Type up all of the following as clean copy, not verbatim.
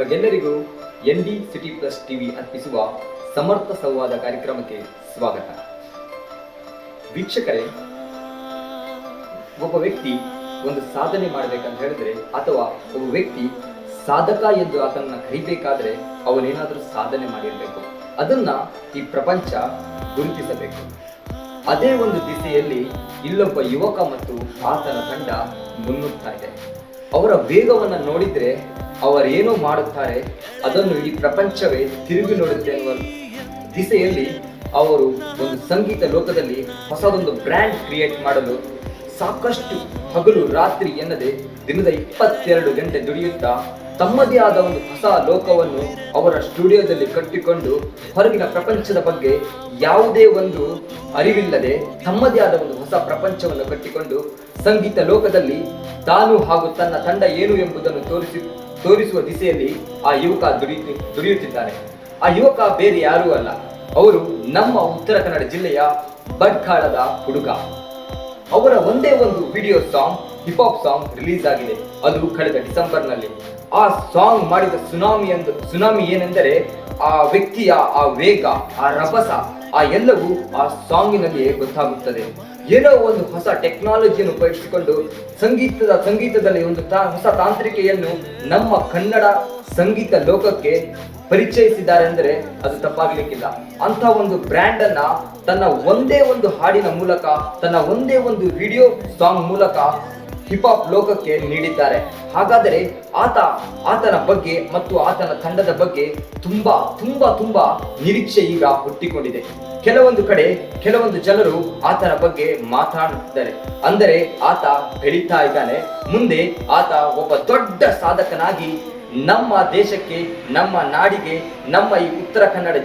ನಿಮಗೆಲ್ಲರಿಗೂ ND city plus TV ಅರ್ಪಿಸುವ ಸಮರ್ಥ ಸಂವಾದ ಕಾರ್ಯಕ್ರಮಕ್ಕೆ ಸ್ವಾಗತ. ವೀಕ್ಷಕರೇ, ಒಬ್ಬ ವ್ಯಕ್ತಿ ಒಂದು ಸಾಧನೆ ಮಾಡಬೇಕಂತ ಹೇಳಿದ್ರೆ ಅಥವಾ ಒಬ್ಬ ವ್ಯಕ್ತಿ ಸಾಧಕ ಎಂದು ಅದನ್ನ ಕರಿಬೇಕಾದ್ರೆ ಅವನೇನಾದ್ರೂ ಸಾಧನೆ ಮಾಡಿರಬೇಕು. ಅದನ್ನ ಈ ಪ್ರಪಂಚ ಗುರುತಿಸಬೇಕು. ಅದೇ ಒಂದು ದಿಸೆಯಲ್ಲಿ ಇಲ್ಲೊಬ್ಬ ಯುವಕ ಮತ್ತು ಆತನ ತಂಡ ಮುನ್ನುಗ್ತಾ ಇದೆ. ಅವರ ವೇಗವನ್ನು ನೋಡಿದ್ರೆ ಅವರೇನೋ ಮಾಡುತ್ತಾರೆ ಅದನ್ನು ಈ ಪ್ರಪಂಚವೇ ತಿರುಗಿ ನೋಡುತ್ತೆ ಅನ್ನುವ ದಿಸೆಯಲ್ಲಿ ಅವರು ಒಂದು ಸಂಗೀತ ಲೋಕದಲ್ಲಿ ಹೊಸದೊಂದು ಬ್ರ್ಯಾಂಡ್ ಕ್ರಿಯೇಟ್ ಮಾಡಲು ಸಾಕಷ್ಟು ಹಗಲು ರಾತ್ರಿ ಎನ್ನದೆ ದಿನದ 22 ಗಂಟೆ ದುಡಿಯುತ್ತಾ ತಮ್ಮದೇ ಆದ ಒಂದು ಹೊಸ ಲೋಕವನ್ನು ಅವರ ಸ್ಟುಡಿಯೋದಲ್ಲಿ ಕಟ್ಟಿಕೊಂಡು ಹೊರಗಿನ ಪ್ರಪಂಚದ ಬಗ್ಗೆ ಯಾವುದೇ ಒಂದು ಅರಿವಿಲ್ಲದೆ ತಮ್ಮದೇ ಆದ ಒಂದು ಹೊಸ ಪ್ರಪಂಚವನ್ನು ಕಟ್ಟಿಕೊಂಡು ಸಂಗೀತ ಲೋಕದಲ್ಲಿ ತಾನು ಹಾಗೂ ತನ್ನ ತಂಡ ಏನು ಎಂಬುದನ್ನು ತೋರಿಸುವ ದಿಸೆಯಲ್ಲಿ ಆ ಯುವಕ ದುಡಿಯುತ್ತಿದ್ದಾನೆ. ಆ ಯುವಕ ಬೇರೆ ಯಾರೂ ಅಲ್ಲ, ಅವರು ನಮ್ಮ ಉತ್ತರ ಕನ್ನಡ ಜಿಲ್ಲೆಯ ಬಡ್ಕಾಳದ ಹುಡುಗ. ಅವರ ಒಂದೇ ಒಂದು video song, hip hop song release ಆಗಿದೆ. ಅದು ಕಳೆದ ಡಿಸೆಂಬರ್ನಲ್ಲಿ. ಆ ಸಾಂಗ್ ಮಾಡಿದ ಸುನಾಮಿ ಏನೆಂದರೆ ಆ ವ್ಯಕ್ತಿಯ ಆ ವೇಗ, ಆ ರಭಸ, ಆ ಎಲ್ಲವೂ ಆ ಸಾಂಗಿನಲ್ಲಿಯೇ ಗೊತ್ತಾಗುತ್ತದೆ. ಏನೋ ಒಂದು ಹೊಸ ಟೆಕ್ನಾಲಜಿಯನ್ನು ಉಪಯೋಗಿಸಿಕೊಂಡು ಸಂಗೀತದಲ್ಲಿ ಒಂದು ಹೊಸ ತಾಂತ್ರಿಕೆಯನ್ನು ನಮ್ಮ ಕನ್ನಡ ಸಂಗೀತ ಲೋಕಕ್ಕೆ ಪರಿಚಯಿಸಿದ್ದಾರೆ ಅಂದರೆ ಅದು ತಪ್ಪಾಗಲಿಕ್ಕಿಲ್ಲ. ಅಂತ ಒಂದು ಬ್ರ್ಯಾಂಡ್ ಅನ್ನ ತನ್ನ ಒಂದೇ ಒಂದು ಹಾಡಿನ ಮೂಲಕ, ತನ್ನ ಒಂದೇ ಒಂದು ವಿಡಿಯೋ ಸಾಂಗ್ ಮೂಲಕ ಹಿಪ್ ಹಾಪ್ ಲೋಕಕ್ಕೆ ನೀಡಿದ್ದಾರೆ. ಹಾಗಾದರೆ ಆತನ ಬಗ್ಗೆ ಮತ್ತು ಆತನ ತಂಡದ ಬಗ್ಗೆ ತುಂಬಾ ತುಂಬಾ ತುಂಬಾ ನಿರೀಕ್ಷೆ ಈಗ ಹುಟ್ಟಿಕೊಂಡಿದೆ. ಕೆಲವೊಂದು ಕಡೆ ಕೆಲವೊಂದು ಜನರು ಆತನ ಬಗ್ಗೆ ಮಾತನಾಡುತ್ತಿದ್ದಾರೆ. ಅಂದರೆ ಆತ ಬೆಳೀತಾ ಇದ್ದಾನೆ. ಮುಂದೆ ಆತ ಒಬ್ಬ ದೊಡ್ಡ ಸಾಧಕನಾಗಿ ನಮ್ಮ ದೇಶಕ್ಕೆ, ನಮ್ಮ ನಾಡಿಗೆ, ನಮ್ಮ ಈ ಉತ್ತರ ಕನ್ನಡ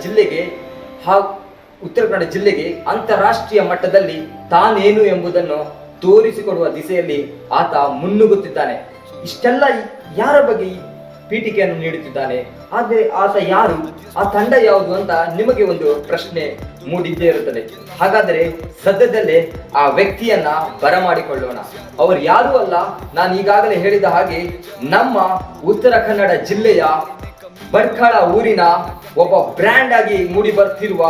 ಜಿಲ್ಲೆಗೆ ಅಂತಾರಾಷ್ಟ್ರೀಯ ಮಟ್ಟದಲ್ಲಿ ತಾನೇನು ಎಂಬುದನ್ನು ತೋರಿಸಿಕೊಡುವ ದಿಸೆಯಲ್ಲಿ ಆತ ಮುನ್ನುಗ್ಗುತ್ತಿದ್ದಾನೆ. ಇಷ್ಟೆಲ್ಲ ಯಾರ ಬಗ್ಗೆ ಪೀಠಿಕೆಯನ್ನು ನೀಡುತ್ತಿದ್ದಾನೆ? ಆದರೆ ಆತ ಯಾರು, ಆ ತಂಡ ಯಾವುದು ಅಂತ ನಿಮಗೆ ಒಂದು ಪ್ರಶ್ನೆ ಮೂಡಿದ್ದೇ ಇರುತ್ತದೆ. ಹಾಗಾದರೆ ಸದ್ಯದಲ್ಲೇ ಆ ವ್ಯಕ್ತಿಯನ್ನ ಬರಮಾಡಿಕೊಳ್ಳೋಣ. ಅವರು ಯಾರೂ ಅಲ್ಲ, ನಾನು ಈಗಾಗಲೇ ಹೇಳಿದ ಹಾಗೆ ನಮ್ಮ ಉತ್ತರ ಕನ್ನಡ ಜಿಲ್ಲೆಯ ಬಡ್ಕಾಳ ಊರಿನ ಒಬ್ಬ ಬ್ರ್ಯಾಂಡ್ ಆಗಿ ಮೂಡಿ ಬರ್ತಿರುವ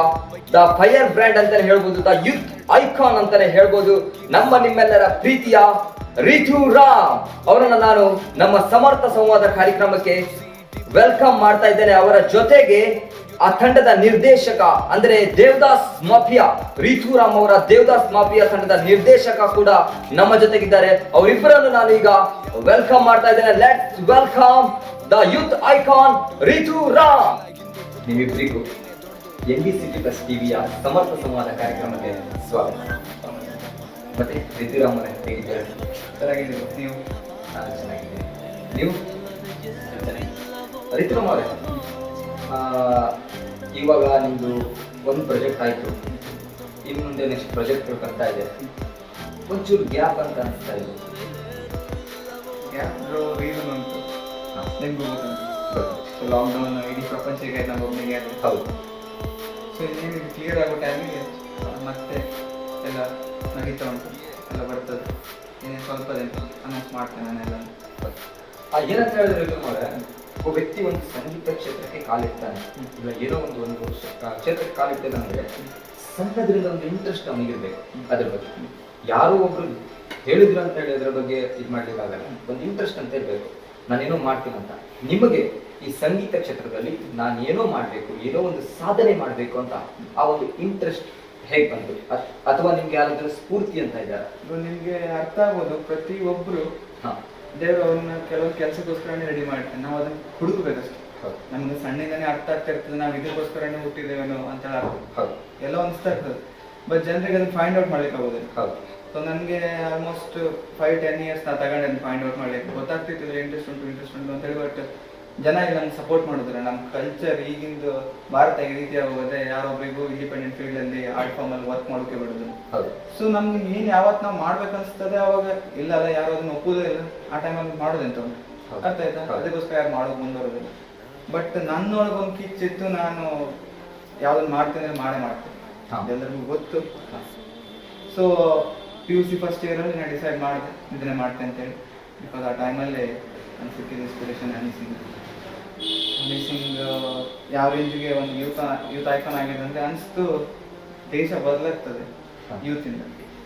ದ ಫೈರ್ ಬ್ರ್ಯಾಂಡ್ ಅಂತಾನೆ ಹೇಳ್ಬೋದು, ದ ಯೂತ್ ಐಕಾನ್ ಅಂತಾನೆ ಹೇಳ್ಬೋದು, ನಿಮ್ಮೆಲ್ಲರ ಪ್ರೀತಿಯ ರಿತು ರಾಮ್ ಅವರನ್ನ ನಾನು ನಮ್ಮ ಸಮರ್ಥ ಸಂವಾದ ಕಾರ್ಯಕ್ರಮಕ್ಕೆ ವೆಲ್ಕಮ್ ಮಾಡ್ತಾ ಇದ್ದೇನೆ. ಅವರ ಜೊತೆಗೆ ಆ ತಂಡದ ನಿರ್ದೇಶಕ ಅಂದ್ರೆ ದೇವದಾಸ್ ಮಾಫಿಯಾ, ರಿತು ರಾಮ್ ಅವರ ದೇವದಾಸ್ ಮಾಫಿಯಾ ತಂಡದ ನಿರ್ದೇಶಕ ಕೂಡ ನಮ್ಮ ಜೊತೆಗಿದ್ದಾರೆ. ಅವರಿಬ್ಬರನ್ನು ನಾನು ಈಗ ವೆಲ್ಕಮ್ ಮಾಡ್ತಾ ಇದ್ದೇನೆ. Let's welcome the youth icon Ritu Ram. ನೀವಿಬ್ಬರಿಗೂ ND ಸಿಟಿ ಪ್ಲಸ್ ಟಿವಿಯ ಸಮರ್ಥ ಸಂವಾದ ಕಾರ್ಯಕ್ರಮಕ್ಕೆ ಸ್ವಾಗತ. ಮತ್ತೆ ರಿತುರಾಮ್ ಅವರೇ ಹೇಗಿದ್ದಾರೆ? ಚೆನ್ನಾಗಿದ್ದೀವಿ. ನೀವು? ನಾನು ಚೆನ್ನಾಗಿದ್ದೀನಿ. ನೀವು? ರಿತುರಾಮ್ ಅವರೇ, ಇವಾಗ ನಿಮ್ಮದು ಒಂದು ಪ್ರಾಜೆಕ್ಟ್ ಆಯಿತು, ಇನ್ನು ಮುಂದೆ ನೆಕ್ಸ್ಟ್ ಪ್ರಾಜೆಕ್ಟ್ಗಳು ಬರ್ತಾ ಇದೆ. ಒಂಚೂರು ಗ್ಯಾಪ್ ಅಂತ ಅನಿಸ್ತಾ ಇದೆ. ಗ್ಯಾಪ್ ರೀಸನ್ ಉಂಟು, ನಿಮಗೂ ಗೊತ್ತುಂಟು. ಲಾಕ್ಡೌನ್ ಇಡೀ ಪ್ರಪಂಚಕ್ಕೆ ನಮ್ಮ ಒಬ್ಬನಿಗೆ ಹೌದು. ಸೊ ಇನ್ನೇನು ಕ್ಲಿಯರ್ ಆಗೋ ಟೈಮಿಗೆ ಮತ್ತೆ ಎಲ್ಲ ನಡೀತಾ ಉಂಟು, ಎಲ್ಲ ಬರ್ತದೆ. ಇನ್ನೇನು ಸ್ವಲ್ಪ ದಿನ ಅನೌನ್ಸ್ ಮಾಡ್ತೇನೆ ನಾನೆಲ್ಲ. ಏನಂತ ಹೇಳಿದ್ರೆ ರಿತುರಾಮ್ ಅವರೇ, ಒಬ್ಬ ವ್ಯಕ್ತಿ ಒಂದು ಸಂಗೀತ ಕ್ಷೇತ್ರಕ್ಕೆ ಕಾಲಿಡ್ತಾನೆ, ಇಲ್ಲ ಏನೋ ಒಂದು ಕ್ಷೇತ್ರಕ್ಕೆ ಕಾಲಿಡ್ತಾನೆ ಅಂದ್ರೆ ಸಣ್ಣದ್ರಿಂದ ಒಂದು ಇಂಟ್ರೆಸ್ಟ್ ಅವನಿಗಿರ್ಬೇಕು. ಅದ್ರ ಬಗ್ಗೆ ಯಾರೋ ಒಬ್ರು ಹೇಳಿದ್ರು ಅಂತ ಹೇಳಿ ಅದ್ರ ಬಗ್ಗೆ ಇದು ಮಾಡ್ಲಿಕ್ಕಾಗಲ್ಲ. ಒಂದು ಇಂಟ್ರೆಸ್ಟ್ ಅಂತ ಇರ್ಬೇಕು, ನಾನೇನೋ ಮಾಡ್ತೀನಿ ಅಂತ. ನಿಮಗೆ ಈ ಸಂಗೀತ ಕ್ಷೇತ್ರದಲ್ಲಿ ನಾನು ಏನೋ ಮಾಡಬೇಕು, ಏನೋ ಒಂದು ಸಾಧನೆ ಮಾಡಬೇಕು ಅಂತ ಆ ಒಂದು ಇಂಟ್ರೆಸ್ಟ್ ಹೇಗೆ ಬಂತು? ಅಥವಾ ನಿಮ್ಗೆ ಯಾರಾದ್ರೂ ಸ್ಫೂರ್ತಿ ಅಂತ ಇದ್ದಾರೆ? ನಿಮಗೆ ಅರ್ಥ ಆಗ್ಬೋದು, ಪ್ರತಿಯೊಬ್ಬರು ದೇವರು ಅವ್ರನ್ನ ಕೆಲವೊಂದು ಕೆಲಸಕ್ಕೋಸ್ಕರನೇ ರೆಡಿ ಮಾಡ್ತಾನೆ. ನಾವು ಅದನ್ನ ಹುಡುಕಬೇಕಷ್ಟೆ. ನಮ್ಗೆ ಸಣ್ಣಿಂದನೇ ಅರ್ಥ ಆಗ್ತಾ ಇರ್ತದೆ, ನಾವು ಇದಕ್ಕೋಸ್ಕರನೇ ಹುಟ್ಟಿದ್ದೇವೇನೋ ಅಂತ ಎಲ್ಲ ಅನಿಸ್ತಾ ಇರ್ತದೆ. ಬಟ್ ಜನರಿಗೆ ಅದನ್ನ ಫೈಂಡ್ ಔಟ್ ಮಾಡ್ಲಿಕ್ಕೆ ಆಗೋದಿಲ್ಲ. ಸೊ ನನಗೆ ಆಲ್ಮೋಸ್ಟ್ 5-10 ಇಯರ್ಸ್ ನಾ ತಗೊಂಡೆ ಫೈಂಡ್ ಔಟ್ ಮಾಡ್ಲಿಕ್ಕೆ. ಗೊತ್ತಾಗ್ತಿತ್ತು ಇಂಟ್ರೆಸ್ಟ್ ಉಂಟು ಅಂತ ಹೇಳಿ. ಬಟ್ ಜನ ಈಗ ನಮ್ಗೆ ಸಪೋರ್ಟ್ ಮಾಡಿದ್ರೆ ನಮ್ಮ ಕಲ್ಚರ್ ಈಗಿಂದು ಭಾರತ ಈ ರೀತಿ ಆಗೋದೆ, ಯಾರೊಬ್ಬರಿಗೂ ಇಂಡಿಪೆಂಡೆಂಟ್ ಫೀಲ್ಡ್ ಅಲ್ಲಿ ಆರ್ಟ್ ಫಾರ್ಮ್ ಅಲ್ಲಿ ವರ್ಕ್ ಮಾಡೋಕೆ ಬಿಡೋದು. ಸೊ ನಮ್ಗೆ ಏನ್ ಯಾವತ್ತು ನಾವು ಮಾಡ್ಬೇಕು ಅನ್ಸ್ತದೆ ಅವಾಗ ಇಲ್ಲ ಅಲ್ಲ, ಯಾರು ಅದನ್ನ ಒಪ್ಪುದೇ ಇಲ್ಲ, ಆ ಟೈಮಲ್ಲಿ ಮಾಡೋದಂತ ಅರ್ಥ ಆಯ್ತಾ? ಅದಕ್ಕೋಸ್ಕರ ಯಾರು ಮಾಡೋದು ಮುಂದುವರೋದಿಲ್ಲ. ಬಟ್ ನನ್ನೊಳಗೆ ಒಂದು ಕಿಚ್ಚಿತ್ತು, ನಾನು ಯಾವ್ದನ್ನ ಮಾಡ್ತೇನೆ ಮಾಡೇ ಮಾಡ್ತೇನೆ, ಎಲ್ಲರಿಗೂ ಗೊತ್ತು. ಸೊ PUC ಫಸ್ಟ್ ಇಯರ್ ಅಲ್ಲಿ ನಾನು ಡಿಸೈಡ್ ಮಾಡಿದೆ ಇದನ್ನೇ ಮಾಡ್ತೇನೆ ಅಂತೇಳಿ. ಬಿಕಾಸ್ ಆ ಟೈಮಲ್ಲಿ ನಾನು ಸಿಕ್ಕಿದ ಇನ್ಸ್ಪಿರೇಷನ್ ಅನಿಸಿದ್ದು. ಹನಿ ಸಿಂಗ್ ಯಾವ ರೇಂಜ್ಗೆ ಒಂದು ಯೂತ್ ಐಕಾನ್ ಆಗಿದೆ ಅಂದರೆ ಅನಿಸ್ತು ದೇಶ ಬದಲಾಗ್ತದೆ ಯೂತಿಂದ.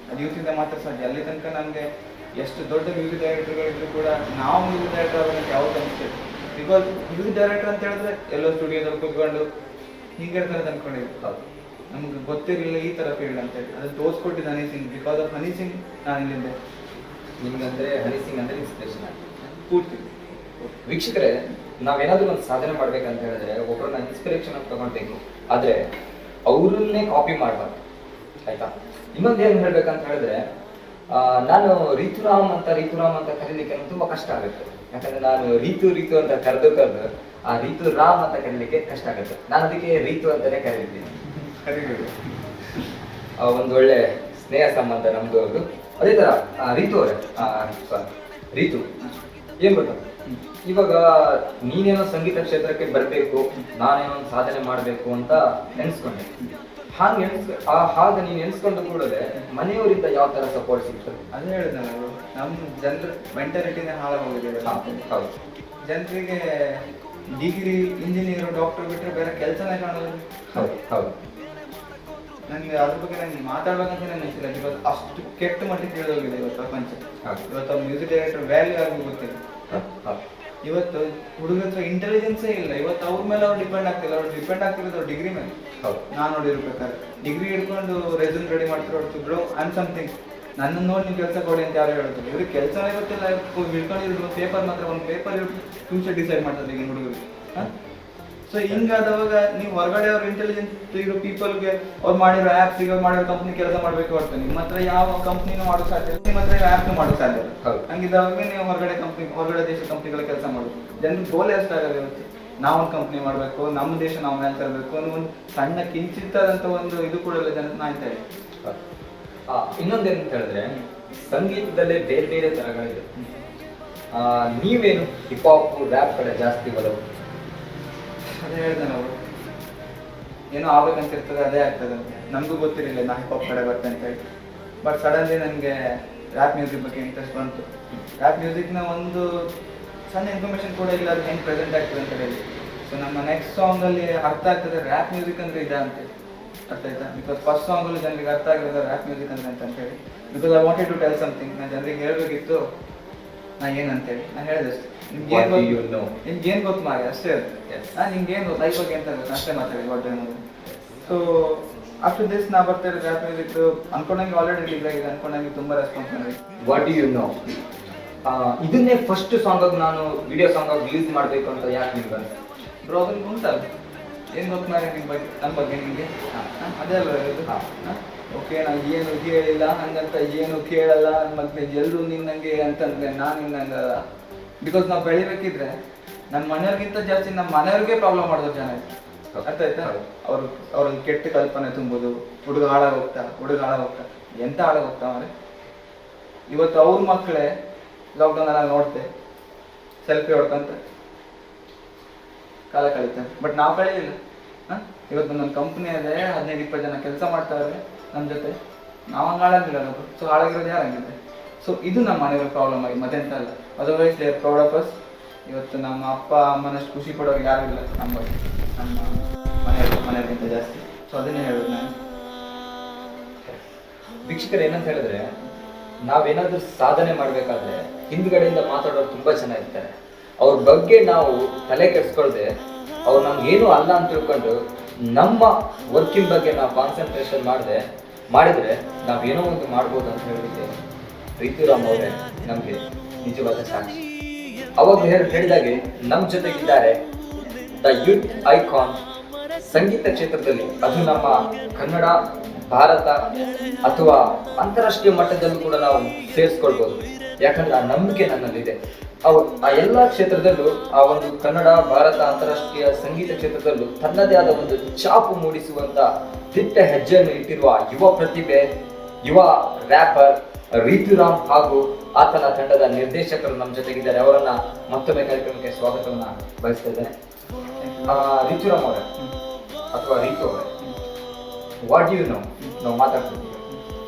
ಅದು ಯೂತಿಂದ ಮಾತ್ರ ಸಾಧ್ಯ. ಅಲ್ಲಿ ತನಕ ನಮಗೆ ಎಷ್ಟು ದೊಡ್ಡ ಮ್ಯೂಸಿಕ್ ಡೈರೆಕ್ಟರ್ಗಳಿದ್ರು ಕೂಡ ನಾವು ಮ್ಯೂಸಿಕ್ ಡೈರೆಕ್ಟರ್ ಆಗೋದಕ್ಕೆ ಯಾವತ್ತು ಅನಿಸ್ತೇವೆ. ಬಿಕಾಸ್ ಮ್ಯೂಸಿಕ್ ಡೈರೆಕ್ಟರ್ ಅಂತ ಹೇಳಿದ್ರೆ ಎಲ್ಲೋ ಸ್ಟುಡಿಯೋದಲ್ಲಿ ಕೂತ್ಕೊಂಡು ಹೀಗಿರ್ತಾರೆ ಅಂದ್ಕೊಂಡಿದ್ವಿ. ನಮ್ಗೆ ಗೊತ್ತಿರಲಿಲ್ಲ ಈ ಥರ ಫೀಲ್ಡ್ ಅಂತೇಳಿ. ಅದನ್ನು ತೋರಿಸ್ಕೊಟ್ಟಿದ್ದು ಹನಿ ಸಿಂಗ್. ಬಿಕಾಸ್ ಆಫ್ ಹನಿ ಸಿಂಗ್ ನಾನು ಇಲ್ಲಿಂದೆ. ನಿಮ್ಗಂದ್ರೆ ಹನಿ ಸಿಂಗ್ ಅಂದರೆ ಇನ್ಸ್ಪಿರೇಷನ್ ಆಗಿದೆ ಪೂರ್ತಿ. ವೀಕ್ಷಕರೇ, ನಾವೇನಾದ್ರೂ ಒಂದು ಸಾಧನೆ ಮಾಡ್ಬೇಕಂತ ಹೇಳಿದ್ರೆ ಒಬ್ಬರನ್ನ ಇನ್ಸ್ಪಿರೇಷನ್ ಅಂತ ತಗೊಳ್ಬೇಕು, ಆದ್ರೆ ಅವ್ರನ್ನೇ ಕಾಪಿ ಮಾಡಬಾರ್ದು, ಆಯ್ತಾ? ಇನ್ನೊಂದು ಏನು ಹೇಳ್ಬೇಕಂತ ಹೇಳಿದ್ರೆ, ನಾನು ರಿತುರಾಮ್ ಅಂತ ಕರೀಲಿಕ್ಕೆ ನಂಗೆ ತುಂಬಾ ಕಷ್ಟ ಆಗುತ್ತೆ. ಯಾಕಂದ್ರೆ ನಾನು ರೀತು ಅಂತ ಕರೆದು ಆ ರಿತುರಾಮ್ ಅಂತ ಕರೀಲಿಕ್ಕೆ ಕಷ್ಟ ಆಗುತ್ತೆ. ನಾನು ಅದಕ್ಕೆ ರೀತು ಅಂತಾನೆ ಕರೀಲಿದ್ದೀನಿ. ಒಂದು ಒಳ್ಳೆ ಸ್ನೇಹ ಸಂಬಂಧ ನಮ್ದು ಅದು. ಅದೇ ತರ ರೀತು ಅವರೇ, ರೀತು ಏನ್ ಗೊತ್ತಾ, ಇವಾಗ ನೀನೇನೋ ಸಂಗೀತ ಕ್ಷೇತ್ರಕ್ಕೆ ಬರಬೇಕು, ನಾನೇನೋ ಒಂದು ಸಾಧನೆ ಮಾಡಬೇಕು ಅಂತ ನೆನೆಸ್ಕೊಂಡೆ. ಹಾಗೆ ನೀನು ನೆನೆಸ್ಕೊಂಡು ಕೂಡಲೇ ಮನೆಯವರಿಂದ ಯಾವ ತರ ಸಪೋರ್ಟ್ ಸಿಗ್ತದೆ? ಅದೇ ಹೇಳಿದೆ ನಾವು, ನಮ್ಮ ಜನರ ಮೆಂಟಾಲಿಟಿನೇ ಹಾಳಾಗೋಗಿದೆ. ಹೌದು, ಜನರಿಗೆ ಡಿಗ್ರಿ, ಇಂಜಿನಿಯರ್, ಡಾಕ್ಟರ್ ಬಿಟ್ಟರೆ ಬೇರೆ ಕೆಲಸನೇ ಕಾಣೋದು. ಹೌದು ಹೌದು. ನನಗೆ ಅದ್ರ ಬಗ್ಗೆ ನಂಗೆ ಮಾತಾಡ್ಬೇಕಂತ ನೆನಪಿಲ್ಲ. ಇವತ್ತು ಅಷ್ಟು ಕೆಟ್ಟ ಮಟ್ಟಿಗೆ ತಿಳಿದೋಗಿದೆ ಇವತ್ತು ಪ್ರಪಂಚ. ಇವತ್ತು ಮ್ಯೂಸಿಕ್ ಡೈರೆಕ್ಟರ್ ವ್ಯಾಲ್ಯೂ ಆಗಿ ಗೊತ್ತಿಲ್ಲ. ಇವತ್ತು ಹುಡುಗರ ಹತ್ರ ಇಂಟೆಲಿಜೆನ್ಸೇ ಇಲ್ಲ. ಇವತ್ತು ಅವ್ರ ಮೇಲೆ ಅವ್ರು ಡಿಪೆಂಡ್ ಆಗ್ತಿಲ್ಲ. ಅವ್ರು ಡಿಪೆಂಡ್ ಆಗ್ತಿರೋದು ಅವ್ರ ಡಿಗ್ರಿ ಮೇಲೆ. ನಾನು ನೋಡಿರ್ಬೇಕಾದ್ರೆ ಡಿಗ್ರಿ ಹಿಡ್ಕೊಂಡು ರೆಸ್ಯೂಮ್ ರೆಡಿ ಮಾಡ್ತಿರೋದು, ಬ್ರೋ ಐ ಸಮಥಿಂಗ್, ನನ್ನ ನೋಡಿ ನೀವು ಕೆಲಸ ಕೊಡಿ ಅಂತ ಯಾರು ಹೇಳ್ತಾರೆ. ಇವ್ರಿಗೆ ಕೆಲಸನೇ ಗೊತ್ತಿಲ್ಲ. ಹಿಡ್ಕೊಂಡಿರೋದು ಪೇಪರ್ ಮಾತ್ರ, ಒಂದು ಪೇಪರ್ ಫ್ಯೂಚರ್ ಡಿಸೈಡ್ ಮಾಡ್ತಾರೆ ಈಗಿನ ಹುಡುಗರು. ಸೊ ಹಿಂಗಾದವಾಗ ನೀವು ಹೊರಗಡೆ ಅವ್ರ ಇಂಟೆಲಿಜೆನ್ಸ್ ಇರೋ ಪೀಪಲ್ಗೆ ಅವ್ರು ಮಾಡಿರೋ ಆ್ಯಪ್ಸ್, ಈಗ ಮಾಡಿರೋ ಕಂಪ್ನಿ ಕೆಲಸ ಮಾಡಬೇಕು ಹೊರತು ನಿಮ್ಮ ಹತ್ರ ಯಾವ ಕಂಪ್ನಿನೂ ಮಾಡೋಕೆ ಸಾಧ್ಯ ಇಲ್ಲ, ನಿಮ್ಮ ಹತ್ರ ಆ್ಯಪ್ನು ಮಾಡೋಕೆ ಸಾಧ್ಯ ಇಲ್ಲ. ಹಂಗಿದ್ದಾಗ ನೀವು ಹೊರಗಡೆ ದೇಶ ಕಂಪ್ನಿಗಳ ಕೆಲಸ ಮಾಡೋದು. ಜನರಿಗೆ ಗೋಲ್ ಎಷ್ಟಾಗಲ್ಲ ಇವತ್ತು, ನಾವೊಂದು ಕಂಪ್ನಿ ಮಾಡಬೇಕು, ನಮ್ಮ ದೇಶ ನಾವು ಮೇಲೆ ತರಬೇಕು ಅನ್ನೋ ಒಂದು ಸಣ್ಣ ಕಿಂಚಿತ್ತಾದಂಥ ಒಂದು ಇದು ಕೂಡ ಇಲ್ಲ ಜನ ಅಂತ ಹೇಳಿ. ಇನ್ನೊಂದೇನಂತ ಹೇಳಿದ್ರೆ, ಸಂಗೀತದಲ್ಲೇ ಬೇರೆ ಬೇರೆ ಥರಗಳಿದೆ. ನೀವೇನು ಹಿಪ್ ಹಾಪ್, ರ್ಯಾಪ್ ಕಡೆ ಜಾಸ್ತಿ ಒಲವು? ಅದೇ ಹೇಳಿದೆ ನಾವು, ಏನೋ ಆಗ್ಬೇಕಂತ ಇರ್ತದೆ, ಅದೇ ಆಗ್ತದೆ ಅಂತ. ನಮಗೂ ಗೊತ್ತಿರಲಿಲ್ಲ ನಾ ಹಿಪ್ ಹಾಪ್ ಕಡೆ ಬರ್ತೇನೆ ಅಂತ ಹೇಳಿ. ಬಟ್ ಸಡನ್ಲಿ ನನಗೆ ರ್ಯಾಪ್ ಮ್ಯೂಸಿಕ್ ಬಗ್ಗೆ ಇಂಟ್ರೆಸ್ಟ್ ಬಂತು. ರ್ಯಾಪ್ ಮ್ಯೂಸಿಕ್ನ ಒಂದು ಸಣ್ಣ ಇನ್ಫಾರ್ಮೇಷನ್ ಕೂಡ ಇಲ್ಲ, ಅದು ಹೆಂಗೆ ಪ್ರೆಸೆಂಟ್ ಆಗ್ತದೆ ಅಂತ ಹೇಳಿ. ಸೊ ನಮ್ಮ ನೆಕ್ಸ್ಟ್ ಸಾಂಗಲ್ಲಿ ಅರ್ಥ ಆಗ್ತದೆ ರ್ಯಾಪ್ ಮ್ಯೂಸಿಕ್ ಅಂದರೆ ಇದೆ ಅಂತೇಳಿ. ಅರ್ಥ ಆಯ್ತಾ? ಬಿಕಾಸ್ ಫಸ್ಟ್ ಸಾಂಗಲ್ಲಿ ಜನರಿಗೆ ಅರ್ಥ ಆಗಿರೋದು ರ್ಯಾಪ್ ಮ್ಯೂಸಿಕ್ ಅಂದರೆ ಅಂತ ಹೇಳಿ. Because I wanted to tell something. ನಾನು ಜನರಿಗೆ ಹೇಳಬೇಕಿತ್ತು ನಾ ಏನಂತೇಳಿ. ನಾನು ಹೇಳಿದೆ ಅಷ್ಟೇ, ನಿಮ್ಗೇನು ಗೊತ್ತು ಮಾರಿ ಅಷ್ಟೇ. ಅದು ನಿಮ್ಗೇನು ಗೊತ್ತು ಲೈಫ್ ಬಗ್ಗೆ ಅಂತ ಗೊತ್ತು ಅಷ್ಟೇ ಮಾತಾಡಿ ವಾಟ್ ಅನ್ನೋದು. ಸೊ ಆಫ್ಟರ್ ದಿಸ್ ನಾ ಬರ್ತಾ ಇರೋದು ರ್ಯಾಪ್ ಮ್ಯೂಸಿಕ್ ಅನ್ಕೊಂಡಂಗೆ ಆಲ್ರೆಡಿ ರಿಲೀಸ್ ಆಗಿದೆ. ಅನ್ಕೊಂಡಂಗೆ ತುಂಬ ರೆಸ್ಪಾನ್ಸ್ ಮಾಡಿದೆ. ವಾಟ್ ಡು ಯು ನೋ, ಇದನ್ನೇ ಫಸ್ಟ್ ಸಾಂಗ್ ಆಗಿ ನಾನು ವಿಡಿಯೋ ಸಾಂಗ್ ಆಗಿ ರಿಲೀಸ್ ಮಾಡಬೇಕು ಅಂತ ಯಾಕೆ ನಿಮ್ಗೆ ಬ್ರೋ? ಅದನ್ನು ಉಂಟಲ್ಲ, ಏನು ಗೊತ್ತು ಮಾರಿ ನಿಮ್ಮ ಬಗ್ಗೆ, ನಮ್ಮ ಬಗ್ಗೆ ನಿಮಗೆ? ಅದೇ ಅಲ್ವ ಇದು. ಓಕೆ, ನಾನು ಏನು ಕೇಳಿಲ್ಲ ಹಂಗಂತ ಏನು ಕೇಳಲ್ಲ ಮತ್ತೆ ಎಲ್ಲರೂ ನಿನ್ನಂಗೆ ಅಂತಂದ್ರೆ ನಾನು ನಿನ್ನಂಗಲ್ಲ. ಬಿಕಾಸ್ ನಾವು ಬೆಳಿಬೇಕಿದ್ರೆ ನನ್ನ ಮನೆಯವ್ರಿಗಿಂತ ಜಾಸ್ತಿ ನಮ್ಮ ಮನೆಯವ್ರಿಗೆ ಪ್ರಾಬ್ಲಮ್ ಮಾಡೋದು ಜನ. ಅರ್ಥ ಆಯ್ತಾ? ಅವ್ರಿಗೆ ಕೆಟ್ಟ ಕಲ್ಪನೆ ತುಂಬೋದು. ಹುಡುಗ ಹಾಳಾಗೋಗ್ತಾ ಎಂತ ಹಾಳಾಗೋಗ್ತಾ ಅವ್ರೆ. ಇವತ್ತು ಅವ್ರ ಮಕ್ಕಳೇ ಲಾಕ್ಡೌನಲ್ಲಿ ನೋಡ್ತೆ ಸೆಲ್ಫಿ ಹೊಡ್ಕಂತ ಕಾಲ ಕಳೀತಾರೆ. ಬಟ್ ನಾವು ಕಳೀಲಿಲ್ಲ. ಇವತ್ತು ನನ್ನ ಕಂಪ್ನಿ ಅದೇ 15-20 ಜನ ಕೆಲಸ ಮಾಡ್ತಾರೆ ನಮ್ಮ ಜೊತೆ. ನಾವು ಹಂಗೆ ಹಾಳಾಗಿಲ್ಲ. ಸೊ ಹಾಳಾಗಿರೋದು ಯಾರಾಗಿದೆ? ಸೊ ಇದು ನಮ್ಮ ಮನೆಯವ್ರ ಪ್ರಾಬ್ಲಮ್ ಆಗಿ ಮತ್ತೆಂತ ಅಲ್ಲ. Otherwise they are proud of us. ಇವತ್ತು ನಮ್ಮ ಅಪ್ಪ ಅಮ್ಮನಷ್ಟು ಖುಷಿ ಪಡೋರು ಯಾರು ಇಲ್ಲ ನಮ್ಮ ಬಗ್ಗೆ, ನಮ್ಮ ಮನೆಯವ್ರಿಗಿಂತ ಜಾಸ್ತಿ. ಸೊ ಅದನ್ನೇ ಹೇಳೋದು ನಾನು. ವೀಕ್ಷಕರು, ಏನಂತ ಹೇಳಿದ್ರೆ, ನಾವೇನಾದ್ರೂ ಸಾಧನೆ ಮಾಡಬೇಕಾದ್ರೆ ಹಿಂದ್ಗಡೆಯಿಂದ ಮಾತಾಡೋರು ತುಂಬಾ ಜನ ಇರ್ತಾರೆ. ಅವ್ರ ಬಗ್ಗೆ ನಾವು ತಲೆ ಕೆಡಿಸ್ಕೊಳ್ದೆ, ಅವ್ರು ನಮ್ಗೆ ಏನೂ ಅಲ್ಲ ಅಂತ ತಿಳ್ಕೊಂಡು ನಮ್ಮ ವರ್ಕಿನ ಬಗ್ಗೆ ನಾವು ಕಾನ್ಸಂಟ್ರೇಷನ್ ಮಾಡಿದ್ರೆ ನಾವೇನೋ ಒಂದು ಮಾಡ್ಬೋದು ಅಂತ ಹೇಳಿದ್ದೆ ರಿತುರಾಮ್ ಅವರೇ ನಮಗೆ ನಿಜವಾದ ಸಾಕ್ಷಿ. ಅವಾಗ ಹೇಳಿದಾಗೆ ನಮ್ಮ ಜೊತೆಗಿದ್ದಾರೆ ದ ಯೂತ್ ಐಕಾನ್. ಸಂಗೀತ ಕ್ಷೇತ್ರದಲ್ಲಿ ಅದು ನಮ್ಮ ಕನ್ನಡ, ಭಾರತ ಅಥವಾ ಅಂತಾರಾಷ್ಟ್ರೀಯ ಮಟ್ಟದಲ್ಲೂ ಕೂಡ ನಾವು ಸೇರಿಸ್ಕೊಳ್ಬೋದು. ಯಾಕಂದ್ರೆ ಆ ನಂಬಿಕೆ ನನ್ನಲ್ಲಿದೆ. ಆ ಎಲ್ಲ ಕ್ಷೇತ್ರದಲ್ಲೂ, ಆ ಒಂದು ಕನ್ನಡ, ಭಾರತ, ಅಂತಾರಾಷ್ಟ್ರೀಯ ಸಂಗೀತ ಕ್ಷೇತ್ರದಲ್ಲೂ ತನ್ನದೇ ಆದ ಒಂದು ಛಾಪು ಮೂಡಿಸುವಂತ ದಿಟ್ಟ ಹೆಜ್ಜೆಯನ್ನು ಇಟ್ಟಿರುವ ಯುವ ಪ್ರತಿಭೆ, ಯುವ ರ್ಯಾಪರ್ ರಿತುರಾಮ್ ಹಾಗೂ ಆತನ ತಂಡದ ನಿರ್ದೇಶಕರು ನಮ್ಮ ಜೊತೆಗಿದ್ದಾರೆ. ಅವರನ್ನ ಮತ್ತೊಮ್ಮೆ ಕಾರ್ಯಕ್ರಮಕ್ಕೆ ಸ್ವಾಗತವನ್ನ ಬಯಸ್ತಾ ಇದ್ದೇನೆ. ರಿತುರಾಮ್ ಅವರೇ ಅಥವಾ ರೀತು ಅವರೇ, ವಾಟ್ ಯು ನೋ, ನಾವು ಮಾತಾಡ್ತಿದ್ದೀವಿ.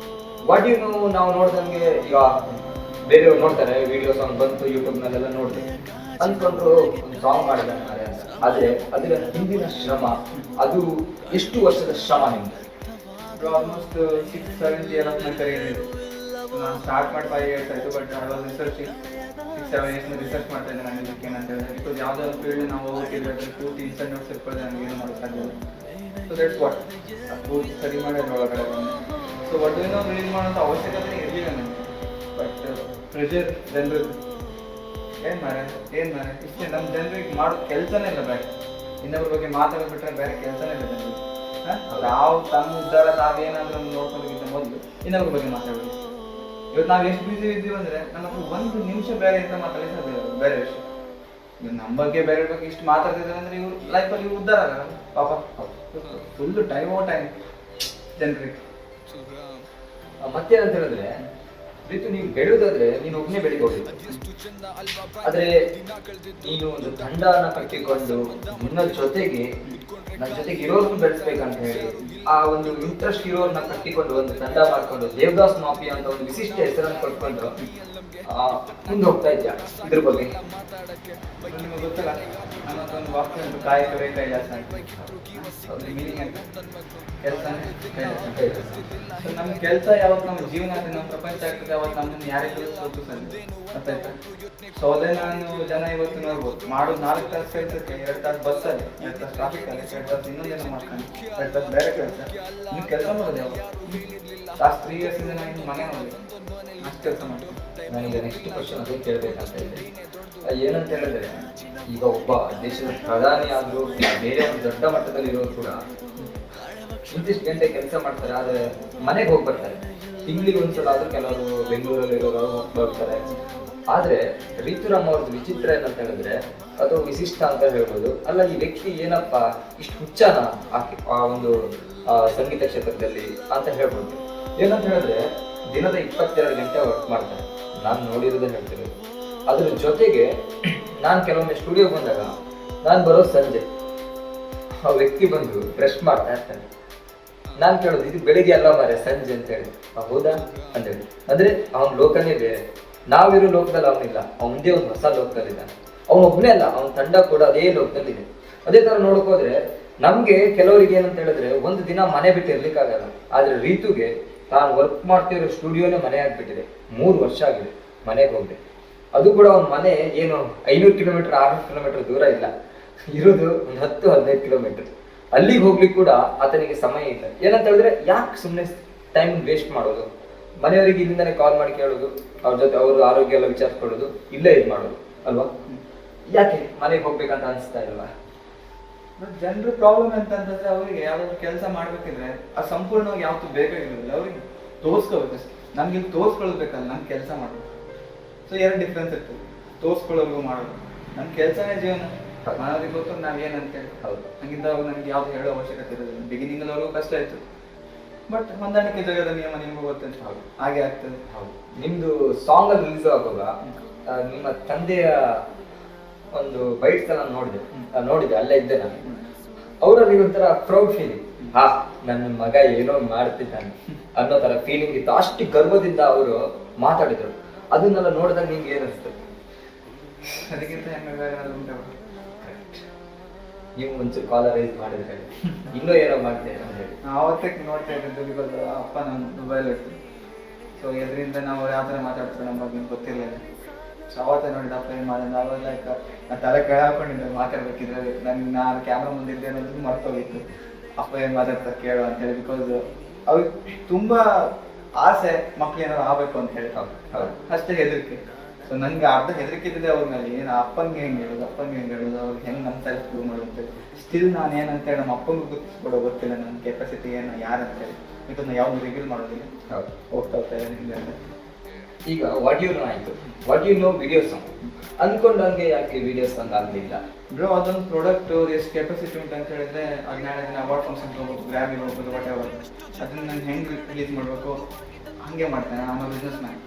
ವಾಟ್ ಯು ನೋ ನಾವು ನೋಡ್ದಂಗೆ ಈಗ ಬೇರೆಯವ್ರು ನೋಡ್ತಾರೆ, ವಿಡಿಯೋ ಸಾಂಗ್ ಬಂತು ಯೂಟ್ಯೂಬ್ನಲ್ಲೆಲ್ಲ ನೋಡ್ತೀವಿ. ಅನ್ಕೊಂಡ್ರು ಒಂದು ಸಾಂಗ್ ಮಾಡಿದ್ದಾನೆ ಮಾರ್ರೆ ಅಂತ. ಆದ್ರೆ ಅದರ ಹಿಂದಿನ ಶ್ರಮ, ಅದು ಎಷ್ಟು ವರ್ಷದ ಶ್ರಮ ನಿಮ್ಗೆ? Almost 6-7 year of my career ಇದೆ. ನಾನು ಸ್ಟಾರ್ಟ್ ಮಾಡಿ 5 ಇಯರ್ಸ್ ಆಯಿತು, but I was researching 6-7 years research ಮಾಡ್ತಾ ಇದ್ದೆ ನಾನು ಇದಕ್ಕೆ ಏನಂತ ಹೇಳಿದ್ರೆ. ಬಿಕಾಸ್ ಯಾವುದೋ ಒಂದು ಫೀಲ್ಡ್ ನಾವು ಹೋಗ್ತಿದ್ರೆ ಅದ್ರ ಪೂರ್ತಿ ಇನ್ಸೆಂಟ್ ನೋಟ್ಸ್ ಇಟ್ಕೊಳ್ಳಿ ನನಗೆ ಏನು ಮಾಡೋಕ್ಕೆ ಸಾಧ್ಯ ಇಲ್ಲ. ಸೊ ದಟ್ಸ್ ವಾಟ್ ಪೂರ್ತಿ ಸ್ಟಡಿ ಮಾಡಿ ಅದ್ರ ಒಳಗಡೆ ಸೊ ಒಟ್ಟು ರಿಲೀಸ್ ಮಾಡೋಂಥ ಅವಶ್ಯಕತೆ ಇರಲಿಲ್ಲ ನನಗೆ. ಬಟ್ ಪ್ರೆಷರ್ ಜನರು ಏನು ಮಾರೆ ಇಷ್ಟೇ. ನಮ್ಮ ಜನರಿಗೆ ಮಾಡೋ ಕೆಲಸನೇ ಇಲ್ಲ ಬೇರೆ, ಇನ್ನೊಬ್ಬರ ಬಗ್ಗೆ ಮಾತಾಡ್ಬಿಟ್ರೆ ಬೇರೆ ಕೆಲಸನೇ ಇಲ್ಲ ಜನರಿಗೆ. ನಾವು ತಮ್ಮ ಉದ್ಧಾರ ತಾವೇನಾದ್ರೂ ನೋಡ್ಕೊಂಡಿದ್ದ ಮೊದಲು ಇನ್ನೊಬ್ಬರ ಬಗ್ಗೆ ಮಾತಾಡೋದು. ಇವತ್ತು ನಾವು ಎಷ್ಟು ಬಿಸಿ ಇದ್ದೀವಿ ಅಂದರೆ ನಮ್ಮ ಒಂದು ನಿಮಿಷ ಬೇರೆ ಅಂತ ಮಾತಾಡಿ ಸಾಧ್ಯ ಇಲ್ಲ, ಬೇರೆ ವಿಷಯ. ಇವಾಗ ನಮ್ಮ ಬಗ್ಗೆ ಬೇರೆ ಬಗ್ಗೆ ಇಷ್ಟು ಮಾತಾಡ್ತಿದ್ದಾರೆ ಅಂದರೆ ಇವ್ರು ಲೈಫಲ್ಲಿ ಇವ್ರು ಉದ್ಧಾರ ಆಗಲ್ಲ ಪಾಪ. ಫುಲ್ಲು ಟೈಮ್ ಜನರಿಗೆ. ಮತ್ತೇನಂತ ಹೇಳಿದ್ರೆ ರಿತು, ನೀವು ಬೆಳೆಯೋದಾದ್ರೆ ನೀನು ಒಬ್ಬನೇ ಬೆಳಿಬಹುದು. ಆದ್ರೆ ನೀನು ಒಂದು ತಂಡನ ಕಟ್ಟಿಕೊಂಡು ನನ್ನ ಜೊತೆಗೆ ಇರೋರ್ನ ಬೆಳೆಸ್ಬೇಕಂತ ಹೇಳಿ ಆ ಒಂದು ಇಂಟ್ರೆಸ್ಟ್ ಇರೋರ್ನ ಕಟ್ಟಿಕೊಂಡು ಒಂದು ತಂಡ ಮಾಡ್ಕೊಂಡು ದೇವದಾಸ್ ಮಾಫಿಯಾ ಅಂತ ಒಂದು ವಿಶಿಷ್ಟ ಹೆಸರನ್ನು ಕೊಟ್ಕೊಂಡು ಮುಂದೆ ಹೋಗ್ತಾ ಇದ್ಯಾ. ಇದ್ರ ಬಗ್ಗೆ ನಿಮಗೆ ಗೊತ್ತಲ್ಲ, ನನ್ನದೊಂದು ವಾಕ್ಯ ಉಂಟು, ಕಾಯಕವೇ ಕೈಲಾಸ ಅಂತ. ಮೀನಿಂಗ್ ಅಂತ ಕೆಲಸನೇ ಕೈಲಾಸ. ಸೊ ನಮ್ಮ ಕೆಲಸ ಯಾವತ್ತು ನಮ್ಮ ಜೀವನ ಆಗ್ತದೆ, ನಮ್ಮ ಪ್ರಪಂಚ ಆಗ್ತದೆ, ಅವತ್ತು ನಮ್ಮನ್ನು ಯಾರಿಗೂ ಸೋತು ಸಂದೆ ಗೊತ್ತಾಯ್ತಾ. ಸೊ ಅದೇ ನಾನು ಜನ ಇವತ್ತು ನೋಡ್ಬೋದು, ಮಾಡೋದು 4 ತಾಸು ಕೆಲಸಕ್ಕೆ 2 ತಾಸು ಬಸ್ಸಲ್ಲಿ, 2 ತಾಸು ಟ್ರಾಫಿಕಲ್ಲಿ, 2 ತಾಸು ಇನ್ನೊಂದೇನೋ ಮಾಡ್ತಾನೆ, 2 ತಾಸು ಬೇರೆ ಕೆಲಸ. ನೀವು ಕೆಲಸ ಮಾಡೋದು ಯಾವಾಗ? ಲಾಸ್ಟ್ 3 ಇಯರ್ಸಿಂದ ನಾನು ಮನೆ ನೋಡಿ ಅಷ್ಟು ಕೆಲಸ ಮಾಡ್ತೀನಿ. ನನಗೆ ನೆಕ್ಸ್ಟ್ ಕ್ವಶನ್ ಅದೇ ಕೇಳಬೇಕಂತ ಇದೆ. ಏನಂತ ಹೇಳಿದ್ರೆ, ಈಗ ಒಬ್ಬ ದೇಶದ ಪ್ರಧಾನಿ ಆದರೂ ಬೇರೆ ಒಂದು ದೊಡ್ಡ ಮಟ್ಟದಲ್ಲಿರೋರು ಕೂಡ ಇಂತಿಷ್ಟು ಗಂಟೆ ಕೆಲಸ ಮಾಡ್ತಾರೆ, ಆದರೆ ಮನೆಗೆ ಹೋಗಿ ಬರ್ತಾರೆ. ತಿಂಗಳಿಗೆ ಒಂದ್ಸಲ ಆದರೂ ಕೆಲವರು ಬೆಂಗಳೂರಲ್ಲಿ ಇರೋರು ಹೋಗಿ ಬರ್ತಾರೆ. ಆದರೆ ರಿತುರಾಮ್ ಅವ್ರದ್ದು ವಿಚಿತ್ರ ಏನಂತ ಹೇಳಿದ್ರೆ, ಅದು ವಿಶಿಷ್ಟ ಅಂತ ಹೇಳ್ಬೋದು. ಅಲ್ಲ, ಈ ವ್ಯಕ್ತಿ ಏನಪ್ಪ ಇಷ್ಟು ಹುಚ್ಚನ ಆ ಒಂದು ಸಂಗೀತ ಕ್ಷೇತ್ರದಲ್ಲಿ ಅಂತ ಹೇಳ್ಬೋದು. ಏನಂತ ಹೇಳಿದ್ರೆ, ದಿನದ 22 ಗಂಟೆ ವರ್ಕ್ ಮಾಡ್ತಾರೆ. ನಾನು ನೋಡಿರೋದೇ ಹೇಳ್ತೀನಿ. ಅದ್ರ ಜೊತೆಗೆ ನಾನು ಕೆಲವೊಮ್ಮೆ ಸ್ಟುಡಿಯೋ ಬಂದಾಗ ನಾನು ಬರೋ ಸಂಜೆ ಆ ವ್ಯಕ್ತಿ ಬಂದು ಬ್ರಷ್ ಮಾಡ್ತಾ ಇರ್ತಾನೆ. ನಾನು ಕೇಳೋದು, ಇದು ಬೆಳಿಗ್ಗೆ ಅಲ್ಲ ಮಾರೆ ಸಂಜೆ ಅಂತ ಹೇಳಿ. ಹೌದಾ ಅಂತೇಳಿ. ಅಂದರೆ ಅವನ ಲೋಕನೇ ಬೇರೆ, ನಾವಿರೋ ಲೋಕದಲ್ಲಿ ಅವನಿಲ್ಲ, ಅವನದೇ ಒಂದು ಹೊಸ ಲೋಕದಲ್ಲಿದ್ದಾನೆ. ಅವನೊಬ್ಬನೇ ಅಲ್ಲ, ಅವನ ತಂಡ ಕೂಡ ಅದೇ ಲೋಕದಲ್ಲಿದೆ. ಅದೇ ಥರ ನೋಡೋಕೋದ್ರೆ ನಮಗೆ ಕೆಲವರಿಗೆ ಏನಂತ ಹೇಳಿದ್ರೆ ಒಂದು ದಿನ ಮನೆ ಬಿಟ್ಟು ಇರ್ಲಿಕ್ಕಾಗಲ್ಲ. ಆದರೆ ರೀತುಗೆ ತಾನು ವರ್ಕ್ ಮಾಡ್ತಿರೋ ಸ್ಟುಡಿಯೋನೇ ಮನೆ ಆಗ್ಬಿಟ್ಟಿದೆ. 3 ವರ್ಷ ಆಗಿದೆ ಮನೆಗೆ ಹೋಗಿದೆ. ಅದು ಕೂಡ ಒಂದು ಮನೆ ಏನು 500 ಕಿಲೋಮೀಟರ್ 600 ಕಿಲೋಮೀಟರ್ ದೂರ ಇಲ್ಲ, ಇರೋದು ಒಂದು 10-15 ಕಿಲೋಮೀಟರ್. ಅಲ್ಲಿಗೆ ಹೋಗ್ಲಿಕ್ಕೆ ಕೂಡ ಆತನಿಗೆ ಸಮಯ ಇಲ್ಲ. ಏನಂತ ಹೇಳಿದ್ರೆ, ಯಾಕೆ ಸುಮ್ಮನೆ ಟೈಮ್ ವೇಸ್ಟ್ ಮಾಡೋದು? ಮನೆಯವರಿಗೆ ಇಲ್ಲಿಂದನೇ ಕಾಲ್ ಮಾಡಿ ಕೇಳೋದು, ಅವ್ರ ಜೊತೆ ಅವ್ರ ಆರೋಗ್ಯ ಎಲ್ಲ ವಿಚಾರಿಸ್ಕೊಳ್ಳೋದು, ಇಲ್ಲೇ ಇದು ಮಾಡೋದು ಅಲ್ವಾ? ಯಾಕೆ ಮನೆಗೆ ಹೋಗ್ಬೇಕಂತ ಅನಿಸ್ತಾ ಇಲ್ವಾ? ಜನರ ಪ್ರಾಬ್ಲಮ್ ಎಂತಂತಂದ್ರೆ, ಅವರಿಗೆ ಯಾವ್ದಾದ್ರು ಕೆಲಸ ಮಾಡ್ಬೇಕಿದ್ರೆ ಅದು ಸಂಪೂರ್ಣವಾಗಿ ಯಾವತ್ತೂ ಬೇಕಾಗಿರೋದಿಲ್ಲ. ಅವ್ರಿಗೆ ತೋರಿಸ್ಕೋಬೇಕು. ನಮ್ಗೆ ಇಲ್ಲಿ ತೋರಿಸ್ಕೊಳ್ಬೇಕಲ್ಲ, ನಮ್ಗೆ ಕೆಲಸ ಮಾಡೋದು. ಸೊ 2 ಡಿಫ್ರೆನ್ಸ್ ಇರ್ತದೆ, ತೋರಿಸ್ಕೊಳ್ಳೋರ್ಗು ಮಾಡೋದು. ನಮ್ಮ ಕೆಲಸನೇ ಜೀವನ, ಮನೋರಿಗೆ ಗೊತ್ತು ನಾವೇನಂತೇಳಿ. ಹೌದು. ಹಂಗಿದ್ದಾಗ ನನಗೆ ಯಾವ್ದು ಹೇಳೋ ಅವಶ್ಯಕತೆ ಇರೋದಿಲ್ಲ. ಬಿಗಿನಿಂಗಲ್ಲಿ ಅವ್ರಿಗೂ ಕಷ್ಟ ಆಯ್ತು, ಬಟ್ ಹೊಂದಾಣಿಕೆ ಜಗದ ನಿಯಮ ನಿಮಗೂ ಗೊತ್ತಂತ. ಹೌದು, ಹಾಗೆ ಆಗ್ತದೆ. ಹೌದು. ನಿಮ್ದು ಸಾಂಗ್ ಅಲ್ಲಿ ರಿಲೀಸ್ ಆಗುವಾಗ ನಿಮ್ಮ ತಂದೆಯ ಒಂದು ಬೈಟ್ಸ್ ಎಲ್ಲ ನೋಡಿದೆ, ಅಲ್ಲೇ ಇದ್ದೆ ನಾನು. ಅವರಲ್ಲಿ ಒಂಥರ ಪ್ರೌಡ್ ಫೀಲಿಂಗ್, ನನ್ನ ಮಗ ಏನೋ ಮಾಡ್ತಿದ್ದಾನೆ ಅನ್ನೋ ತರ ಫೀಲಿಂಗ್ ಇತ್ತು. ಅಷ್ಟು ಗರ್ವದಿಂದ ಅವರು ಮಾತಾಡಿದ್ರು. ಅದನ್ನೆಲ್ಲ ನೋಡಿದಾಗ ನಿಮ್ಗೆ ಏನಿಸ್ತು? ಅದಕ್ಕಿಂತ ಹೆಮ್ಮೆ ಬೇರೆ ಉಂಟು. ನೀವು ಒಂಚೂರು ಕಾಲರ್ ರೈಸ್ ಮಾಡಿದ್ರೆ ಇನ್ನೂ ಏನೋ ಮಾಡ್ತೇನೆ ಅಂತ ಹೇಳಿ ಅವತ್ತೇ ನೋಡ್ತಾ ಇದ್ದಿದ್ದು. ಬಿಕಾಸ್ ಅಪ್ಪ ನಮ್ಮ ಮೊಬೈಲ್ ಇತ್ತು. ಸೊ ಇದರಿಂದ ನಾವು ಯಾವ ಥರ ಮಾತಾಡ್ತಾರೆ ನಮ್ಮ ಬಗ್ಗೆ ಗೊತ್ತಿರಲಿಲ್ಲ. ಸೊ ಅವತ್ತೇ ನೋಡಿದ ಅಪ್ಪ ಏನು ಮಾಡಿದ. ಅವಾಗ ಲೈಕ್ ನಾನು ತಲೆ ಕೆಳಕೊಂಡಿದ್ದೆ ಮಾತಾಡ್ಬೇಕಿದ್ರೆ. ನಾನು ಕ್ಯಾಮ್ರಾ ಮುಂದಿದ್ದೆ ಅನ್ನೋದು ಮರ್ತೋಗಿತ್ತು. ಅಪ್ಪ ಏನು ಮಾತಾಡ್ತಾರೆ ಕೇಳು ಅಂತೇಳಿ. ಬಿಕಾಸ್ ಅವ್ರಿಗೆ ತುಂಬ ಆಸೆ ಮಕ್ಳು ಏನಾದ್ರು ಆಗಬೇಕು ಅಂತ ಹೇಳಿ. ಅಷ್ಟೇ ಹೆದರಿಕೆ. ಸೊ ನನಗೆ ಅರ್ಧ ಹೆದರಿಕೆ ಇದ್ದಿದೆ ಅವ್ರ ಮೇಲೆ. ಏನು ಅಪ್ಪನಿಗೆ ಹೆಂಗೆ ಹೇಳೋದು, ಅವ್ರಿಗೆ ಹೆಂಗೆ ನಮ್ಮ ಸೆಲ್ಫ್ ಪ್ರೂವ್ ಮಾಡೋದು. ಸ್ಟಿಲ್ ನಾನು ಏನಂತೇಳಿ ನಮ್ಮ ಅಪ್ಪನಿಗೂ ಗೊತ್ತಿಲ್ಲ ನನ್ನ ಕೆಪಾಸಿಟಿ ಏನು ಯಾರಂತೇಳಿ. ಬಿಕಾಸ್ ನಾನು ಯಾವುದು ರಿವೀಲ್ ಮಾಡೋದಿಲ್ಲ. ಹೋಗ್ತಾ ನಿಮಗೆ ಅಂತ. ಈಗ ವಾಟ್ ಯು ನೋ ಆಯಿತು, what you know video song ಅಂದ್ಕೊಂಡಂಗೆ ಯಾಕೆ ವಿಡಿಯೋ ಸಾಂಗ್ ಆಗಲಿಲ್ಲ? ಬ್ರೋ, ಅದೊಂದು ಪ್ರಾಡಕ್ಟ್ ಎಷ್ಟು ಕೆಪಾಸಿಟಿ ಉಂಟು ಅಂತ ಹೇಳಿದ್ರೆ, ಅದು ನಾಳೆ ದಿನ ಅವಾರ್ಡ್ ಫಂಕ್ಷನ್ ಹೋಗ್ಬೋದು, ಗ್ರ್ಯಾಬಿ ಹೋಗ್ಬೋದು, ವಾಟ್ ಎವರ್. ಅದನ್ನು ನಾನು ಹೆಂಗೆ ರಿಲೀಸ್ ಮಾಡಬೇಕು ಹಾಗೆ ಮಾಡ್ತೇನೆ. ನಾನು ಬಿಸ್ನೆಸ್ ಮ್ಯಾನ್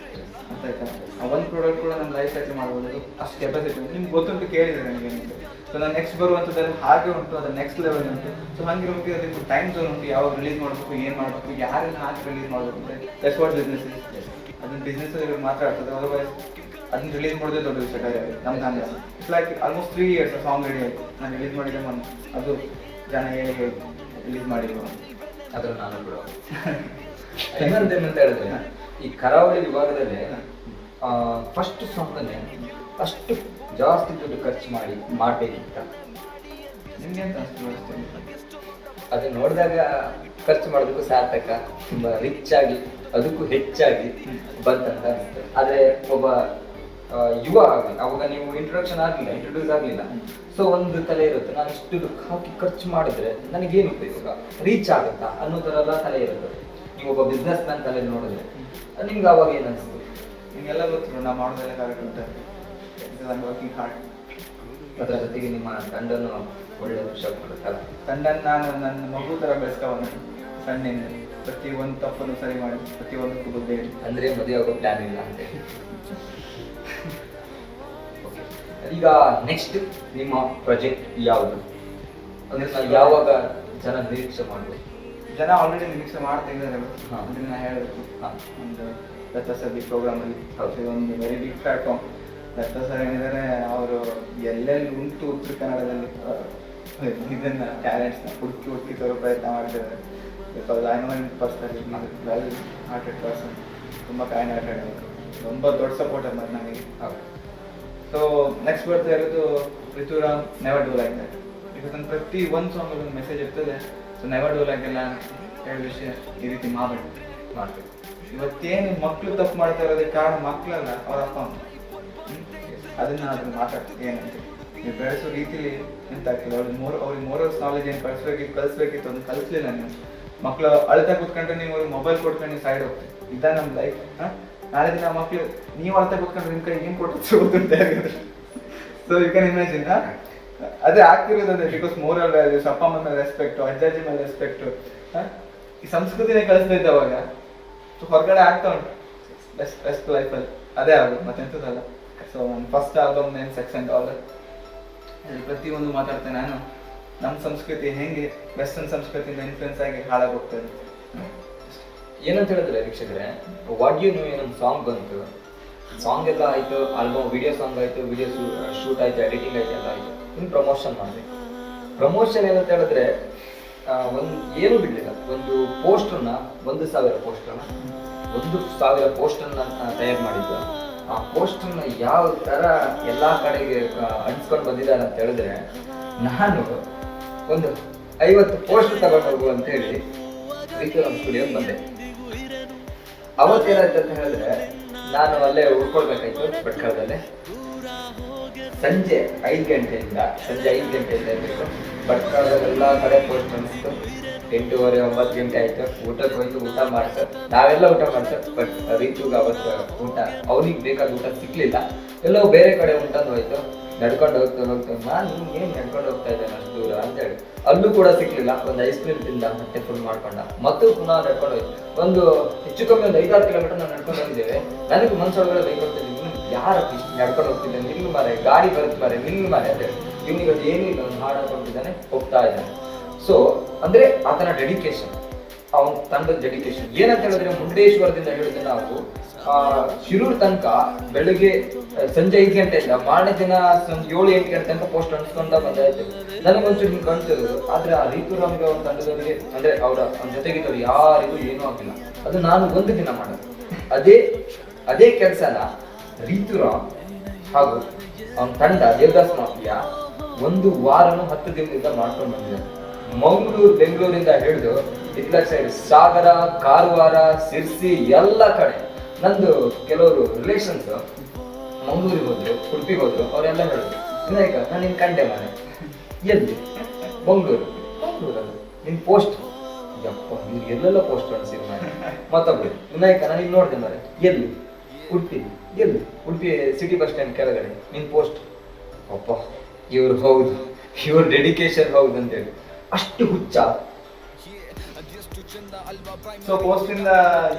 ಅಂತ ಆಯ್ತಾ. ಆ ಒಂದು ಪ್ರಾಡಕ್ಟ್ ಕೂಡ ನನ್ನ ಲೈಫ್ ಸೆಟ್ಲ್ ಮಾಡ್ಬೋದು. ಅಷ್ಟು ಕೆಪಾಸಿಟಿ ಉಂಟು. ನಿಮ್ಗೆ ಗೊತ್ತುಂಟು, ಕೇಳಿದರೆ ನನಗೆ ಏನಿದೆ. ಸೊ ನಾನು ನೆಕ್ಸ್ಟ್ ಬರುವಂಥದ್ದಲ್ಲಿ ಹಾಗೆ ಉಂಟು, ಅದು ನೆಕ್ಸ್ಟ್ ಲೆವೆಲ್ ಉಂಟು. ಸೊ ಹಂಗಿರೋಕ್ಕೆ ಅದಕ್ಕೆ ಟೈಮ್ ಝೋನ್ ಉಂಟು, ಯಾವಾಗ ರಿಲೀಸ್ ಮಾಡಬೇಕು, ಏನು ಮಾಡಬೇಕು, ಯಾರೆಲ್ಲ ಹಾಕಿ ರಿಲೀಸ್ ಮಾಡಬೇಕು ಅಂತ. That's what business is. ಅದನ್ನ ಬಿಸ್ನೆಸ್ ಮಾತ್ರ ಆಗ್ತದೆ. ಅದರ್ವೈಸ್ ಅದನ್ನ ರಿಲೀಸ್ ಮಾಡೋದೇ ದೊಡ್ಡ ವಿಷಯ ಬೇರೆ ನಮ್ಗೆ ಅಂದ್ರೆ it's like almost 3 years song ready ಆಯ್ತು. ನಾನು ರಿಲೀಸ್ ಮಾಡಿದ್ದೆ ಅದು ಜನ ಹೇಳಿ ರಿಲೀಸ್ ಮಾಡಿದ್ರು. ಅದ್ರ ನಾನು ಬಿಡುವ ಇನ್ನೊಂದೇನಂತ ಹೇಳಿದ್ರೆ ಈ ಕರಾವಳಿ ವಿಭಾಗದಲ್ಲಿ ಫಸ್ಟ್ ಸಾಂಗನ್ನೇ ಅಷ್ಟು ಜಾಸ್ತಿ ದುಡ್ಡು ಖರ್ಚು ಮಾಡಬೇಕಿತ್ತ. ನಿಮ್ಗೆ ಅಂತ ಅಷ್ಟು ಅದು ನೋಡಿದಾಗ ಖರ್ಚು ಮಾಡೋದಕ್ಕೂ ಸಾರ್ಥಕ, ತುಂಬ ರಿಚ್ ಆಗಿ ಅದಕ್ಕೂ ಹೆಚ್ಚಾಗಿ ಬಂತಂತ ಅನಿಸ್ತದೆ. ಆದರೆ ಒಬ್ಬ ಯುವ ಆಗಲಿ ಅವಾಗ ನೀವು ಇಂಟ್ರೊಡ್ಯೂಸ್ ಆಗಲಿಲ್ಲ. ಸೊ ಒಂದು ತಲೆ ಇರುತ್ತೆ, ನಾನು ಇಷ್ಟು ದುಡ್ಡು ಹಾಕಿ ಖರ್ಚು ಮಾಡಿದ್ರೆ ನನಗೇನು ಉಪಯೋಗ, ರೀಚ್ ಆಗುತ್ತಾ ಅನ್ನೋ ಥರ ಎಲ್ಲ ತಲೆ ಇರುತ್ತೆ. ನೀವು ಒಬ್ಬ ಬಿಸ್ನೆಸ್ ಮ್ಯಾನ್ ತಲೆ ನೋಡಿದ್ರೆ ನಿಮ್ಗೆ ಅವಾಗ ಏನು ಅನಿಸ್ತದೆ? ನಿಮಗೆಲ್ಲ ಗೊತ್ತು ನಾವು ಮಾಡೋದೆಲ್ಲ ಕರೆಕ್ಟ್ ವರ್ಕಿಂಗ್ ಹಾರ್ಡ್. ಅದರ ಜೊತೆಗೆ ನಿಮ್ಮ ತಂಡನ್ನು ಒಳ್ಳೆ ಖುಷಿ ಕೊಡುತ್ತಲ್ಲ. ತಂಡನ ನಾನು ನನ್ನ ಮಗು ಥರ ಬೆಳೆಸ್ಕೊಂಡು ಸಣ್ಣಿಂದ ಪ್ರತಿಯೊಂದು ತಪ್ಪನ್ನು ಸರಿ ಮಾಡಿ ಪ್ರತಿಯೊಂದಕ್ಕೂ ಬುದ್ಧಿ ಹೇಳಿ. ಅಂದರೆ ಮದುವೆ ಆಗೋ ಪ್ಲ್ಯಾನ್ ಇಲ್ಲ ಅಂತ. ಈಗ ನೆಕ್ಸ್ಟ್ ನಿಮ್ಮ ಪ್ರಾಜೆಕ್ಟ್ ಯಾವುದು ಅಂದ್ರೆ ಯಾವಾಗ ಜನ ನಿರೀಕ್ಷೆ ಮಾಡ್ಬೋದು? ಜನ ಆಲ್ರೆಡಿ ನಿರೀಕ್ಷೆ ಮಾಡ್ತಾ ಇದ್ದಾರೆ. ಅದನ್ನ ಹೇಳಬೇಕು. ಒಂದು ದತ್ತಸರಿ ಪ್ರೋಗ್ರಾಮಲ್ಲಿ ಒಂದು ವೆರಿ ಬಿಗ್ ಪ್ಲಾಟ್ಫಾರ್ಮ್. ದತ್ತಸರಿ ಏನಿದ್ದಾರೆ ಅವರು ಎಲ್ಲೆಲ್ಲಿ ಉಂಟು ಉತ್ತರ ಕನ್ನಡದಲ್ಲಿ ಇದನ್ನ ಟ್ಯಾಲೆಂಟ್ಸ್ನ ಹುಡುಕಿ ತರೋ ಪ್ರಯತ್ನ ಮಾಡ್ತಿದ್ದಾರೆ. Because I know personally well hearted person, ತುಂಬ ಕೈಂಡ್ ಹಾರ್ಟೆಡ್, ತುಂಬ ದೊಡ್ಡ ಸಪೋರ್ಟರ್ ಮತ್ತು ನನಗೆ. ಸೊ ನೆಕ್ಸ್ಟ್ ಬರ್ತಾ ಇರೋದು Rituram never do like that. Because ನನ್ನ ಪ್ರತಿ ಒಂದು ಸಾಂಗ್ ಒಂದು ಮೆಸೇಜ್ ಇರ್ತದೆ. ಸೊ ನೆವರ್ ಡೂ ಲೈಕ್ ಎಲ್ಲ ಹೇಳೋ ವಿಷಯ ಈ ರೀತಿ ಮಾಡ್ಬೇಕು. ಇವತ್ತೇನು ಮಕ್ಕಳು ತಪ್ಪು ಮಾಡ್ತಾ ಇರೋದಕ್ಕೆ ಕಾರಣ ಮಕ್ಕಳಲ್ಲ, ಅವ್ರ ಅಪ್ಪ ಅಮ್ಮ. ಅದನ್ನ ಮಾತಾಡ್ತೀವಿ ಏನಂತ ನೀವು ಬೆಳೆಸೋ ರೀತಿಲಿ ಎಂತ ಆಗ್ತಿಲ್ಲ. ಅವ್ರಿಗೆ ಮೋರಲ್ಸ್ ನಾಲೆಜ್ ಏನು ಕಲಿಸ್ಬೇಕಿತ್ತು ಅದನ್ನ ಕಲಿಸ್ಲಿಲ್ಲ ನೀವು. ಮಕ್ಕಳು ಅಳ್ತಾ ಕೂತ್ಕೊಂಡ್ರೆ ನೀವು ಅವ್ರಿಗೆ ಮೊಬೈಲ್ ಕೊಟ್ಕೊಂಡು ನೀವು ಸೈಡ್ ಹೋಗ್ತೀವಿ. ಇದ ನಮ್ಮ ಲೈಫ್. ನಾಳೆ ದಿನ ಮಕ್ಕಳು ನೀವು ಅಳ್ತಾ ಕೂತ್ಕೊಂಡ್ರೆ ನಿಮ್ಮ ಕೈ ಏನು ಕೊಟ್ಟು ಓದುಂಟೆ ಆಗಿದ್ರೆ. So you can imagine. ಅದೇ ಆಗ್ತಿರೋದು ಅದೇ. ಬಿಕಾಸ್ ಮೋರಲ್ ವ್ಯಾಲ್ಯೂಸ್, ಅಪ್ಪ ಅಮ್ಮ ಮೇಲೆ ರೆಸ್ಪೆಕ್ಟು, ಅಜ್ಜಾಜಿ ಮೇಲೆ ರೆಸ್ಪೆಕ್ಟು, ಈ ಸಂಸ್ಕೃತಿನೇ ಕಲಿಸ್ತಾ ಇದ್ದವಾಗ. ಸೊ ಹೊರಗಡೆ ಆಗ್ತಾ ಉಂಟು ಬೆಸ್ಟ್ ಲೈಫಲ್ಲಿ ಅದೇ ಆಗೋದು, ಮತ್ತೆಂಥದ್ದಲ್ಲ. ಸೊ ನನ್ನ first album name sex and dollar. ಅಲ್ಲಿ ಪ್ರತಿಯೊಂದು ಮಾತಾಡ್ತೇನೆ ನಾನು. ನಮ್ಮ ಸಂಸ್ಕೃತಿ ಹೆಂಗೆ ವೆಸ್ಟರ್ನ್ ಸಂಸ್ಕೃತಿಯಿಂದ ಇನ್ಫ್ಲುಯೆನ್ಸ್ ಆಗಿ ಹಾಳಾಗಿ ಹೋಗ್ತದೆ. ಏನಂತ ಹೇಳಿದ್ರೆ ವೀಕ್ಷಕರೇ, ವಾಟ್ ಯು ನೋ ಏನೊಂದು ಸಾಂಗ್ ಬಂತು, ಸಾಂಗ್ ಎಲ್ಲ ಆಯಿತು, ಆಲ್ಬಮ್ ವಿಡಿಯೋ ಸಾಂಗ್ ಆಯಿತು, ವಿಡಿಯೋ ಶೂಟ್ ಆಯಿತು, ಎಡಿಟಿಂಗ್ ಆಯಿತು, ಎಲ್ಲ ಆಯಿತು. ಇನ್ನು ಪ್ರಮೋಷನ್ ಮಾಡಬೇಕು. ಪ್ರಮೋಷನ್ ಏನಂತ ಹೇಳಿದ್ರೆ ಒಂದು ಏನು ಬಿಡಲಿಲ್ಲ. ಒಂದು ಪೋಸ್ಟರ್ನ 1,000 ಪೋಸ್ಟರ್ನ ತಯಾರು ಮಾಡಿದ್ದು. ಆ ಪೋಸ್ಟರ್ನ ಯಾವ ಥರ ಎಲ್ಲ ಕಡೆಗೆ ಅಂಟಿಸ್ಕೊಂಡು ಬಂದಿದ್ದಾರೆ ಅಂತ ಹೇಳಿದ್ರೆ, ನಾನು ಒಂದು 50 ಪೋಸ್ಟರ್ ತಗೊಂಡು ಹೋಗು ಅಂತ ಹೇಳಿ ರಿತುರಾಮ್ ಸ್ಟುಡಿಯೋಗೆ ಬಂದೆ. ಅವತ್ತೇನಾಯ್ತು ಅಂತ ಹೇಳಿದ್ರೆ, ನಾನು ಅಲ್ಲೇ ಉಳ್ಕೊಳ್ಬೇಕಾಯ್ತು ಭಟ್ಕಳದಲ್ಲೇ. ಸಂಜೆ 5 ಗಂಟೆಯಿಂದ ಇರಬೇಕು. ಭಟ್ಕಳದಲ್ಲೆಲ್ಲ ಕಡೆ ಪೋಸ್ಟ್ ಅನಿಸ್ತು. 8:30 9 ಗಂಟೆ ಆಯ್ತು. ಊಟಕ್ಕೆ ಹೋಯ್ತು, ಊಟ ಮಾಡ್ತಾರೆ, ನಾವೆಲ್ಲ ಊಟ ಮಾಡ್ತಾರೆ. ಬಟ್ ರೀತುಗೆ ಅವತ್ತು ಊಟ ಅವ್ನಿಗೆ ಬೇಕಾದ ಊಟ ಸಿಕ್ಲಿಲ್ಲ. ಎಲ್ಲೋ ಬೇರೆ ಕಡೆ ಊಟನೂ ಹೋಯ್ತು. ನಡ್ಕೊಂಡು ಹೋಗ್ತಾ ನಾನು ಏನು ನಡ್ಕೊಂಡು ಹೋಗ್ತಾ ಇದ್ದೇನೆ ಅಷ್ಟು ದೂರ ಅಂತೇಳಿ ಅಲ್ಲೂ ಕೂಡ ಸಿಕ್ಲಿಲ್ಲ. ಒಂದು ಐಸ್ ಕ್ರೀಮ್ ತಿಂದ, ಹೊಟ್ಟೆ ಫುಲ್ ಮಾಡ್ಕೊಂಡ, ಮತ್ತು ಪುನಃ ನಡ್ಕೊಂಡು ಹೋಯ್ತು. ಒಂದು ಹೆಚ್ಚು ಕಮ್ಮಿ ಒಂದು 5-6 ಕಿಲೋಮೀಟರ್ ನಾವು ನಡ್ಕೊಂಡು ಹೋಗಿದ್ದೇವೆ. ನನಗೆ ಮನ್ಸೊಳಗಡೆ ಬೈಕೊಳ್ತೀನಿ, ಯಾರು ನಡ್ಕೊಂಡು ಹೋಗ್ತಿದ್ದಾನೆ, ನಿಲ್ಲು ಮಾರೆ, ಗಾಡಿ ಬರುತ್ತೆ ಮಾರೆ, ನಿಲ್ಲು ಮಾರೆ ಅಂತೇಳಿ. ಇವನಿಗೆ ಅದು ಏನಿಲ್ಲ, ಒಂದು ಹಾಡು ಹಾಕೊಂಡಿದ್ದಾನೆ, ಹೋಗ್ತಾ ಇದ್ದಾನೆ. ಸೊ ಅಂದ್ರೆ ಆತನ ಡೆಡಿಕೇಶನ್, ಅವನ ತಂಡದ ಡೆಡಿಕೇಶನ್ ಏನಂತ ಹೇಳಿದ್ರೆ, ಮುರುಡೇಶ್ವರದಿಂದ ಹಿಡಿದು ನಾವು ಶಿರೂರ್ ತನಕ ಬೆಳಗ್ಗೆ ಸಂಜೆ 5 ಗಂಟೆಯಿಂದ ಮಾರನೇ ದಿನ 7-8 ಗಂಟೆ ತನಕ ಪೋಸ್ಟ್ ಅನ್ಸ್ಕೊಂಡ ಬಂದಾಯ್ತು. ನನಗೊಂಚೂರು ಹಿಂಗೆ ಕಾಣ್ತಿರೋದು. ಆದ್ರೆ ಆ ರಿತುರಾಮ್ಗೆ ಅವ್ರ ತಂಡದವರಿಗೆ ಅಂದ್ರೆ ಅವರ ಜೊತೆಗಿದ್ದವ್ರು ಯಾರಿಗೂ ಏನೂ ಆಗಿಲ್ಲ. ಅದು ನಾನು ಒಂದು ದಿನ ಮಾಡೋದು. ಅದೇ ಕೆಲಸನ ರಿತುರಾಮ್ ಹಾಗೂ ಅವನ ತಂಡ ದೇವದಾಸ್ ಮಾಫಿಯಾ 1 ವಾರನೂ 10 ದಿನದಿಂದ ಮಾಡ್ಕೊಂಡು ಬಂದಿದ್ದಾರೆ. ಮಂಗಳೂರು, ಬೆಂಗಳೂರಿಂದ ಹಿಡಿದು ಇತ್ಲ ಸೈಡ್ ಸಾಗರ, ಕಾರವಾರ, ಸಿರ್ಸಿ ಎಲ್ಲ ಕಡೆ. ನಂದು ಕೆಲವರು ರಿಲೇಷನ್ಸ್ ಮಂಗಳೂರಿಗೆ ಹೋದ್ರು, ಉಡುಪಿಗೆ ಹೋದ್ರು. ಅವರೆಲ್ಲ ಹೇಳಿದ್ರು, ವಿನಾಯಕ ನಾನು ನಿನ್ ಕಂಡೆ ಮಾರೆ. ಎಲ್ಲಿ? ಮಂಗಳೂರಲ್ಲಿ ನಿನ್ ಪೋಸ್ಟ್. ಯಪ್ಪ, ನೀವು ಎಲ್ಲೆಲ್ಲ ಪೋಸ್ಟ್ ಅನಿಸಿದ್ರು ಮಾರೆ. ಮತ್ತೊಬ್ರು, ವಿನಾಯಕ ನಾನು ಇಲ್ಲಿ ನೋಡಿದೆ ಮಾರೆ. ಎಲ್ಲಿ? ಉಡುಪಿ. ಎಲ್ಲಿ? ಉಡುಪಿ ಸಿಟಿ ಬಸ್ ಸ್ಟ್ಯಾಂಡ್ ಕೆಳಗಡೆ ನಿನ್ ಪೋಸ್ಟ್. ಅಪ್ಪ, ಇವ್ರು ಹೌದು, ಇವ್ರ ಡೆಡಿಕೇಶನ್ ಹೌದು ಅಂತೇಳಿ ಅಷ್ಟು ಹುಚ್ಚ. ಸೊ ಪೋಸ್ಟ್ ಇಂದ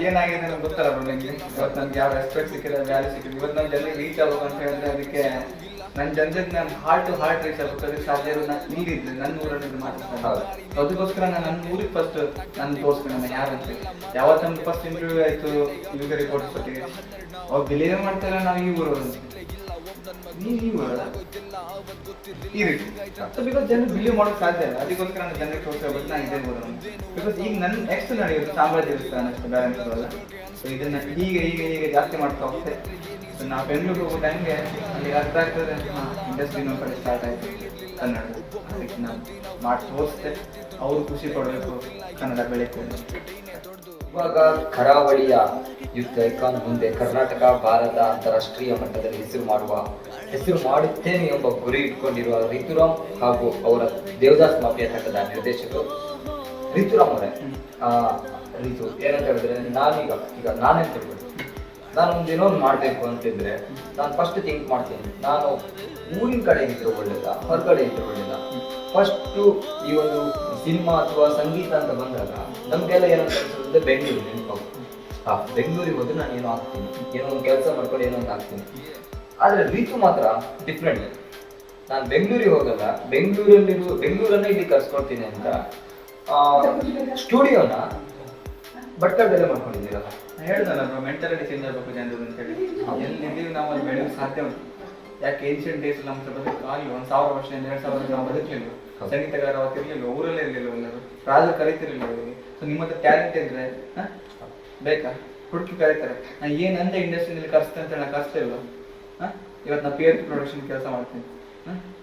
ಏನಾಗಿದೆ ನನಗೆ ಗೊತ್ತಲ್ಲ ಬರೋ. ಇವತ್ತು ನನ್ಗೆ ಯಾವ ರೆಸ್ಪೆಕ್ಟ್ ಸಿಕ್ಕಿಲ್ಲ, ವ್ಯಾಲ್ಯೂ ಸಿಕ್ಕಿಲ್ಲ. ಇವತ್ತು ನಾವು ಜಲ್ದಿ ರೀಚ್ ಆಗ್ಬೇಕು ಅಂತ ಹೇಳಿದ್ರೆ ಅದಕ್ಕೆ ನನ್ನ ಜನರಿಗೆ ನಾನು ಹಾರ್ಟ್ ಟು ಹಾರ್ಟ್ ರೀಚ್ ಆಗಬೇಕಾದ್ರೆ ಸಾಧ್ಯ ಇರೋ ನಾನು ಇಲ್ಲಿದ್ದೆ ನನ್ನ ಊರಲ್ಲಿ ಮಾತಾಡ್ತಾರೆ. ಅದಕ್ಕೋಸ್ಕರ ನಾನು ನನ್ನ ಊರಿಗೆ ಫಸ್ಟ್ ನಾನು ತೋರಿಸ್ತೀನಿ ನಾನು ಯಾರು ಅಂತ. ಯಾವತ್ತು ನಮ್ಗೆ ಫಸ್ಟ್ ಇಂಟರ್ವ್ಯೂ ಆಯಿತು ಇವಾಗ ರಿಪೋರ್ಟ್ಸ್ ಒಟ್ಟಿಗೆ ಅವ್ರು ಬಿಲೀವ್ ಮಾಡ್ತಾರೆ ನಾವು ಈ ಊರವರು ಈ ಊರಲ್ಲ ಈ ರೀತಿ. ಸೊ ಬಿಕಾಸ್ ಜನರು ಬಿಲೀವ್ ಮಾಡೋಕೆ ಸಾಧ್ಯ ಇಲ್ಲ, ಅದಕ್ಕೋಸ್ಕರ ನಾನು ಜನರಿಗೆ ತೋರಿಸ್ಬೇಕು ನಾನು ಇದೇ ಊರವರು. ಬಿಕಾಸ್ ಈಗ ನನ್ನ ನೆಕ್ಸ್ಟ್ ನಡೆಯೋದು ಸಾಮ್ರಾಜ್ಯ ದೇವಸ್ಥಾನ ಅಷ್ಟು ಬೇರೆ ಅನ್ಸೋಲ್ಲ. ಸೊ ಇದನ್ನು ಹೀಗೆ ಜಾಸ್ತಿ ಮಾಡ್ತಾ ಹೋಗ್ತೆ. ಸೊ ನಾವು ಬೆಂಗಳೂರಿಗೆ ಹೋಗೋ ಟೈಮ್ಗೆ ಅಲ್ಲಿ ಅರ್ಥ ಆಗ್ತದೆ ಇಂಡಸ್ಟ್ರಿ ಇನ್ನೊಂದು ಕಡೆ ಸ್ಟಾರ್ಟ್ ಆಯಿತು ಕನ್ನಡ. ಅದಕ್ಕೆ ನಾನು ಮಾಡಿ ತೋರಿಸ್ತೆ, ಅವರು ಖುಷಿ ಪಡಬೇಕು ಕನ್ನಡ ಬೆಳೀತದೆ. ಇವಾಗ ಕರಾವಳಿಯ ಯುದ್ಧ ಐಕಾನ್ ಮುಂದೆ ಕರ್ನಾಟಕ ಭಾರತ ಅಂತಾರಾಷ್ಟ್ರೀಯ ಮಟ್ಟದಲ್ಲಿ ಹೆಸರು ಮಾಡುತ್ತೇನೆ ಎಂಬ ಗುರಿ ಇಟ್ಕೊಂಡಿರುವ ರಿತುರಾಮ್ ಹಾಗೂ ಅವರ ದೇವದಾಸ್ ಮಾಫಿಯಾ ತಂಡದ ನಿರ್ದೇಶಕರು ರಿತುರಾಮ್ ಅವರೇ, ರಿತು ಏನಂತ ಹೇಳಿದ್ರೆ ನಾನೇ ತಿಳ್ಕೊಂಡು ನಾನು ಒಂದೇನೋ ಒಂದು ಮಾಡಬೇಕು ಅಂತಿದ್ರೆ ನಾನು ಫಸ್ಟ್ ಥಿಂಕ್ ಮಾಡ್ತೀನಿ, ನಾನು ಊರಿನ ಕಡೆ ಇದ್ರೆ ಒಳ್ಳೇದ ಹೊರಗಡೆ ಇದ್ರೆ ಒಳ್ಳೇದ. ಫಸ್ಟು ಈ ಒಂದು ಸಿನಿಮಾ ಅಥವಾ ಸಂಗೀತ ಅಂತ ಬಂದಾಗ ನಮಗೆಲ್ಲ ಏನಂತ ಅನ್ಸುತ್ತೆ, ಬೆಂಗಳೂರು ನೆನಪಾಗುತ್ತೆ. ಬೆಂಗಳೂರಿಗೆ ಹೋದ್ರೆ ನಾನು ಏನೋ ಆಗ್ತೀನಿ, ಏನೋ ಒಂದು ಕೆಲಸ ಮಾಡ್ಕೊಂಡು ಏನೋ ಒಂದು ಆಗ್ತೀನಿ. ಆದರೆ ರೀತು ಮಾತ್ರ ಡಿಫ್ರೆಂಟ್. ನಾನು ಬೆಂಗಳೂರಿಗೆ ಹೋಗಲ್ಲ, ಬೆಂಗಳೂರನ್ನ ಇಲ್ಲಿ ಕರ್ಸ್ಕೊಳ್ತೀನಿ ಅಂತ ಸ್ಟುಡಿಯೋನ ಭಟ್ಕಳದಲ್ಲೇ ಮಾಡ್ಕೊಂಡಿದ್ದೀರಲ್ಲ. ಹೇಳ್ದಲ್ಲ ಮೆಂಟಾಲಿಟಿ ಚೇಂಜ್ ಆಗಬೇಕು ಜನರು ಅಂತೇಳಿ. ಎಲ್ಲಿದ್ದೀವಿ ನಾವು ಅಲ್ಲಿ ಬೆಳೆಯೋದು ಸಾಧ್ಯ ಉಂಟು. ಯಾಕೆ ಏನ್ಷಿಯಂಟ್ ಡೇಸ್ ನಮ್ಮ ಬದುಕಲಿ 1000 ವರ್ಷದಿಂದ 2000 ವರ್ಷ ನಾವು ಬದುಕಲಿಲ್ಲ. ಸಂಗೀತಗಾರ ಅವತ್ತು ಇರಲಿಲ್ಲ, ಊರಲ್ಲೇ ಇರಲಿಲ್ಲ, ಎಲ್ಲರೂ ರಾಜರು ಕರೀತಿರಲಿಲ್ಲ ಅವರಿಗೆ. ಸೊ ನಿಮ್ಮ ಹತ್ರ ಟ್ಯಾಲೆಂಟ್ ಇದ್ರೆ ಬೇಕಾ ಹುಡುಕಿ ಕರೀತಾರೆ. ನಾನು ಏನಂದ ಇಂಡಸ್ಟ್ರಿಯಲ್ಲಿ ಕರ್ಸ್ತೇನೆ ಅಂತ ನಾನು ಕರ್ಸ್ತಾ ಇಲ್ವ. ಇವತ್ತು ನಾನು ಪೇರ್ ಪ್ರೊಡಕ್ಷನ್ ಕೆಲಸ ಮಾಡ್ತೀನಿ.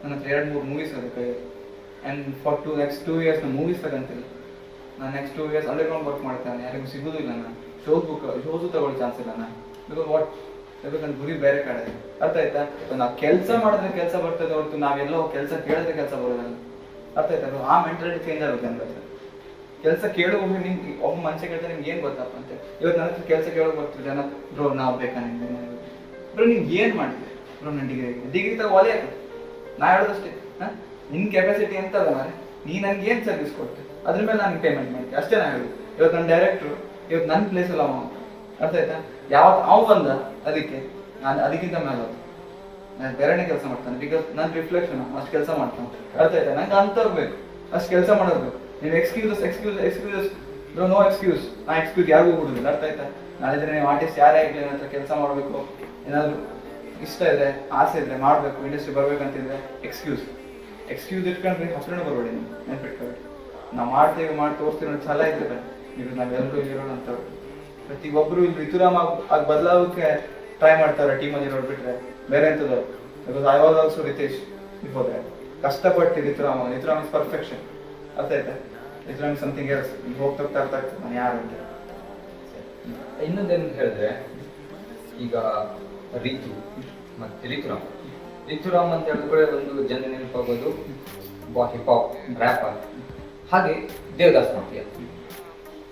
ನನ್ನ ಹತ್ರ 2-3 ಮೂವೀಸ್ ಅದು ಕೈ. ಆ್ಯಂಡ್ ಫಾರ್ ನೆಕ್ಸ್ಟ್ 2 years ನಾನು ಮೂವೀಸ್ ತಗೊಂತಿಲ್ಲ. ನಾನು ನೆಕ್ಸ್ಟ್ 2 years ಅಂಡರ್ಗ್ರೌಂಡ್ ವರ್ಕ್ ಮಾಡ್ತಾನೆ, ಯಾರಿಗೂ ಸಿಗೋದಿಲ್ಲ. ನಾನು ಶೋಸು ತಗೊಳ್ಳೋ ಚಾನ್ಸ್ ಇಲ್ಲ. ನಾನು ಬಿಕಾಸ್ ನನ್ನ ಗುರಿ ಬೇರೆ ಕಡೆ. ಅರ್ಥ ಆಯ್ತಾ? ನಾವು ಕೆಲಸ ಮಾಡಿದ್ರೆ ಕೆಲಸ ಬರ್ತದೆ ಹೊರತು ನಾವೆಲ್ಲೋ ಕೆಲಸ ಕೇಳಿದ್ರೆ ಕೆಲಸ ಬರೋದಲ್ಲ. ಅರ್ಥ ಆಯ್ತಾ? ಆ ಮೆಂಟಾಲಿಟಿ ಚೇಂಜ್ ಆಗುತ್ತೆ ಅಂದ್ರೆ ಕೆಲಸ ಕೇಳುವಾಗ ನಿಮ್ಗೆ ಒಬ್ಬ ಮನುಷ್ಯ ಕೇಳ್ತಾರೆ ನಿಮ್ಗೆ ಏನು ಗೊತ್ತಪ್ಪ ಅಂತ. ಇವತ್ತು ನನ್ನ ಹತ್ರ ಕೆಲಸ ಕೇಳೋಕೆ ಬರ್ತೀವಿ ಜನ, ಬ್ರೋ ನಾವು ಬೇಕಾ ನಿಮ್ಗೆ ಬ್ರೋ ನಿಮ್ಗೆ ಏನು ಮಾಡಿದೆ ಬ್ರೋ ನನ್ನ ಡಿಗ್ರಿ ತಗೋ ಒಲೆ ನಾ ಹೇಳೋದಷ್ಟೇ. ನಿನ್ನ ಕೆಪಾಸಿಟಿ ಎಂತ ಅದ ಮಾರೆ, ನೀ ನನಗೆ ಏನು ಸರ್ವಿಸ್ ಕೊಡ್ತೆ ಅದ್ರ ಮೇಲೆ ನಾನು ಪೇಮೆಂಟ್ ಮಾಡ್ತೀನಿ ಅಷ್ಟೇ. ನಾನು ಹೇಳಿ ಇವತ್ತು ನನ್ನ ಡೈರೆಕ್ಟ್ರು ಇವತ್ತು ನನ್ನ ಪ್ಲೇಸಲ್ಲಿ ಅವ. ಅರ್ಥ ಆಯ್ತಾ? ಯಾವತ್ತು ಅವ ಬಂದ ಅದಕ್ಕೆ ನಾನು ಅದಕ್ಕಿಂತ ಮೇಲೆ ನಾನು ಬೇರೆನೇ ಕೆಲಸ ಮಾಡ್ತಾನೆ. ಬಿಕಾಸ್ ನನ್ನ ರಿಫ್ಲೆಕ್ಷನ್ ಅಷ್ಟು ಕೆಲಸ ಮಾಡ್ತಾನೆ. ಅರ್ಥ ಆಯ್ತಾ? ನಂಗೆ ಅಂಥವ್ರು ಬೇಕು, ಅಷ್ಟು ಕೆಲಸ ಮಾಡೋದು. ನೀವು ಎಕ್ಸ್ಕ್ಯೂಸಸ್ ಬ್ರೋ ನೋ ಎಕ್ಸ್ಕ್ಯೂಸ್. ನಾ ಎಕ್ಸ್ಕ್ಯೂಸ್ ಯಾರಿಗೂ ಕೊಡೋದಿಲ್ಲ. ಅರ್ಥ ಆಯ್ತಾ? ನಾಳಿದ್ರೆ ನೀವು ಆರ್ಟಿಸ್ಟ್ ಯಾರೇ ಆಗಲಿ ನನ್ನ ಹತ್ರ ಕೆಲಸ ಮಾಡಬೇಕು, ಏನಾದರೂ ಇಷ್ಟ ಇದೆ ಆಸೆ ಇದ್ರೆ ಮಾಡಬೇಕು, ಇಂಡಸ್ಟ್ರಿ ಬರ್ಬೇಕಂತಿದ್ರೆ ಎಕ್ಸ್ಕ್ಯೂಸ್ ಇಟ್ಕೊಂಡ್ರೆ ಹತ್ರನೂ ಬರಬೇಡಿ. ನೀವು ನೆನ್ಪಿಟ್ಕೊಬೇಡಿ. ನಾವು ಮಾಡಿ ತೋರಿಸ್ತಿರೋ ಛಲ ಇರ್ತದೆ. ಇದು ನಾವೆಲ್ಲರೂ ಇರೋಣ ಅಂತ ಪ್ರತಿಯೊಬ್ಬರು ಇಲ್ಲಿ ರಿತುರಾಮ್ ಆಗಿ ಬದಲಾವಕ್ಕೆ ಟ್ರೈ ಮಾಡ್ತಾರೆ ಟೀಮಲ್ಲಿ ಇರೋರು ಬಿಟ್ರೆ ಬೇರೆ ಎಂಥದ್ದು. Because I was also Ritesh before that. ಕಷ್ಟಪಟ್ಟು ರಿತುರಾಮ್ ಇಸ್ ಪರ್ಫೆಕ್ಷನ್. ಅರ್ಥ ಆಯ್ತಾ? ರಿತುರಾಮ್ ಇಸ್ ಸಮಥಿಂಗ್ ಎಲ್ಸ್. ಈಗ ಹೋಗ್ತಾ ಅರ್ಥ ಆಗ್ತದೆ ನಾನು ಯಾರು ಅಂತ. ಇನ್ನೊಂದೇನು ಹೇಳಿದ್ರೆ, ಈಗ ರೀತು ಮತ್ತೆ ರಿತುರಾಮ್ ಅಂತ ಹೇಳಿದ್ರೆ ಒಂದು ಜನ ನೆನಪಾಗೋದು ಹಿಪ್ ಹಾಪ್ ರ್ಯಾಪರ್. ಹಾಗೆ ದೇವದಾಸ್ ಮಾಫಿಯಾ.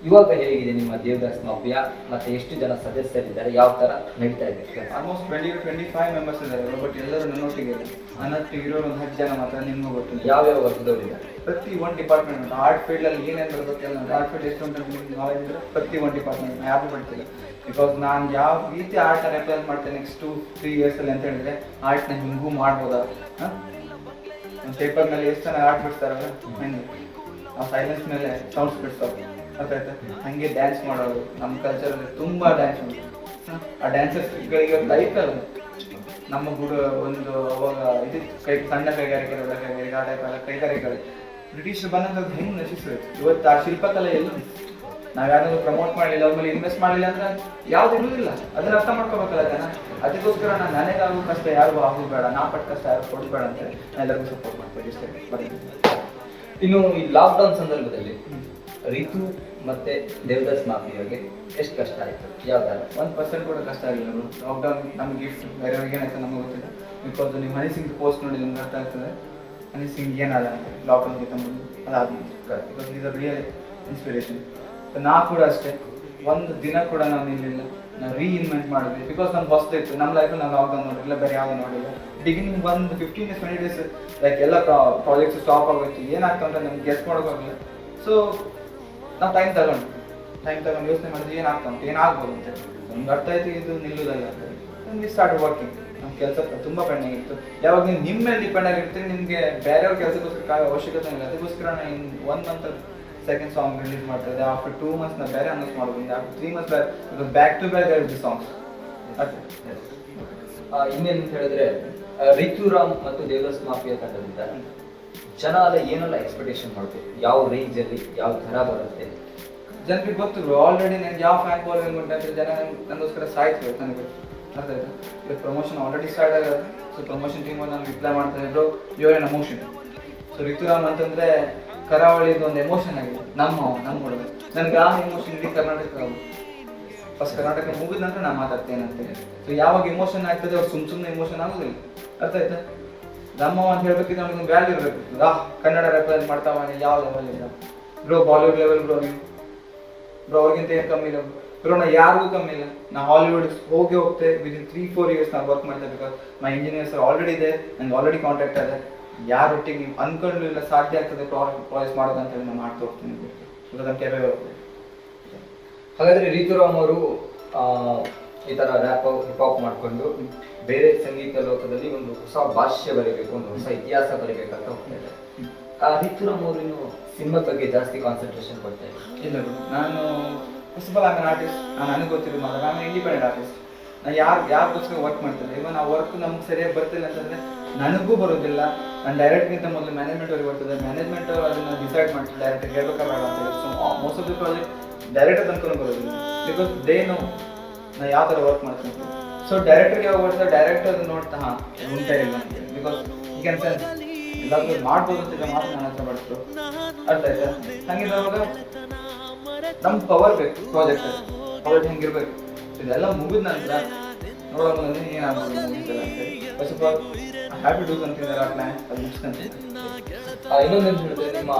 ಇವಾಗ ಹೇಗಿದೆ ನಿಮ್ಮ ದೇವದಾಸ್ ಮಾಫಿಯಾ? ಮತ್ತೆ ಎಷ್ಟು ಜನ ಸದಸ್ಯರಿದ್ದಾರೆ, ಯಾವ ತರ ನಡೀತಾ ಇದೆ? ಆಲ್ಮೋಸ್ಟ್ 20-25 ಮೆಂಬರ್ಸ್ ಇದ್ದಾರೆ. ಬಟ್ ಎಲ್ಲರೂ ನನ್ನೊಟ್ಟಿಗೆ ಇರೋರು ಒಂದು 10 ಜನ ಮಾತ್ರ. ನಿಮ್ಗೂ ಗೊತ್ತಿಲ್ಲ ಯಾವ್ಯಾವ ವರ್ಗದವರಿದ್ದಾರೆ. ಪ್ರತಿ ಒಂದು ಡಿಪಾರ್ಟ್ಮೆಂಟ್ ಉಂಟು. ಆರ್ಟ್ ಫೀಲ್ಡಲ್ಲಿ ಏನೇನು ಬರಬೇಕಲ್ಲ, ಆರ್ಟ್ ಫೀಲ್ಡ್ ಎಷ್ಟು ಉಂಟು ನಿಮ್ಗೆ ನಾಲೆಜ್ ಇದ್ರೆ ಪ್ರತಿ ಒಂದು ಡಿಪಾರ್ಟ್ಮೆಂಟ್ ಯಾರು ಬರ್ತಿಲ್ಲ. ಬಿಕಾಸ್ ನಾನು ಯಾವ ರೀತಿ ಆರ್ಟ್ನ ರೆಪ್ರೆಸೆಂಟ್ ಮಾಡ್ತೇನೆ ನೆಕ್ಸ್ಟ್ 2-3 yearsಲ್ಲಿ ಅಂತ ಹೇಳಿದ್ರೆ ಆರ್ಟ್ನ ಹಿಂಗೂ ಮಾಡ್ಬೋದಾ. ಒಂದು ಪೇಪರ್ನಲ್ಲಿ ಎಷ್ಟು ಜನ ಆರ್ಟ್ ಬಿಡ್ತಾರಲ್ಲ, ಹಂಗೆ ಆ ಸೈಲೆನ್ಸ್ ಮೇಲೆ ಸೌಂಡ್ಸ್ ಬಿಡ್ತಾರೆ. ಅರ್ಥ ಆಯ್ತಾ? ಹಂಗೆ ಡ್ಯಾನ್ಸ್ ಮಾಡೋದು ನಮ್ಮ ಕಲ್ಚರಲ್ಲಿ ತುಂಬ ಡ್ಯಾನ್ಸ್ ಉಂಟು. ಆ ಡ್ಯಾನ್ಸರ್ಸ್ಗಳಿಗೆ ಲೈಫಲ್ಲ ನಮ್ಮ ಒಂದು ಅವಾಗ ಇದು ಸಣ್ಣ ಕೈಗಾರಿಕೆ ದೊಡ್ಡ ಕೈಗಾರಿಕೆ ಆ ಟೈಪ್ ಎಲ್ಲ ಕೈಗಾರಿಕೆಗಳು ಬ್ರಿಟಿಷರು ಬಂದಂಥದ್ದು ಹೆಂಗೆ ನಶಿಸಬೇಕು. ಇವತ್ತು ಆ ಶಿಲ್ಪಕಲೆ ಎಲ್ಲ ನಾವು ಯಾರಾದ್ರೂ ಪ್ರಮೋಟ್ ಮಾಡಲಿಲ್ಲ, ಅವ್ರ ಮೇಲೆ ಇನ್ವೆಸ್ಟ್ ಮಾಡಲಿಲ್ಲ ಅಂದ್ರೆ ಯಾವ್ದು ಇರುವುದಿಲ್ಲ. ಅದನ್ನ ಅರ್ಥ ಮಾಡ್ಕೋಬೇಕಲ್ಲ ಜನ. ಅದಕ್ಕೋಸ್ಕರ ನಾನು ನನಗಾಗೋ ಕಷ್ಟ ಯಾರಿಗೂ ಆಗೋದು ಬೇಡ, ನಾ ಪಟ್ಟ ಕಷ್ಟ ಯಾರು ಕೊಡಬೇಡ ಅಂತ ನಾನು ಎಲ್ಲರಿಗೂ ಸಪೋರ್ಟ್ ಮಾಡ್ತೇನೆ ಇಷ್ಟೇ. ಇನ್ನು ಈ ಲಾಕ್ಡೌನ್ ಸಂದರ್ಭದಲ್ಲಿ ರಿತು ಮತ್ತೆ ದೇವದಾಸ್ ಮಾಫಿಯಾಗೆ ಎಷ್ಟು ಕಷ್ಟ ಆಯಿತು? ಯಾವ ಥರ? 1% ಕೂಡ ಕಷ್ಟ ಆಗಿಲ್ಲ. ಲಾಕ್ಡೌನ್ ನಮ್ಗೆ ಗಿಫ್ಟ್. ಬೇರೆಯವ್ರಿಗೆ ಏನಾಯ್ತು ನಮಗೆ ಗೊತ್ತಿಲ್ಲ. ಬಿಕಾಸ್ ನೀವು ಹನಿ ಸಿಂಗ್ ಪೋಸ್ಟ್ ನೋಡಿ ನಿಮ್ಗೆ ಅರ್ಥ ಆಗ್ತದೆ ಹನಿ ಸಿಂಗ್ ಏನಾದ ಅಂತ ಲಾಕ್ಡೌನ್ಗೆ ತಗೊಂಡು ಅದಾದ್ಮೇಲೆ. Because is a real inspiration. ನಾ ಕೂಡ ಅಷ್ಟೇ ಒಂದು ದಿನ ಕೂಡ ನಾವು ನಿಲ್ಲಿಲ್ಲ. ನಾವು ರೀಇನ್ವೆಂಟ್ ಮಾಡಿದ್ವಿ. ಬಿಕಾಸ್ ನಮ್ಗೆ ಹೊಸ್ತಿತ್ತು ನಮ್ಮ ಲೈಫಲ್ಲಿ. ನಾವು ಲಾಕ್ಡೌನ್ ನೋಡಿಲ್ಲ, ಬೇರೆ ಯಾವುದೂ ನೋಡಿಲ್ಲ. ಬಿಗಿನಿಂಗ್ ಒಂದು 15-20 days ಲೈಕ್ ಎಲ್ಲ ಪ್ರಾಜೆಕ್ಟ್ಸ್ ಸ್ಟಾಪ್ ಆಗೋಯ್ತು. ಏನಾಗ್ತದೆ ಅಂತ ನಮ್ಗೆ ಗೆಸ್ ಮಾಡೋಕ್ಕಾಗಲಿಲ್ಲ. ಸೊ ನಾವು ಟೈಮ್ ತಗೊಂಡು ಯೋಚನೆ ಮಾಡಿದ್ವಿ ಏನಾಗ್ತಾ ಉಂಟು, ಏನಾಗ್ಬೋದು ಅಂತೇಳಿ. ನಮ್ಗೆ ಅರ್ಥ ಆಯ್ತು ಇದು ನಿಲ್ಲುವುದಲ್ಲ ಅಂತ. We start working. ನಮ್ಮ ಕೆಲಸ ತುಂಬಾ ಪೆಂಡಿಂಗ್ ಇತ್ತು. ಯಾವಾಗ ನೀವು ನಿಮ್ಮ ಮೇಲೆ ಡಿಪೆಂಡ್ ಆಗಿರ್ತೀರಿ, ನಿಮಗೆ ಬೇರೆಯವ್ರ ಕೆಲಸಕ್ಕೋಸ್ಕರ ಕಾಯೋ ಅವಶ್ಯಕತೆ ಇಲ್ಲ. ಅದಕ್ಕೋಸ್ಕರ ನಾನು in 1 month second song release ಮಾಡ್ತಾ ಇದ್ದೆ. ಆಫ್ಟರ್ 2 ಮಂತ್ಸ್ ನಾನು ಬೇರೆ ಅನೌನ್ಸ್ ಮಾಡ್ಬೋದು. After 3 months back to back the songs. ಇನ್ನೇನು ಅಂತ ಹೇಳಿದ್ರೆ ರಿತುರಾಮ್ ಮತ್ತು ದೇವದಾಸ್ ಮಾಫಿಯಾ ತಂಡದಿಂದ ಜನ ಅಲ್ಲ ಏನೆಲ್ಲ ಎಕ್ಸ್ಪೆಕ್ಟೇಷನ್ ಮಾಡ್ಬೋದು, ಯಾವ ರೇಂಜ್ ಅಲ್ಲಿ ಯಾವ ತರ ಬರುತ್ತೆ ಜನರಿಗೆ ಗೊತ್ತು. ಆಲ್ರೆಡಿ ನನಗೆ ಯಾವ ಫ್ಯಾನ್ ಫಾಲೋವಿಂಗ್ ಉಂಟು ಅಂತ ಜನ ನನಗೋಸ್ಕರ ಸಾಯ್ತು. ನನಗೆ ಅರ್ಥ ಆಯ್ತಾ? ಈಗ ಪ್ರಮೋಷನ್ ಆಲ್ರೆಡಿ ಸ್ಟಾರ್ಟ್ ಆಗೋದು. ಸೊ ಪ್ರಮೋಷನ್ ಟೀಮ್ ನಾನು ರಿಪ್ಲೈ ಮಾಡ್ತಾ ಇದ್ರು, ಯುವರ್ ಎನ್ ಎಮೋಷನ್. ಸೊ ರಿತುರಾಮ್ ಅಂತಂದ್ರೆ ಕರಾವಳಿದು ಒಂದು ಎಮೋಷನ್ ಆಗಿದೆ, ನಮ್ಮ ಹುಡುಗ. ನನಗೆ ಆ ಎಮೋಷನ್ ಇಡೀ ಕರ್ನಾಟಕ, ಫಸ್ಟ್ ಕರ್ನಾಟಕ ಮುಗಿದ ನಂತರ ನಾನು ಮಾತಾಡ್ತೇನೆ ಅಂತೇಳಿ. ಸೊ ಯಾವಾಗ ಎಮೋಷನ್ ಆಗ್ತದೆ ಅವ್ರು ಸುಮ್ಮನೆ ಎಮೋಷನ್ ಆಗೋದಿಲ್ಲ. ಅರ್ಥ ಆಯ್ತಾ? ನಮ್ಮ ಅಂತ ಹೇಳ್ಬೇಕಿದ್ರೆ ಅವ್ನಿಗೆ ಒಂದು ವ್ಯಾಲ್ಯೂ ಇರಬೇಕು. ಕನ್ನಡ ರೆಪ್ರೆಸೆಂಟ್ ಮಾಡ್ತಾವ ಯಾವ ಲೆವೆಲ್ ಇಲ್ಲ ಬ್ರೋ, ಬಾಲಿವುಡ್ ಲೆವೆಲ್ ಬ್ರೋ. ನೀವು ಬ್ರೋ ಅವ್ರಿಗಿಂತ ಏನು ಕಮ್ಮಿ ಇಲ್ಲ ಬ್ರೋ, ನಾ ಯಾರಿಗೂ ಕಮ್ಮಿ ಇಲ್ಲ. ನಾ ಹಾಲಿವುಡ್ ಹೋಗ್ತೇವೆ ವಿದಿನ್ 3-4 ಇಯರ್ಸ್ ನಾನು ವರ್ಕ್ ಮಾಡ್ತೇವೆ. ಬಿಕಾಸ್ ಮೈ ಇಂಜಿನಿಯರ್ಸ್ ಆಲ್ರೆಡಿ ಇದೆ, ನಂಗೆ ಆಲ್ರೆಡಿ ಕಾಂಟ್ಯಾಕ್ಟ್ ಇದೆ. ಯಾರೊಟ್ಟಿಗೆ ನೀವು ಅನ್ಕೊಳ್ಳಲಿಲ್ಲ ಸಾಧ್ಯ ಆಗ್ತದೆ ಪ್ರಾಜೆಕ್ಟ್ ಮಾಡೋದು ಅಂತೇಳಿ ನಾನು ಮಾಡ್ತಾ ಹೋಗ್ತೀನಿ. ಬಿಕಾಸ್ ನಾನು ಕೇಪೇಬಲ್. ಹಾಗಾದ್ರೆ ರಿತುರಾಮ್ ಅವರು ಈ ತರ ರ್ಯಾಪ್ ಹಿಪ್ ಹಾಪ್ ಮಾಡ್ಕೊಂಡು ಬೇರೆ ಸಂಗೀತ ಲೋಕದಲ್ಲಿ ಒಂದು ಹೊಸ ಭಾಷ್ಯ ಬರೀಬೇಕು, ಒಂದು ಹೊಸ ಇತಿಹಾಸ ಬರೀಬೇಕಂತ ಹೋಗ್ತಾ ಇದ್ದಾರೆ. ರಿತುರಾಮ್ ಅವರು ಇನ್ನು ಸಿನಿಮಾ ಬಗ್ಗೆ ಜಾಸ್ತಿ ಕಾನ್ಸಂಟ್ರೇಷನ್ ಕೊಡ್ತಾ ಇದ್ದಾರೆ. ಇಲ್ಲ ಬಿಡು, ನಾನು ಫಸ್ಟ್ ಆಫ್ ಆಲ್ ಆಮೇಲೆ ಆರ್ಟಿಸ್ಟ್. ನನಗೆ ಗೊತ್ತಿರೋ ಮಾತ್ರ ನಾನು ಇಂಡಿಪೆಂಡೆಂಟ್ ಆರ್ಟಿಸ್ಟ್. ನಾನು ಯಾರಿಗೋಸ್ಕರ ವರ್ಕ್ ಮಾಡ್ತಿದ್ದೆ. ಇವನ್ ಆ ವರ್ಕ್ ನಮ್ಗೆ ಸರಿಯಾಗಿ ಬರ್ತಿಲ್ಲ ಅಂತಂದರೆ ನನಗೂ ಬರೋದಿಲ್ಲ. ನಾನು ಡೈರೆಕ್ಟ್ಗಿಂತ ಮೊದಲು ಮ್ಯಾನೇಜ್ಮೆಂಟ್ ಅವ್ರಿಗೆ ಬರ್ತದೆ. ಮ್ಯಾನೇಜ್ಮೆಂಟ್ ಅವ್ರು ಅದನ್ನು ಡಿಸೈಡ್ ಮಾಡ್ತಾರೆ ಡೈರೆಕ್ಟ್ ಹೇಳ್ಬೇಕಾಗ ಅಂತ ಹೇಳಿ. So most of the project director ತನಕ ಬರೋದಿಲ್ಲ. ಬಿಕಾಸ್ ದೇ ನೋ ನಾನು ಯಾವ ಥರ ವರ್ಕ್ ಮಾಡ್ತೀನಿ. ಸೊ ಡೈರೆಕ್ಟರ್ಗೆ ಯಾವಾಗ ಬರ್ತಾರೆ, ಡೈರೆಕ್ಟರ್ ಅದನ್ನು ನೋಡ್ತಾ ಉಂಟಾ ಇಲ್ಲ ಅಂತೇಳಿ. ಬಿಕಾಸ್ ಈ ಕ್ಯಾನ್ ಸೆನ್ಸ್ ಎಲ್ಲಾದ್ರೂ ಮಾಡ್ಬೋದು ಅಂತಿದ್ರೆ ಮಾತ್ರ ನನ್ನ ಹತ್ರ ಬರ್ತದೆ. ಅರ್ಥ ಆಯ್ತಾ? ಹಂಗಿರುವಾಗ ನಮ್ಮ ಪವರ್ ಬೇಕು ಪ್ರಾಜೆಕ್ಟ್ ಹೆಂಗಿರ್ಬೇಕು. ಇದೆಲ್ಲ ಮುಗಿದ ನಂತರ ನೋಡೋಣ ಏನಾಗ್ಬೋದು ಅಂತೇಳಿ. First of all happy do something ಆ ಪ್ಲಾನ್ ಅದು ಮುಗಿಸ್ಕೊಂತೀನಿ. ಇನ್ನೊಂದೇನು ಹೇಳಿದ್ರೆ ನಿಮ್ಮ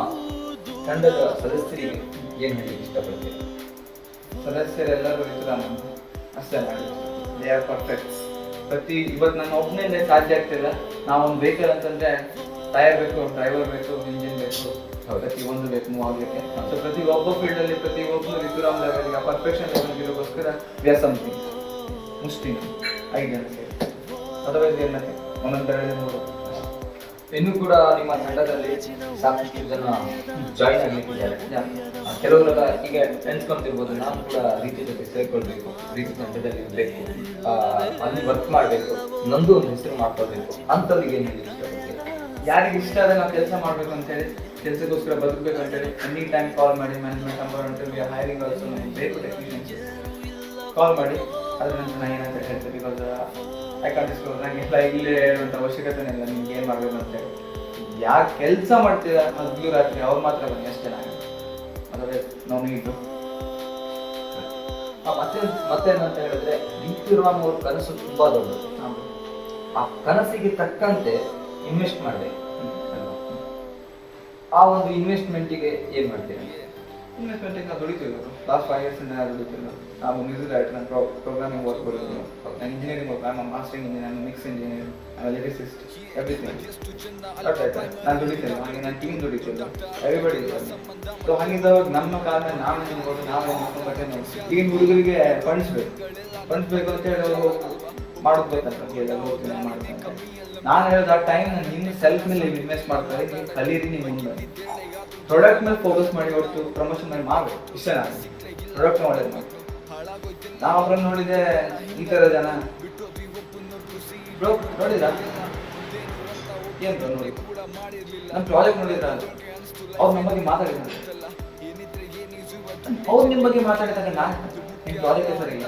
ತಂಡದ ಸದಸ್ಯರಿಗೆ ಏನು ಹೇಳಿ ಇಷ್ಟಪಡ್ತೀವಿ? ಸದಸ್ಯರೆಲ್ಲರೂ ರಿತುರಾಮ್ ಅಷ್ಟೇ ಮಾಡಿ, ದೇ ಆರ್ ಪರ್ಫೆಕ್ಟ್. ಇವತ್ತು ನಾನು ಒಬ್ಬನೇ ಸಾಧ್ಯ ಆಗ್ತಿಲ್ಲ. ನಾವೊಂದು ವೆಹಿಕಲ್ ಅಂತಂದ್ರೆ ಟೈರ್ ಬೇಕು, ಡ್ರೈವರ್ ಬೇಕು, ಇಂಜಿನ್ ಬೇಕು, ಪ್ರತಿಯೊಂದು ಬೇಕು ಮೂವ್ ಆಗಲಿಕ್ಕೆ. ಸೊ ಪ್ರತಿಯೊಬ್ಬ ಫೀಲ್ಡಲ್ಲಿ ಪ್ರತಿಯೊಬ್ಬರು ರಿತುರಾಮ್ ಲೆವೆಲ್ಗೆ ಪರ್ಫೆಕ್ಷನ್ ಲೆವೆಲ್ಗೆ ಇರೋಕ್ಕೋಸ್ಕರ ವಿ ಆರ್ ಸಮಥಿಂಗ್ ಮುಸ್ಲಿಮ್ 5 ಜನ ಸೇರಿ. ಅದರ್ವೈಸ್ ಏನಕ್ಕೆ ಒಂದೊಂದು 2 3. ಇನ್ನೂ ಕೂಡ ನಿಮ್ಮ ತಂಡದಲ್ಲಿ ಸಾಕಷ್ಟು ಜನ ಜಾಯಿನ್ ಆಗಲಿಕ್ಕಿದ್ದಾರೆ. ಕೆಲವರೆಲ್ಲ ಈಗ ಎನ್ಸ್ಕೊಂತಿರ್ಬೋದು, ನಾನು ಕೂಡ ರೀತಿ ಜೊತೆ ಸೇರ್ಕೊಳ್ಬೇಕು, ರೀತಿ ತಂಡದಲ್ಲಿ ಇರಬೇಕು, ಅಲ್ಲಿ ವರ್ಕ್ ಮಾಡಬೇಕು, ನಂದು ಒಂದು ಹೆಸರು ಮಾಡ್ಕೊಳ್ಬೇಕು ಅಂಥವ್ರಿಗೆ ಏನು ಹೇಳಿ ಇಷ್ಟಪಡ್ತೀವಿ? ಯಾರಿಗೆ ಇಷ್ಟ ಆದರೆ ನಾವು ಕೆಲಸ ಮಾಡಬೇಕು ಅಂತೇಳಿ, ಕೆಲಸಕ್ಕೋಸ್ಕರ ಬದುಕಬೇಕು ಅಂತೇಳಿ ಎನಿ ಟೈಮ್ ಕಾಲ್ ಮಾಡಿ. ಮ್ಯಾನೇಜ್ಮೆಂಟ್ ನಂಬರ್ ಉಂಟು, ವಿ ಆರ್ ಹೈರಿಂಗ್ ಆಲ್ಸೋ. ನಮಗೆ ಬೇಕು ಟೆಕ್ನಿಷಿಯನ್ಸ್, ಕಾಲ್ ಮಾಡಿ. ಅದ್ರ ನಂತರ ನಾನು ಏನಂತ ಹೇಳ್ತೇನೆ. Because I can't disclose. ನನಗೆಲ್ಲ ಇಲ್ಲೇ ಹೇಳುವಂಥ ಅವಶ್ಯಕತೆ ಇಲ್ಲ ನಿಮ್ಗೆ ಏನು ಮಾಡಬೇಕು ಅಂತೇಳಿ. ಯಾರು ಕೆಲಸ ಮಾಡ್ತೀರಾ ಹಗಲು ರಾತ್ರಿ ಅವ್ರು ಮಾತ್ರ ಬನ್ನಿ, ಅಷ್ಟೇ. ನಾನು ಅದರೇ ನಾವು ನೀಡು. ಮತ್ತೇನಂತ ಹೇಳಿದ್ರೆ ರಿತುರಾಮ್ ಅವ್ರ ಕನಸು ತುಂಬಾ ದೊಡ್ಡದು. ಆ ಕನಸಿಗೆ ತಕ್ಕಂತೆ ಇನ್ವೆಸ್ಟ್ ಮಾಡಬೇಕು. ಆ ಒಂದು ಇನ್ವೆಸ್ಟ್ಮೆಂಟಿಗೆ ಏನು ಮಾಡ್ತೀರಾ? ಇನ್ವೆಸ್ಟ್ಮೆಂಟಿಗೆ ನಾವು ದುಡಿತೀವಿ. ಲಾಸ್ಟ್ 5 years ನಾನು ದುಡಿತೀವಿ. ನಾನು ಮ್ಯೂಸಿಕ್ ಡೈರೆಕ್ಟರ್, ನಾನು ಪ್ರೋಗ್ರಾಮಿಂಗ್ ವರ್ಕ್ ಕೊಡೋದು, ನಾನು ಇಂಜಿನಿಯರಿಂಗ್ ವರ್ಕ್, ನಾನು ಮಾಸ್ಟರಿಂಗ್ ಇಂಜಿನಿಯರ್, ನಾನು ಮಿಕ್ಸ್ ಇಂಜಿನಿಯರ್, ನಾನು ಲಿರಿಸಿಸ್ಟ್, ಎವ್ರಿಥಿಂಗ್. ಅರ್ಥ ಆಯ್ತಾ? ನಾನು ದುಡಿತೇನೆ, ಹಾಗೆ ನನ್ನ ಟೀಮ್ ದುಡಿತಿಲ್ಲ, ಎವ್ರಿಬಡಿ ಇದೆ. ಸೊ ಹಾಗಿದ್ದಾಗ ನಮ್ಮ ಕಾಲ ಮೇಲೆ ನಾವು ನಿಂತ್ಕೊಂಡು ನಾವು ಈಗಿನ ಹುಡುಗರಿಗೆ ಫಂಡ್ಸ್ ಬೇಕು ಅಂತ ಹೇಳಿ ಅವರು ಮಾಡೋದು ಬೇಕಂತ ಹೇಳಿ ಹೋಗ್ತೀನಿ ಮಾಡ್ತೀನಿ. ನಾನು ಹೇಳೋದು ಆ ಟೈಮ್ ನಾನು ನಿಮ್ಮ ಸೆಲ್ಫ್ ಮೇಲೆ ಇನ್ವೆಸ್ಟ್ ಮಾಡ್ತಾರೆ. ನೀವು ಕಲೀರಿ, ನೀವು ಮುಂದೆ ಪ್ರಾಡಕ್ಟ್ ಮೇಲೆ ಫೋಕಸ್ ಮಾಡಿ ಹೊರತು ಪ್ರಮೋಷನ್ ಮೇಲೆ ಮಾಡಬೇಕು. ಇಷ್ಟ ನಾನು ಪ್ರಾಡಕ್ಟ್ ಒಳ್ಳೇದು ಮಾಡಿ. ನಾವು ಅವ್ರನ್ನ ನೋಡಿದೆ ಈ ಥರ ಜನ ಬ್ರೋ ನೋಡಿದ್ರ ಏನು ಬ್ರೋ ನೋಡಿ ನಮ್ಮ ಪ್ರಾಜೆಕ್ಟ್ ನೋಡಿದ್ರ ಅವ್ರು ನಮ್ಮ ಬಗ್ಗೆ ಮಾತಾಡಿದ್ರು. ಅವ್ರು ನಿಮ್ಮ ಬಗ್ಗೆ ಮಾತಾಡಿದಾಗ ನಾನು ನಿಮ್ಮ ಪ್ರಾಜೆಕ್ಟ್ ಸರಿ ಇಲ್ಲ,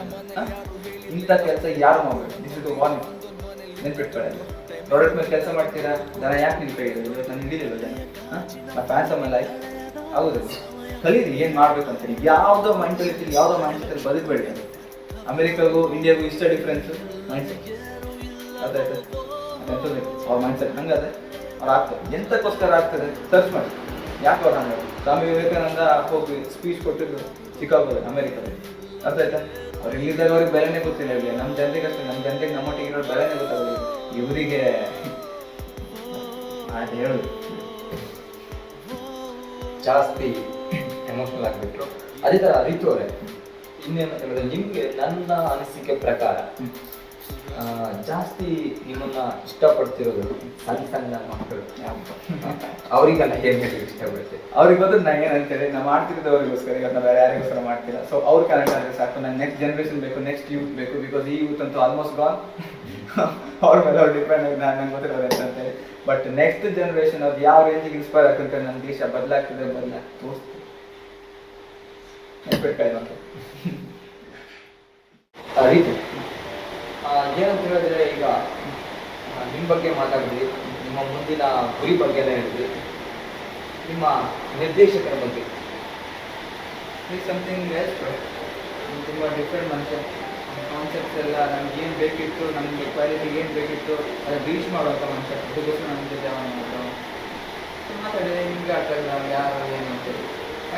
ಇಂಥ ಕೆಲಸ ಯಾರು ಮಾಡಬೇಕು. This is warning. ನೆನ್ಪಿಟ್ಕೊಳ್ಳಿ. ಪ್ರಾಡಕ್ಟ್ ಮೇಲೆ ಕೆಲಸ ಮಾಡ್ತೀರಾ, ಜನ ಯಾಕೆ ನಿಮ್ಮ ಕೈ ಹಿಡಿದ್ರು? ಇವತ್ತು ನಾನು ಹಿಡಿದಿಲ್ಲ ಜನ. ನಾ ಫ್ಯಾನ್ಸ್ ಆಮೇಲೆ ಲೈಫ್ ಆಗೋದಿಲ್ಲ. ಕಲೀರಿ ಏನು ಮಾಡ್ಬೇಕಂತೇಳಿ. ಯಾವುದೋ ಮೈಂಡಲ್ಲಿ ಯಾವುದೋ ಮೈಂಡ್ಸೆಟ್ಟಲ್ಲಿ ಬದುಕಬೇಡಿ. ಅಮೆರಿಕಾಗೂ ಇಂಡಿಯಾಗೂ ಇಷ್ಟ ಡಿಫ್ರೆನ್ಸು ಮೈಂಡ್ಸೆಟ್. ಅದಾಯ್ತು ಅದಂತದೆ ಅವ್ರ ಮೈಂಡ್ಸೆಟ್ ಹಂಗದೆ ಅವ್ರು ಆಗ್ತದೆ. ಎಂತಕ್ಕೋಸ್ಕರ ಆಗ್ತದೆ ಸರ್ಚ್ ಮಾಡಿ. ಯಾಕೆ ಅವ್ರು ಹಂಗೆ? ಸ್ವಾಮಿ ವಿವೇಕಾನಂದ ಹೋಗಿ ಸ್ಪೀಚ್ ಕೊಟ್ಟಿದ್ರು ಚಿಕಾಗೋದಲ್ಲಿ, ಅಮೆರಿಕಾದಲ್ಲಿ. ಅದಾಯ್ತಾ? ಅವ್ರು ಇಲ್ಲಿದ್ದಾಗ ಅವ್ರಿಗೆ ಬೆಲೆನೇ ಗೊತ್ತಿಲ್ಲ. ಇಲ್ಲಿ ನಮ್ಮ ಜನತೆಗೆ ಅಷ್ಟೇ, ನಮ್ಮ ಜನತೆಗೆ ನಮ್ಮೊಟ್ಟಿಗೆ ಇರೋ ಬೆಲೆನೇ ಗೊತ್ತಾಗಲ್ಲ. ಇವರಿಗೆ ಅದು ಹೇಳೋದು ಜಾಸ್ತಿ ಎಮೋಷನಲ್ ಆಗಿಬಿಟ್ರು. ಅದೇ ಥರ ರಿತು ಅವರೇ, ಇನ್ನೇನು ಹೇಳಿದ್ರೆ ನಿಮಗೆ ನನ್ನ ಅನಿಸಿಕೆ ಪ್ರಕಾರ ಜಾಸ್ತಿ ನಿಮ್ಮನ್ನ ಇಷ್ಟಪಡ್ತಿರೋದು ಸಣ್ಣ ಸಣ್ಣ ಮಕ್ಕಳು ಅವರಿಗೆಲ್ಲ ಏನ್ ಹೇಳಿ ಇಷ್ಟಪಡ್ತೀವಿ? ಅವ್ರಿಗೆ ಗೊತ್ತದ ನಾ ಏನಂತೇಳಿ ನಾ ಮಾಡ್ತಿರೋದು ಅವ್ರಿಗೋಸ್ಕರ, ಈಗ ನಾವು ಬೇರೆ ಯಾರಿಗೋಸ್ಕರ ಮಾಡ್ತಿಲ್ಲ. ಸೊ ಅವ್ರು ಕರೆಕ್ಟ್ ಆದರೆ ಸಾಕು. ನಂಗೆ ನೆಕ್ಸ್ಟ್ ಜನರೇಷನ್ ಬೇಕು, ನೆಕ್ಸ್ಟ್ ಯೂತ್ ಬೇಕು. ಬಿಕಾಸ್ ಈ ಯೂತ್ ಅಂತೂ ಆಲ್ಮೋಸ್ಟ್ ಗಾನ್. ಅವ್ರ ಮೇಲೆ ಅವ್ರು ಡಿಪೆಂಡ್ ಆಗಿ ನಂಗೆ ಗೊತ್ತಿರೋದು ಅಂತೇಳಿ. ಬಟ್ ನೆಕ್ಸ್ಟ್ ಜನರೇಷನ್ ಅದು ಯಾವ ರೇಂಜಿಗೆ ಇನ್ಸ್ಪೈರ್ ಆಗ್ತಂತ ನನ್ನ ದೇಶ ಬದಲಾಗ್ತದೆ ತೋರಿಸ್ತೀವಿ. ರೀತಿ ಏನಂತ ಹೇಳಿದ್ರೆ, ಈಗ ನಿಮ್ಮ ಬಗ್ಗೆ ಮಾತಾಡಿದ್ವಿ, ನಿಮ್ಮ ಮುಂದಿನ ಗುರಿ ಬಗ್ಗೆ ಎಲ್ಲ ಹೇಳಿದ್ವಿ, ನಿಮ್ಮ ನಿರ್ದೇಶಕರ ಬಗ್ಗೆ ಸಮಥಿಂಗ್ ಎಲ್ಸ್. ತುಂಬ ಡಿಫ್ರೆಂಟ್ ಮನುಷ್ಯ. ಕಾನ್ಸೆಪ್ಟ್ಸ್ ಎಲ್ಲ ನಮ್ಗೆ ಏನು ಬೇಕಿತ್ತು, ನಮಗೆ ಕ್ವಾಲಿಟಿ ಏನು ಬೇಕಿತ್ತು ಅದು ರೀಚ್ ಮಾಡುವಂಥ ಮನುಷ್ಯ. ಅದಕ್ಕೋಸ್ಕರ ನಮ್ಮ ಜೊತೆ ಅವನು ಮಾತಾಡಿದೆ. ನಿಮ್ಗೆ ಆಗ್ತದೆ ಯಾರು ಏನು ಅಂತೇಳಿ.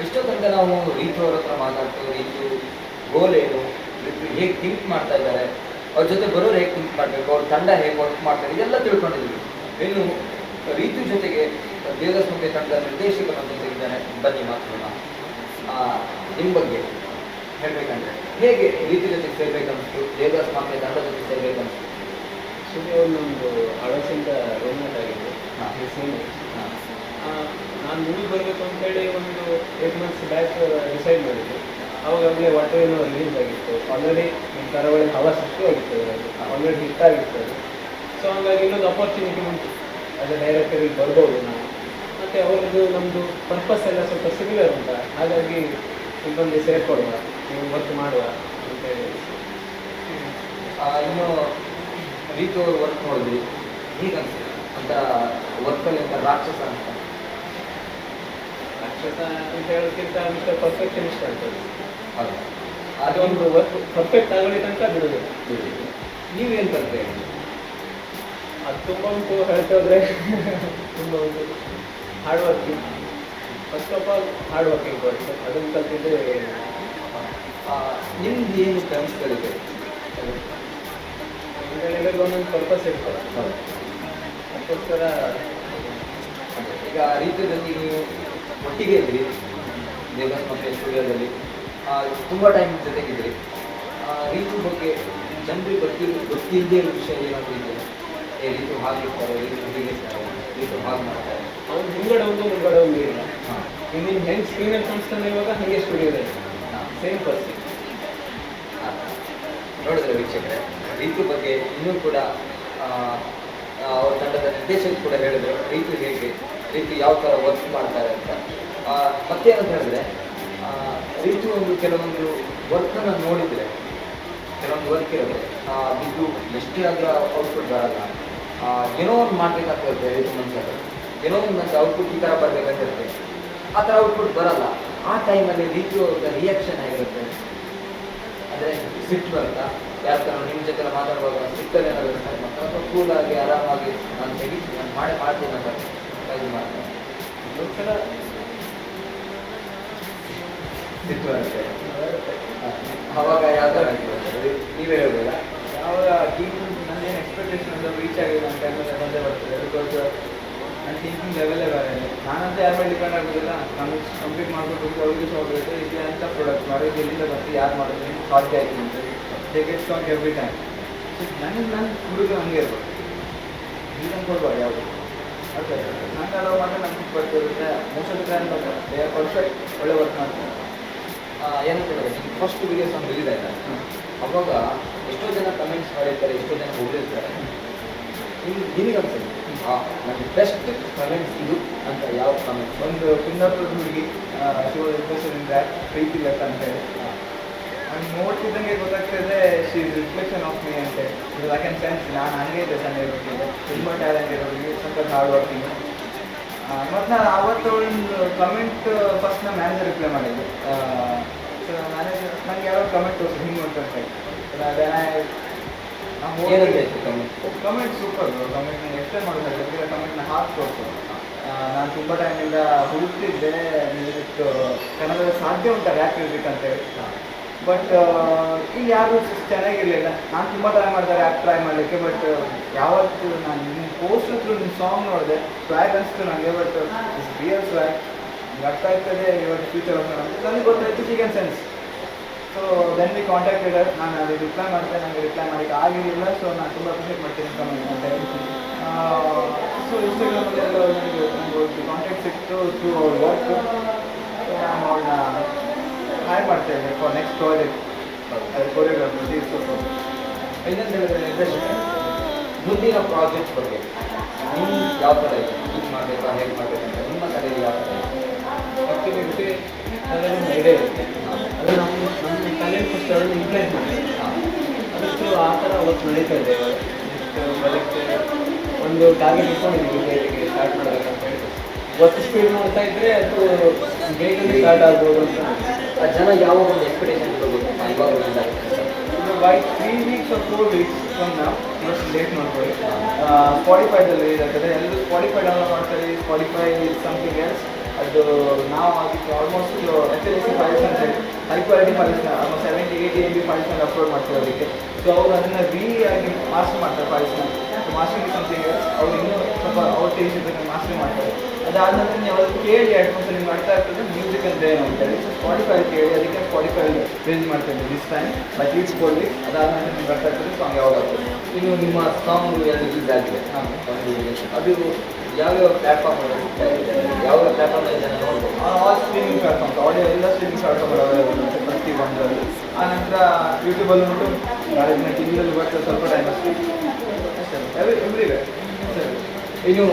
ಇಷ್ಟೋ ತನಕ ನಾವು ರೀತು ಅವ್ರ ಹತ್ರ ಮಾತಾಡ್ತೀವಿ. ರೀತು ಗೋಲ್ ಏನು, ರೀತು ಹೇಗೆ ಥಿಂಕ್ ಮಾಡ್ತಾ ಇದ್ದಾರೆ, ಅವ್ರ ಜೊತೆ ಬರೋರು ಹೇಗೆ ಥಿಂಕ್ ಮಾಡಬೇಕು, ಅವ್ರ ತಂಡ ಹೇಗೆ ವರ್ಕ್ ಮಾಡ್ತಾರೆ, ಇದೆಲ್ಲ ತಿಳ್ಕೊಂಡಿದ್ದೀವಿ. ಇನ್ನು ರೀತು ಜೊತೆಗೆ ದೇವದಾಸ್ ಮುಂದೆ ತಂಡದ ನಿರ್ದೇಶಕರ ಜೊತೆಗಿದ್ದಾನೆ. ಬನ್ನಿ ಮಾತೋಣ. ನಿಮ್ಮ ಬಗ್ಗೆ ಹೇಳ್ಬೇಕಂದ್ರೆ ಹೇಗೆ ರೀತಿ ಜೊತೆಗೆ ಸೇರ್ಬೇಕನ್ನಿಸ್ತು, ದೇವದಾಸ್ ಮಾತೆ ತಂಡ ಜೊತೆ ಸೇರ್ಬೇಕನ್ನಿಸ್ತು? ಆ್ಯಕ್ಚುಲಿ ಒಂದು ಅಳಸಿಂದ ರೋಲ್ಮೇಟ್ ಆಗಿದ್ದು. ನಾನು ಮೂವಿ ಬರಬೇಕು ಅಂತೇಳಿ ಒಂದು 8 months ಬ್ಯಾಕ್ ಡಿಸೈಡ್ ಮಾಡಿದ್ದು. ಅವಾಗಲೇ ವಾಟರ್ ಏನೋ ರಿಲೀಸ್ ಆಗಿತ್ತು. ಆಲ್ರೆಡಿ ಕರಾವಳಿ ಹವಾ ಸೃಷ್ಟಿ ಆಗಿತ್ತು, ಆಲ್ರೆಡಿ ಹಿಟ್ ಆಗಿತ್ತು ಅದು. ಸೊ ಹಂಗಾಗಿ ಇನ್ನೊಂದು ಅಪರ್ಚುನಿಟಿ ಬಂತು, ಅದೇ ಡೈರೆಕ್ಟರಿಗೆ ಬರ್ಬೋದು ನಾವು. ಮತ್ತು ಅವ್ರದ್ದು ನಮ್ಮದು ಪರ್ಪಸ್ ಎಲ್ಲ ಸ್ವಲ್ಪ ಸಿಮಿಲರ್ ಉಂಟ. ಹಾಗಾಗಿ ಇನ್ನೊಂದು ಸೇರ್ಕೊಡುವ, ನೀವು ವರ್ಕ್ ಮಾಡುವ ಅಂತೇಳಿ. ಇನ್ನು ರೀತು ಅವರು ವರ್ಕ್ ನೋಡಿದ್ವಿ, ಈಗ ಒಂಥರ ವರ್ಕಲ್ಲಿ ಅಂತ ರಾಕ್ಷಸ ಅಂತ. ರಾಕ್ಷಸ ಅಂತ ಹೇಳೋಕ್ಕಿಂತ ಮಿಸ್ಟರ್ ಪರ್ಫೆಕ್ಷನಿಸ್ಟ್ ಆಗ್ತದೆ. ಹೌದು, ಅದೊಂದು ವರ್ಕ್ ಪರ್ಫೆಕ್ಟ್ ಆಗಲಿ ತನಕ ಬಿಡಬೇಕು. ನೀವೇನು ಕಲಿತೆ? ಅದು ತುಂಬ ಉಂಟು, ಹೇಳ್ತೋದ್ರೆ ತುಂಬ ಉಂಟು. Hard working, first of all hard working work. ಅದನ್ನು ಕಲ್ತಿದ್ದು ನಿಮ್ದು ಏನು ಕನಸು ಕಲಿತೆ? ಎಲ್ಲರಿಗೂ ಒಂದೊಂದು ಪರ್ಪಸ್ ಇರ್ತದೆ. ಅದಕ್ಕೋಸ್ಕರ ಈಗ ರೀತಿಯಲ್ಲಿ ನೀವು ಒಟ್ಟಿಗೆ ಇದ್ರಿ ದೇವದಾಸ್ ಮತ್ತೆ ಸ್ಟುಡಿಯೋದಲ್ಲಿ, ತುಂಬ ಟೈಮ್ ಜೊತೆಗಿದ್ರಿ. ರೀತು ಬಗ್ಗೆ ಜನರಿಗೆ ಗೊತ್ತಿಲ್ಲದೆ ಇರೋ ವಿಷಯ ಏನಾದರೂ ಇದೆ? ರೀತು ಹಾಗಿರ್ತಾರೆ, ರೀತು ಹೀಗಿರ್ತಾರೆ, ರೀತು ಹಾಗೆ ಮಾಡ್ತಾರೆ. ಅವ್ನು ಹಿಂಗಡೆ ಒಂದು ಮುಂಗಡೆ ಒಂದು ಇಲ್ಲ. ಹಾಂ, ನೀನು ಹೆಂಗೆ ಸ್ಕ್ರೀನಲ್ಲಿ ಕಾಣಿಸ್ತಾನೆ ಇವಾಗ ಹಾಗೆ ಸ್ಟುಡಿಯೋದಲ್ಲಿ ಸೇಮ್ ಪರ್ಸನ್. ನೋಡಿದ್ರೆ ವೀಕ್ಷಕರೇ, ರೀತು ಬಗ್ಗೆ ಇನ್ನೂ ಕೂಡ ಅವ್ರ ತಂಡದ ನಿರ್ದೇಶಕರು ಕೂಡ ಹೇಳಿದ್ರು ರೀತು ಹೇಗೆ, ರೀತು ಯಾವ ಥರ ವರ್ಕ್ ಮಾಡ್ತಾರೆ ಅಂತ. ಮತ್ತೇನಂತ ಹೇಳಿದ್ರೆ, ರೀತು ಒಂದು ಕೆಲವೊಂದು ವರ್ಕನ್ನು ನೋಡಿದರೆ, ಕೆಲವೊಂದು ವರ್ಕ್ ಇರುತ್ತೆ ಬಿದ್ದು ಎಷ್ಟೇ ಆದರೂ ಔಟ್ಪುಟ್ ಬರಲ್ಲ. ಏನೋ ಒಂದು ಮಾಡಬೇಕಂತ ಇರುತ್ತೆ ರೀತು ಮನುಷ್ಯರು, ಏನೋ ಒಂದು ನನಗೆ ಔಟ್ಪುಟ್ ಈ ಥರ ಬರಬೇಕಂತ ಇರುತ್ತೆ, ಆ ಥರ ಔಟ್ಪುಟ್ ಬರಲ್ಲ. ಆ ಟೈಮಲ್ಲಿ ರೀತು ಅವ್ರ ರಿಯಾಕ್ಷನ್ ಆಗಿರುತ್ತೆ. ಅಂದರೆ ಸಿಟ್ಟು ಬರುತ್ತಾ, ಯಾರ ಥರ ನಿಮ್ಮ ಜೊತೆ ಮಾತಾಡುವಾಗ ಸಿಟ್ಟಲ್ಲಿ ಏನಾದರೂ ಅಥವಾ ಕೂಲಾಗಿ ಆರಾಮಾಗಿ ನಾನು ತೆಗಿಸಿ ನಾನು ಮಾಡ್ತೀನಿ ಅಂತ ಇದು ಮಾಡ್ತೀನಿ. ಒಂದ್ಸಲ ಸಿಟ್ಟು ಬರುತ್ತೆ. ಅವಾಗ ಯಾವ ಥರ ನೀವೇ ಹೇಳ್ಬೋದಾ? ಯಾವಾಗ ಟೀಮ್ ನನ್ನೇನು ಎಕ್ಸ್ಪೆಕ್ಟೇಷನ್ ಅದು ರೀಚ್ ಆಗಿದೆ ಅಂತ ಟೈಮಲ್ಲಿ ಬಂದೇ ಬರ್ತದೆ. ಬಿಕಾಸ್ ನನ್ನ ಥಿಂಕಿಂಗ್ ಲೆವೆಲ್ಲೇ ಬೇರೆ. ನಾನಂತ ಯಾರ ಮೇಲೆ ಡಿಪೆಂಡ್ ಆಗೋದಿಲ್ಲ. ನಮಗೆ ಕಂಪ್ಲೀಟ್ ಮಾಡ್ಬೇಕು, ಅವ್ರಿಗೆ ಹೋಗಬೇಕು. ಇದೆ ಅಂತ ಪ್ರಾಡಕ್ಟ್ ಮಾಡೋದು ಎಲ್ಲಿಂದ ಬರ್ತೀವಿ, ಯಾರು ಮಾಡೋದು, ಸಾಧ್ಯ ಆಯ್ತು ಅಂತ they get stock every time. ನನಗೆ ನನ್ನ ಹುಡುಗ ಹಂಗೆ ಇರ್ಬೋದು, ಈಗ ಕೊಡ್ಬಾರ್ದು ಯಾವುದು ಓಕೆ. ನಂಗೆ ಅಲೋ ಮಾಡಿ ನಮ್ಗೆ ಬರ್ತಿರುತ್ತೆ. Most of the time they are perfect, ಒಳ್ಳೆ ವರ್ಕ್ ಮಾಡ್ತಾರೆ. ಏನಂತ ಹೇಳಿದ್ರೆ, ಫಸ್ಟ್ ವಿಡಿಯೋ ಸಾಂಗ್ ರಿಲೀಸ್ ಆಯ್ತಾ, ಅವಾಗ ಎಷ್ಟೋ ಜನ ಕಮೆಂಟ್ಸ್ ಮಾಡಿರ್ತಾರೆ, ಎಷ್ಟೋ ಜನ ಹೊಗಳಿರ್ತಾರೆ. ನಿಮಗೆ ಅನ್ಸುತ್ತೆ ನನಗೆ ಬೆಸ್ಟ್ ಕಮೆಂಟ್ಸ್ ಇದು ಅಂತ ಯಾವ ಕಮೆಂಟ್ಸ್? ಒಂದು ಕುಂದಾಪುರದ ಹುಡುಗಿ ಶಿವ ಪ್ರೀತಿ ಲೆಕ್ಕ ಅಂತೇಳಿ ಅವ್ನು ನೋಡ್ತಿದ್ದಂಗೆ ಗೊತ್ತಾಗ್ತದೆ she is reflection of me ಅಂತೇಳಿ. ಇದು ಐ ಕ್ಯಾನ್ ಸೆನ್ಸ್. ನಾನು ಹಂಗೆ ಇದೆ ಸಣ್ಣ ಇರೋದಿಲ್ಲ, ತುಂಬ ಟ್ಯಾಲೆಂಟ್ ಇರೋರಿಗೆ, ಸ್ವಲ್ಪ ಹಾರ್ಡ್ ವರ್ಕಿಂಗ್. ಮತ್ತು ನಾನು ಆವತ್ತು ಒಂದು ಕಮೆಂಟ್ ಫಸ್ಟ್ ನಮ್ಮ ಮ್ಯಾನೇಜರ್ ರಿಪ್ಲೈ ಮಾಡಿದ್ದೆ. ಸೊ ಮ್ಯಾನೇಜರ್ ನನಗೆ ಯಾರೋ ಕಮೆಂಟ್ ತೋರಿಸಿ ಹಿಂಗೆ ನೋಡ್ತಾರೆ. Comment super. ಕಮೆಂಟ್ ನಾನು ಎಕ್ಸ್ಪ್ಲೇನ್ ಮಾಡೋದಾದ್ರೆ ಕಮೆಂಟ್ನ ಹಾಕಿ ತೋರಿಸು. ನಾನು ತುಂಬ ಟೈಮಿಂದ ಹುಡುಕ್ತಿದ್ದೆ ಮ್ಯೂಸಿಕ್ ಕನ್ನಡದಲ್ಲಿ ಸಾಧ್ಯ ಉಂಟು ರ್ಯಾಪ್ ಮ್ಯೂಸಿಕ್ ಅಂತೇಳಿ. ಬಟ್ ಇಲ್ಲಿ ಯಾರು ಚೆನ್ನಾಗಿರಲಿಲ್ಲ. ನಾನು ತುಂಬ ಟ್ರೈ ಮಾಡಿದೆ ರ್ಯಾಪ್ ಟ್ರೈ ಮಾಡಲಿಕ್ಕೆ. ಬಟ್ ಯಾವತ್ತು ನಾನು ನಿಮ್ಮ ಪೋಸ್ಟ್ ಹತ್ರ ನಿಮ್ಮ ಸಾಂಗ್ ನೋಡಿದೆ, ಸ್ವ್ಯಾಗ್ ಅನಿಸ್ತು ನನಗೆ. But is real swag. ಅರ್ಥ ಆಗ್ತದೆ ಇವತ್ತು ಫ್ಯೂಚರ್ ಅಂತ ನನಗೆ ಗೊತ್ತಾಯ್ತು. See can sense so then we contacted ನಾನು ಅದು ರಿಪ್ಲೈ ಮಾಡಿದೆ, ನನಗೆ ರಿಪ್ಲೈ ಮಾಡೋಕ್ಕೆ ಆಗಿರಲಿಲ್ಲ. ಸೊ ನಾನು ತುಂಬ ಅಪ್ರಿಷಿಯೇಟ್ ಮಾಡ್ತೀನಿ ಕಮೆಂಟ್ ಅಂತ ಹೇಳಿ. ಸೊ ಇನ್ಸ್ಟಾಗ್ರಾಮಲ್ಲಿ ಎಲ್ಲ ನನಗೆ ಒಂದು ಕಾಂಟ್ಯಾಕ್ಟ್ ಸಿಕ್ತು ಥ್ರೂ ಅವ್ರ ವರ್ಕ್. ಸೊ ನಾನು ಅವ್ರನ್ನ ಹಾಯ್ ಮಾಡ್ತಾ ಇದ್ದೆ ಫಾರ್ ನೆಕ್ಸ್ಟ್ ಪ್ರಾಜೆಕ್ಟ್, ಅದು ಕೊರಿಯೋಗ್ರಾಫಿ. ಇನ್ನೊಂದು ಹೇಳಿದ್ರೆ ನಿರ್ದೇಶಕ, ಮುಂದಿನ ಪ್ರಾಜೆಕ್ಟ್ ಬಗ್ಗೆ ನೀವು ಯಾವ ಥರ ಇದೆ, ಹೀಗೆ ಮಾಡಬೇಕಾ ಹೇಗೆ ಮಾಡಬೇಕಂತ ನಿಮ್ಮ ಕಡೆಯಲ್ಲಿ ಯಾವ ಥರ ಇದೆ? ಆ್ಯಕ್ಚುಲಿ ಜೊತೆ ಅದರಲ್ಲಿ ಒಂದು ಐಡಿಯಾ ಇರುತ್ತೆ, ಅದು ನಮ್ಮ ಟ್ಯಾಲೆಂಟ್ ಫಸ್ಟ್ ಅದನ್ನು ಇಂಪ್ಲೈಂಟ್ ಮಾಡ್ತೀವಿ. ಅದಷ್ಟು ಆ ಥರ ಅವತ್ತು ನಡೀತಾ ಇದೆ. ನೆಕ್ಸ್ಟ್ ಪ್ರಾಜೆಕ್ಟ್ ಒಂದು ಟಾರ್ಗೆಟ್ ಇಟ್ಕೊಂಡಿದ್ದೀವಿ, ಡೇಟಿಗೆ ಸ್ಟಾರ್ಟ್ ಮಾಡಬೇಕಂತ ಹೇಳಿ. ಇವತ್ತು ಸ್ಪೀಡ್ ನೋಡ್ತಾ ಇದ್ದರೆ ಅದು ಬೇಗನೆ ಸ್ಟಾರ್ಟ್ ಆಗ್ಬೋದು ಅಂತ. ಆ ಜನ ಯಾವ ಒಂದು ಎಕ್ಸ್ಪೆಕ್ಟೇಷನ್ ಇರ್ಬೋದು ಇವಾಗ by 3 weeks or 4 weeks from ನಾವು ಇವತ್ತು ಡೇಟ್ ನೋಡ್ಕೊಳ್ಳಿ. ಸ್ಪಾಟಿಫೈದಲ್ಲಿ ಇದಾಗ್ತದೆ, ಎಲ್ಲರೂ ಸ್ಪಾಟಿಫೈ ಡೌನ್ಲೋಡ್ ಮಾಡ್ತಾರೆ. Spotify something else. ಅದು ನಾವು ಅದಕ್ಕೆ ಆಲ್ಮೋಸ್ಟ್ HLC ಫೈಲ್ಸ್ ಅಂತ ಹೇಳಿ ಹೈ ಕ್ವಾಲಿಟಿ ಫೈಲ್ಸ್ನ ಆಲ್ಮೋಸ್ಟ್ 70-80 MB ಫೈಲ್ಸ್ನ ಅಪ್ಲೋಡ್ ಮಾಡ್ತೀವಿ ಅದಕ್ಕೆ. ಸೊ ಅವ್ರು ಅದನ್ನು ಆಗಿ ಮಾಸ್ಟರ್ ಮಾಡ್ತಾರೆ ಫೈಲ್ಸ್ನ. So mastering something else. ಅವ್ರು ಇನ್ನೂ ಸ್ವಲ್ಪ ಅವ್ರ ಟೇಸ್ಟ್ ಇದ್ದಕ್ಕೆ ಮಾಸ್ಟರಿಂಗ್ ಮಾಡ್ತಾರೆ. ಅದಾದಮೇಲೆ ನೀವು ಅದನ್ನು ಕೇಳಿ ಅಡ್ವಾನ್ಸ್ ನಿಮ್ಗೆ ಅರ್ಥ ಆಗ್ತದೆ ಮ್ಯೂಸಿಕ್ ಅಂತ ಏನು ಅಂತೇಳಿ. ಸೊ ಸ್ಪಾಟಿಫೈ ಕೇಳಿ, ಅದಕ್ಕೆ ಸ್ಪಾಟಿಫೈ ರೇಂಜ್ ಮಾಡ್ತಿದ್ದೆ ದಿಸ್ ಟೈಮ್ ಬೈ 3-4 weeks. ಅದಾದಮೇಲೆ ನಿಮ್ಗೆ ಅರ್ಥ ಆಗ್ತದೆ ಸಾಂಗ್ ಯಾವಾಗ ಆಗ್ತದೆ. ಇನ್ನು ನಿಮ್ಮ ಸಾಂಗ್ ಎರಡು ರಿಲೀಸ್ ಆಗಿದೆ, ಅದು ಯಾವ್ಯಾವ ಪ್ಲ್ಯಾಟ್ಫಾರ್ಮ್ ಸಿಗ್ತಾ ಇದೆ, ಯಾವ ಪ್ಲ್ಯಾಟ್ಫಾರ್ಮಲ್ಲಿ ಜನ ನೋಡ್ಬೋದು? ಆಲ್ ಸ್ಟ್ರೀಮಿಂಗ್ ಪ್ಲಾಟ್ಫಾರ್ಮ್ಸ್, ಆಡಿಯೋ ಎಲ್ಲ ಸ್ಟ್ರೀಮಿಂಗ್ ಪ್ಲಾಟ್ಫಾರ್ಮ್ ಅವೈಲೇಬಲ್ ಇದೆ ಪ್ರತಿ ಒಂದರಲ್ಲಿ. ಆ ನಂತರ ಯೂಟ್ಯೂಬಲ್ಲಿ ಉಂಟು, ನಾಳೆದಿನ ಟಿವಿಯಲ್ಲಿ ಬರ್ತದೆ ಸ್ವಲ್ಪ ಟೈಮ್ ಅಷ್ಟೇ. ಎವ್ರಿವೇ ಸರಿ. ಇನ್ನು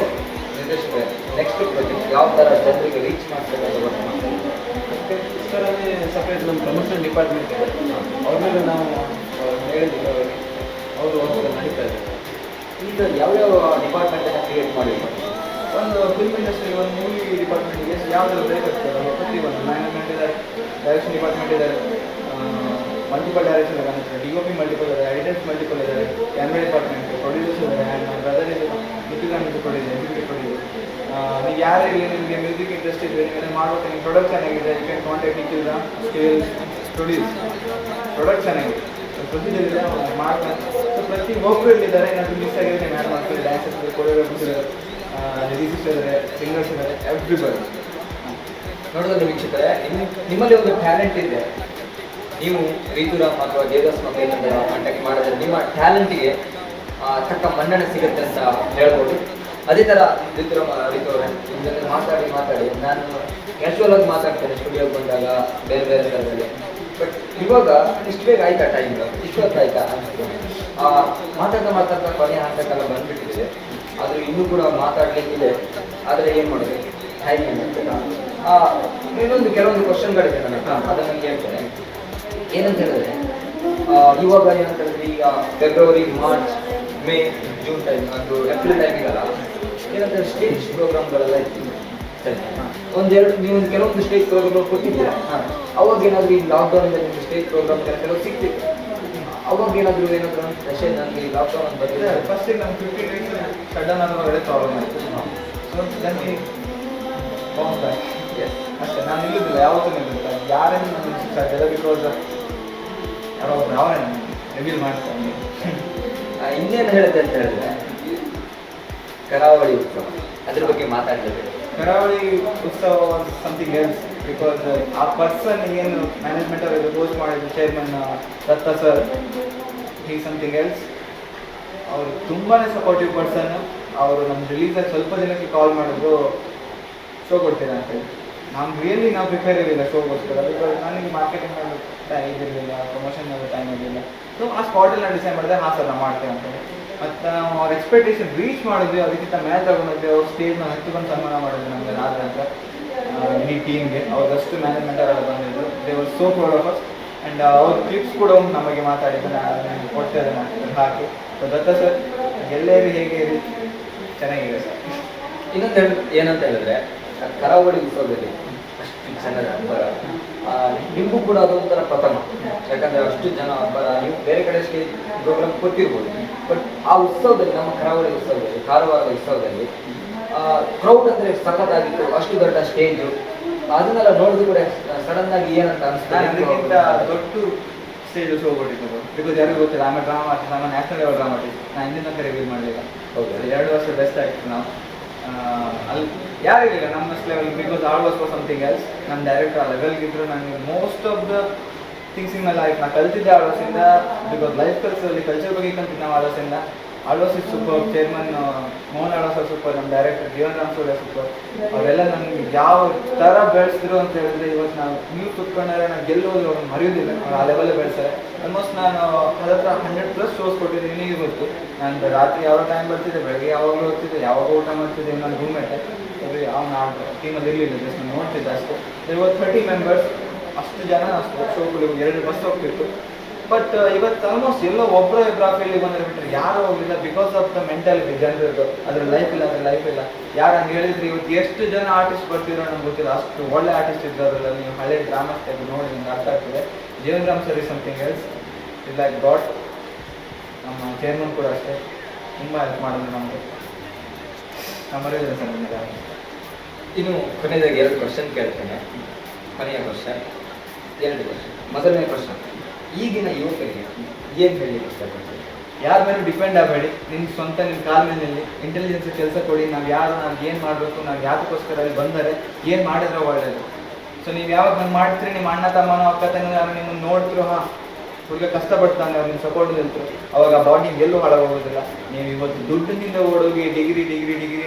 ನಿರ್ದೇಶಕರೇ, ನೆಕ್ಸ್ಟ್ ಪ್ರಾಜೆಕ್ಟ್ ಯಾವ ಥರ ಜನರಿಗೆ ರೀಚ್ ಮಾಡ್ತಾರೆ ಅಂತ ವರ್ಕ್ ಮಾಡ್ತಾರೆ? ಮತ್ತು ಇಷ್ಟರಲ್ಲೇ ಸಪ್ರೇಟ್ ನಮ್ಮ ಪ್ರಮೋಷನ್ ಡಿಪಾರ್ಟ್ಮೆಂಟ್ ಇದೆ, ಅವ್ರ ಮೇಲೆ ನಾವು ಹೇಳಿದ್ದೀವಿ ಅವರಿಗೆ, ಅವರು ವರ್ಕ್ ನಡೀತಾ ಇದೆ. ಈಗ ಯಾವ್ಯಾವ ಡಿಪಾರ್ಟ್ಮೆಂಟನ್ನು ಕ್ರಿಯೇಟ್ ಮಾಡಿರ್ಬೋದು? ಒಂದು ಫಿಲ್ಮ್ ಇಂಡಸ್ಟ್ರಿ, ಒಂದು ಮೂವಿ ಡಿಪಾರ್ಟ್ಮೆಂಟ್ಗೆ ಯಾವುದೆಲ್ಲ ಬೇಕಾಗ್ತದೆ ಪ್ರತಿಯೊಂದು ಮ್ಯಾನೇಜ್ಮೆಂಟ್ ಇದ್ದಾರೆ, ಡೈರೆಕ್ಷನ್ ಡಿಪಾರ್ಟ್ಮೆಂಟ್ ಇದ್ದಾರೆ, ಮಲ್ಟಿಪಲ್ ಡೈರೆಕ್ಷನ್ ಇದ್ದಾರೆ, DOP ಮಲ್ಟಿಪಲ್ ಇದ್ದಾರೆ, ಎಡಿಟರ್ಸ್ ಮಲ್ಟಿಪಲ್ ಇದ್ದಾರೆ, ಕ್ಯಾಮ್ರಾ ಡಿಪಾರ್ಟ್ಮೆಂಟ್, ಪ್ರೊಡ್ಯೂಸರ್ಸ್ ಇದ್ದಾರೆ, ಆ್ಯಂಡ್ ನನ್ನ ಬ್ರದರ್ ಇದೆ ನಿಖಿಲ್ ಕೊಡಿದೆ, ಎಕ್ಸಿಕ್ಯೂಟಿವ್ ಕೊಡಿದೆ. ನೀವು ಯಾರೇ ಇಲ್ಲಿ ನಿಮಗೆ ಮ್ಯೂಸಿಕ್ ಇಂಟ್ರೆಸ್ಟ್ ಇದೆ, ನೀವೇನು ಮಾಡ್ಬೇಕು, ನಿಮ್ಮ ಪ್ರಾಡಕ್ಟ್ ಚೆನ್ನಾಗಿದೆ, you can contact Nikhil studios. Product ಚೆನ್ನಾಗಿದೆ, ಪ್ರೊಸೀಜರ್ ಇದೆ, ಮಾಡ್ತಾರೆ. ಸೊ ಪ್ರತಿ ಒಬ್ಬರು ಇಲ್ಲಿದ್ದಾರೆ, ಏನಾದರೂ ಮಿಸ್ ಆಗಿದೆ ನೀವು ಆ್ಯಡ್ ಮಾಡ್ತೀವಿ. ಡ್ಯಾನ್ಸರ್ಸ್ ಇದೆ, ಕೊರಿಯೋಗ್ರಾಫರ್ಸ್ ಇದ್ದಾರೆ, ಲಿರಿಸಿಸ್ಟ್ ಇದ್ದಾರೆ, ಸಿಂಗರ್ಸ್ ಇದ್ದಾರೆ, ಎವ್ರಿಬಡಿ. ನೋಡೋದು ವೀಕ್ಷಕರೇ, ನಿಮ್ಮಲ್ಲಿ ಒಂದು ಟ್ಯಾಲೆಂಟ್ ಇದೆ. ನೀವು ರೀತುರಾಮ್ ಅಥವಾ ದೇವದಾಸ್ ಮಕ್ಕಳಿಂದ ಕಾಂಟ್ಯಾಕ್ಟ್ ಮಾಡಿದ್ರೆ ನಿಮ್ಮ ಟ್ಯಾಲೆಂಟಿಗೆ ತಕ್ಕ ಮನ್ನಣೆ ಸಿಗುತ್ತೆ ಅಂತ ಹೇಳ್ಬೋದು. ಅದೇ ಥರ ರೀತುರಾಮ್ ಅವರೇ ನಿಮ್ಮ ಜೊತೆ ಮಾತಾಡಿ ನಾನು ಕ್ಯಾಶುವಲ್ ಆಗಿ ಮಾತಾಡ್ತೇನೆ ಸ್ಟುಡಿಯೋಗೆ ಬಂದಾಗ ಬೇರೆ ಬೇರೆ ಥರದಲ್ಲಿ. ಬಟ್ ಇವಾಗ ಇಷ್ಟು ಬೇಗ ಆಯ್ತಾ ಟೈಮ್, ಇಷ್ಟೊತ್ತು ಆಯ್ತಾ ಅನಿಸ್ತು. ಮಾತಾಡ್ತಾ ಕೊನೆಯ ಹಂತಕ್ಕೆಲ್ಲ ಬಂದುಬಿಟ್ಟಿದೆ. ಆದರೆ ಇನ್ನೂ ಕೂಡ ಮಾತಾಡಲಿಕ್ಕಿದೆ. ಆದರೆ ಏನು ಮಾಡೋದು, ಟೈಮ್ ಏನಾಗ್ತದ. ಇನ್ನೊಂದು ಕೆಲವೊಂದು ಕ್ವಶನ್ಗಳಿದೆ ನನ್ನ ಹತ್ರ, ಅದನ್ನು ಕೇಳ್ತೇನೆ. ಏನಂತ ಹೇಳಿದ್ರೆ, ಇವಾಗ ಏನಂತ ಹೇಳಿದ್ರೆ, ಈಗ February, March, May, June time, ಅದು ಏಪ್ರಿಲ್ ಟೈಮಿಗಲ್ಲ ಏನಂತ ಸ್ಟೇಜ್ ಪ್ರೋಗ್ರಾಮ್ಗಳೆಲ್ಲ ಇತ್ತು. ಸರಿ, ನೀವು ಕೆಲವೊಂದು ಸ್ಟೇಜ್ ಪ್ರೋಗ್ರಾಮ್ ಕೊಟ್ಟಿದ್ದೀರಾ. ಅವಾಗ ಏನಾದರೂ ಈ ಲಾಕ್ಡೌನಿಂದ ನಿಮಗೆ ಸ್ಟೇಜ್ ಪ್ರೋಗ್ರಾಮ್ ಕೆಲವು ಸಿಗ್ತಿತ್ತು. ಅವಾಗ ಏನಾದರೂ ರಶೆ ನನಗೆ ಲಾಕ್ಡೌನ್ ಅಂತ ಬಂದಿದೆ. ಫಸ್ಟಿಗೆ ನಮ್ಮ 15 days ಸಡನ್ ಆಗಿ ಒಳ್ಳೆ ಪ್ರಾಬ್ಲಮ್ ಆಯಿತು. ಸೊ ನನಗೆ ಬೌನ್ಸ್ ಬ್ಯಾಕ್ ಅಷ್ಟೇ. ನಾನು ನಿಲ್ಲುದಿಲ್ಲ, ಯಾವತ್ತೂ ನಿಲ್ಲುದಿಲ್ಲ. ಯಾರೇನು ನನಗೆ ಸಿಕ್ಕಾಗ್ತದೆ, ಬಿಕಾಸ್ ಯಾವೇ ರಿವೀಲ್ ಮಾಡ್ತಾನೆ. ಇನ್ನೇನು ಹೇಳಿದೆ ಅಂತ ಹೇಳಿದ್ರೆ, ಕರಾವಳಿ ಉತ್ಸವ ಅದ್ರ ಬಗ್ಗೆ ಮಾತಾಡಲೇಬೇಕು. ಕರಾವಳಿ ಉತ್ಸವ ಸಮಥಿಂಗ್ ಎಲ್ಸ್, ಬಿಕಾಸ್ ಆ ಪರ್ಸನ್ ಏನು ಮ್ಯಾನೇಜ್ಮೆಂಟ್ ಅವರಿಗೆ ಪೋಸ್ಟ್ ಮಾಡಿದ್ರು ಚೇರ್ಮನ್ ದತ್ತ ಸರ್, ಹೀ ಸಮಥಿಂಗ್ ಎಲ್ಸ್. ಅವರು ತುಂಬಾ ಸಪೋರ್ಟಿವ್ ಪರ್ಸನ್. ಅವರು ನಮ್ಮ ರಿಲೀಸಾಗಿ ಸ್ವಲ್ಪ ದಿನಕ್ಕೆ ಕಾಲ್ ಮಾಡಿದ್ರು, ಶೋ ಕೊಡ್ತೀರಾ ಅಂತೇಳಿ. ನಾವು ಪ್ರಿಪೇರ್ ಇರಲಿಲ್ಲ ಶೋಗೋಸ್ಕರ, ಬಿಕಾಸ್ ನನಗೆ ಮಾರ್ಕೆಟಿಂಗ್ ಮಾಡಲು ಟೈಮ್ ಇರಲಿಲ್ಲ, ಪ್ರಮೋಷನ್ ಮಾಡೋ ಟೈಮ್ ಇರಲಿಲ್ಲ. ಸೊ ಆ ಸ್ಪಾಟಲ್ಲಿ ನಾನು ಡಿಸೈಡ್ ಮಾಡಿದೆ, ಹಾಂ ಸರ್ ನಾವು ಮಾಡ್ತೇವೆ ಅಂತೇಳಿ. ಮತ್ತು ನಾವು ಅವ್ರ ಎಕ್ಸ್ಪೆಕ್ಟೇಷನ್ ರೀಚ್ ಮಾಡಿದ್ವಿ, ಅದಕ್ಕಿಂತ ಮೇಲೆ ತಗೊಂಡಿದ್ವಿ. ಅವ್ರು ಸ್ಟೇಜ್ನ ಹತ್ತುಕೊಂಡು ಸನ್ಮಾನ ಮಾಡಿದ್ರು ನಮಗೆ ರಾತ್ರಿ ಅಂತ ಇಡೀ ಟೀಮ್ಗೆ. ಅವ್ರಷ್ಟು ಮ್ಯಾನೇಜ್ಮೆಂಟ್ ಅವರೆಲ್ಲ ಬಂದಿದ್ರು. They were so proud of us. And ಅವ್ರ ಕ್ಲಿಪ್ಸ್ ಕೂಡ ಒಂದು ನಮಗೆ ಮಾತಾಡಿದ್ದು, ನಾನು ಕೊಡ್ತೇನೆ ನಾನು ಹಾಕಿ. ಸೊ ದತ್ತ ಸರ್ ಎಲ್ಲೇರಿ ಹೇಗೆ ಇರಿ, ಚೆನ್ನಾಗಿದೆ ಸರ್. ಇನ್ನೊಂದು ಏನಂತ ಹೇಳಿದ್ರೆ, ಕರಾವಳಿ ಉತ್ಸವದಲ್ಲಿ ಅಷ್ಟು ಜನರ ಅಬ್ಬರ, ನಿಮಗೂ ಕೂಡ ಅದೊಂಥರ ಪ್ರಥಮ. ಯಾಕಂದರೆ ಅಷ್ಟು ಜನ ಅಬ್ಬರ, ನೀವು ಬೇರೆ ಕಡೆ ಸ್ಟೇಜ್ ಪ್ರೋಗ್ರಾಮ್ ಕೊಟ್ಟಿರ್ಬೋದು. ಬಟ್ ಆ ಉತ್ಸವದಲ್ಲಿ, ನಮ್ಮ ಕರಾವಳಿ ಉತ್ಸವದಲ್ಲಿ, ಕಾರವಾರದ ಉತ್ಸವದಲ್ಲಿ ಕ್ರೌಡ್ ಅಂದರೆ ಸಖತ್ತಾಗಿತ್ತು. ಅಷ್ಟು ದೊಡ್ಡ ಸ್ಟೇಜು, ಅದನ್ನೆಲ್ಲ ನೋಡಿದ್ರು ಕೂಡ ಸಡನ್ ಆಗಿ ಏನಂತ ಅನಿಸ್ತಾರೆ. ಅದಕ್ಕಿಂತ ದೊಡ್ಡ ಸ್ಟೇಜ್ ಶೋ ಕೊಟ್ಟಿದ್ದು, ಬಿಕಾಸ್ ಯಾರಿಗೂ ಗೊತ್ತಿಲ್ಲ. ಆಮೇಲೆ ಡ್ರಾಮಾ ಆರ್ಟಿಸ್ಟ್, ನಮ್ಮ ನ್ಯಾಷನಲ್ ಲೆವೆಲ್ ಡ್ರಾಮಾ ಆರ್ಟಿಸ್ಟ್. ನಾನು ಹಿಂದಿನ ತನಕ ರಿವೀಲ್ ಮಾಡಲಿಲ್ಲ. ಹೌದು, 2 ವರ್ಷ ಬೆಸ್ಟ್ ಆಯಿತು ನಾವು. ಅಲ್ಲಿ ಯಾರಿಗಿಲ್ಲ ನಮ್ಮ level, because all was for something else. ನಮ್ಮ ಡೈರೆಕ್ಟರ್ ಆ ಲೆವೆಲ್ಗಿದ್ರು. ನನಗೆ most of the things in my life ನಾ ಕಲ್ತಿದ್ದೆ ಆಳ್ವಾಸಿಂದ, ಬಿಕಾಸ್ ಲೈಫ್ ಕಲ್ಸಲ್ಲಿ ಕಲ್ಚರ್ ಬಗ್ಗೆ ಕಲ್ತಿದ್ದೆ ನಾವು ಆಳ್ವಾಸಿಂದ. Alvas is super, chairman Mohan Alvas super, ನಮ್ಮ ಡೈರೆಕ್ಟರ್ ಜೀವನ್ ರಾಮ್ ಸೂರ್ಯ ಸೂಪರ್. ಅವರೆಲ್ಲ ನಮ್ಗೆ ಯಾವ ಥರ ಬೆಳೆಸಿದ್ರು ಅಂತ ಹೇಳಿದ್ರೆ ಇವತ್ತು ನಾವು ನೀವು ಕೂತ್ಕೊಂಡ್ರೆ ನಾವು ಗೆಲ್ಲೋದು ಅವ್ರನ್ನ ಮರೆಯೋದಿಲ್ಲ, ಅವ್ರು ಆ ಲೆವೆಲ್ ಬೆಳೆಸ್ತಾರೆ. ಆಲ್ಮೋಸ್ಟ್ ನಾನು ಹತ್ರ 100+ ಶೋಸ್ ಕೊಟ್ಟಿದ್ದೀನಿ. ನಿನಗೆ ಗೊತ್ತು, ನಾನು ರಾತ್ರಿ ಯಾವ ಟೈಮ್ ಬರ್ತಿದ್ದೆ, ಬೆಳಗ್ಗೆ ಯಾವಾಗಲೂ ಹೋಗ್ತಿದ್ದೆ, ಯಾವಾಗ ಊಟ ಮಾಡ್ತಿದ್ದೆ. ನನ್ನ ರೂಮ್ಮೇಟ್ ಸರಿ ಅವ್ನು ಆ ಟೀಮಲ್ಲಿ ಇರಲಿಲ್ಲ, ಜಸ್ಟ್ ನಾನು ನೋಡ್ತಿದ್ದೆ ಅಷ್ಟೇ. ಇವತ್ತು 30 ಮೆಂಬರ್ಸ್, ಅಷ್ಟು ಜನ ಅಷ್ಟು ಶೋಗಳು 2 ಬಸ್ ಹೋಗ್ತಿತ್ತು. ಬಟ್ ಇವತ್ತು ಆಲ್ಮೋಸ್ಟ್ ಎಲ್ಲೋ ಒಬ್ಬರು ಇಬ್ಬರು ಆ ಫೀಲ್ಡಿಗೆ ಬಂದರೆ ಬಿಟ್ಟರೆ ಯಾರೂ ಹೋಗಲಿಲ್ಲ, ಬಿಕಾಸ್ ಆಫ್ ದ ಮೆಂಟಾಲಿಟಿ ಜನರದ್ದು. ಅದ್ರ ಲೈಫ್ ಇಲ್ಲ, ಅದ್ರ ಲೈಫ್ ಇಲ್ಲ. ಯಾರು ಹಂಗೆ ಹೇಳಿದ್ರು ಇವತ್ತು ಎಷ್ಟು ಜನ ಆರ್ಟಿಸ್ಟ್ ಬರ್ತಿರೋ ನಮ್ಗೆ ಗೊತ್ತಿಲ್ಲ, ಅಷ್ಟು ಒಳ್ಳೆ ಆರ್ಟಿಸ್ಟ್ ಇದ್ರು ಅದರಲ್ಲಿ. ನೀವು ಹಳೆ ಡ್ರಾಮಾಸ್ ತೆಗೆದು ನೋಡಿ ನಿಮ್ಗೆ ಅರ್ಥ ಆಗ್ತದೆ. Jeevan Ram sir is something else, is like god. ನಮ್ಮ ಚೇರ್ಮನ್ ಕೂಡ ಅಷ್ಟೇ, ತುಂಬ ಹೆಲ್ಪ್ ಮಾಡಿದ್ರು ನಮಗೆ. ನಮ್ಮ ಮರೆಯೋದಿಲ್ಲ ಸರ್ ನಿಮಗೆ. ಇನ್ನು ಕೊನೆಯದಾಗಿ 2 ಕ್ವಶನ್ ಕೇಳ್ತೇನೆ. ಕೊನೆಯ ಕ್ವಶನ್ 2 ಕ್ವಶನ್. ಮೊದಲನೇ ಕ್ವಶನ್, ಈಗಿನ ಯುವಕರಿಗೆ ಏನು ಹೇಳಲಿಕ್ಕೆ ಇಷ್ಟಪಡ್ತೀವಿ? ಯಾರ ಮೇಲೆ ಡಿಪೆಂಡ್ ಆಗಬೇಡಿ, ನಿಮ್ಮ ಸ್ವಂತ ನಿಮ್ಮ ಕಾಲ ಮೇಲೆ ನಿಲ್ಲಿ. ಇಂಟೆಲಿಜೆನ್ಸ್ ಕೆಲಸ ಕೊಡಿ. ನಾವು ಯಾರು, ನಾವು ಏನು ಮಾಡಬೇಕು, ನಾವು ಯಾತಕ್ಕೋಸ್ಕರ ಅಲ್ಲಿ ಬಂದರೆ ಏನು ಮಾಡಿದ್ರೆ ಒಳ್ಳೆಯದು. ಸೊ ನೀವು ಯಾವಾಗ ಹಂಗೆ ಮಾಡ್ತೀರಿ, ನಿಮ್ಮ ಅಣ್ಣ ತಮ್ಮನೋ ಅಕ್ಕ ತಂಗ ಯಾರು ನಿಮ್ಮನ್ನು ನೋಡ್ತಿರೋ, ಹಾಂ ಹುಡುಗ ಕಷ್ಟಪಡ್ತಾನೆ, ಅವ್ರು ನಿಮ್ಮ ಸಪೋರ್ಟ್ ನಿಲ್ತರು, ಅವಾಗ ಬಾಡಿ ಎಲ್ಲೂ ಹಾಳಾಗೋಗೋದಿಲ್ಲ. ನೀವು ಇವತ್ತು ದುಡ್ಡಿನಿಂದ ಓಡೋಗಿ ಡಿಗ್ರಿ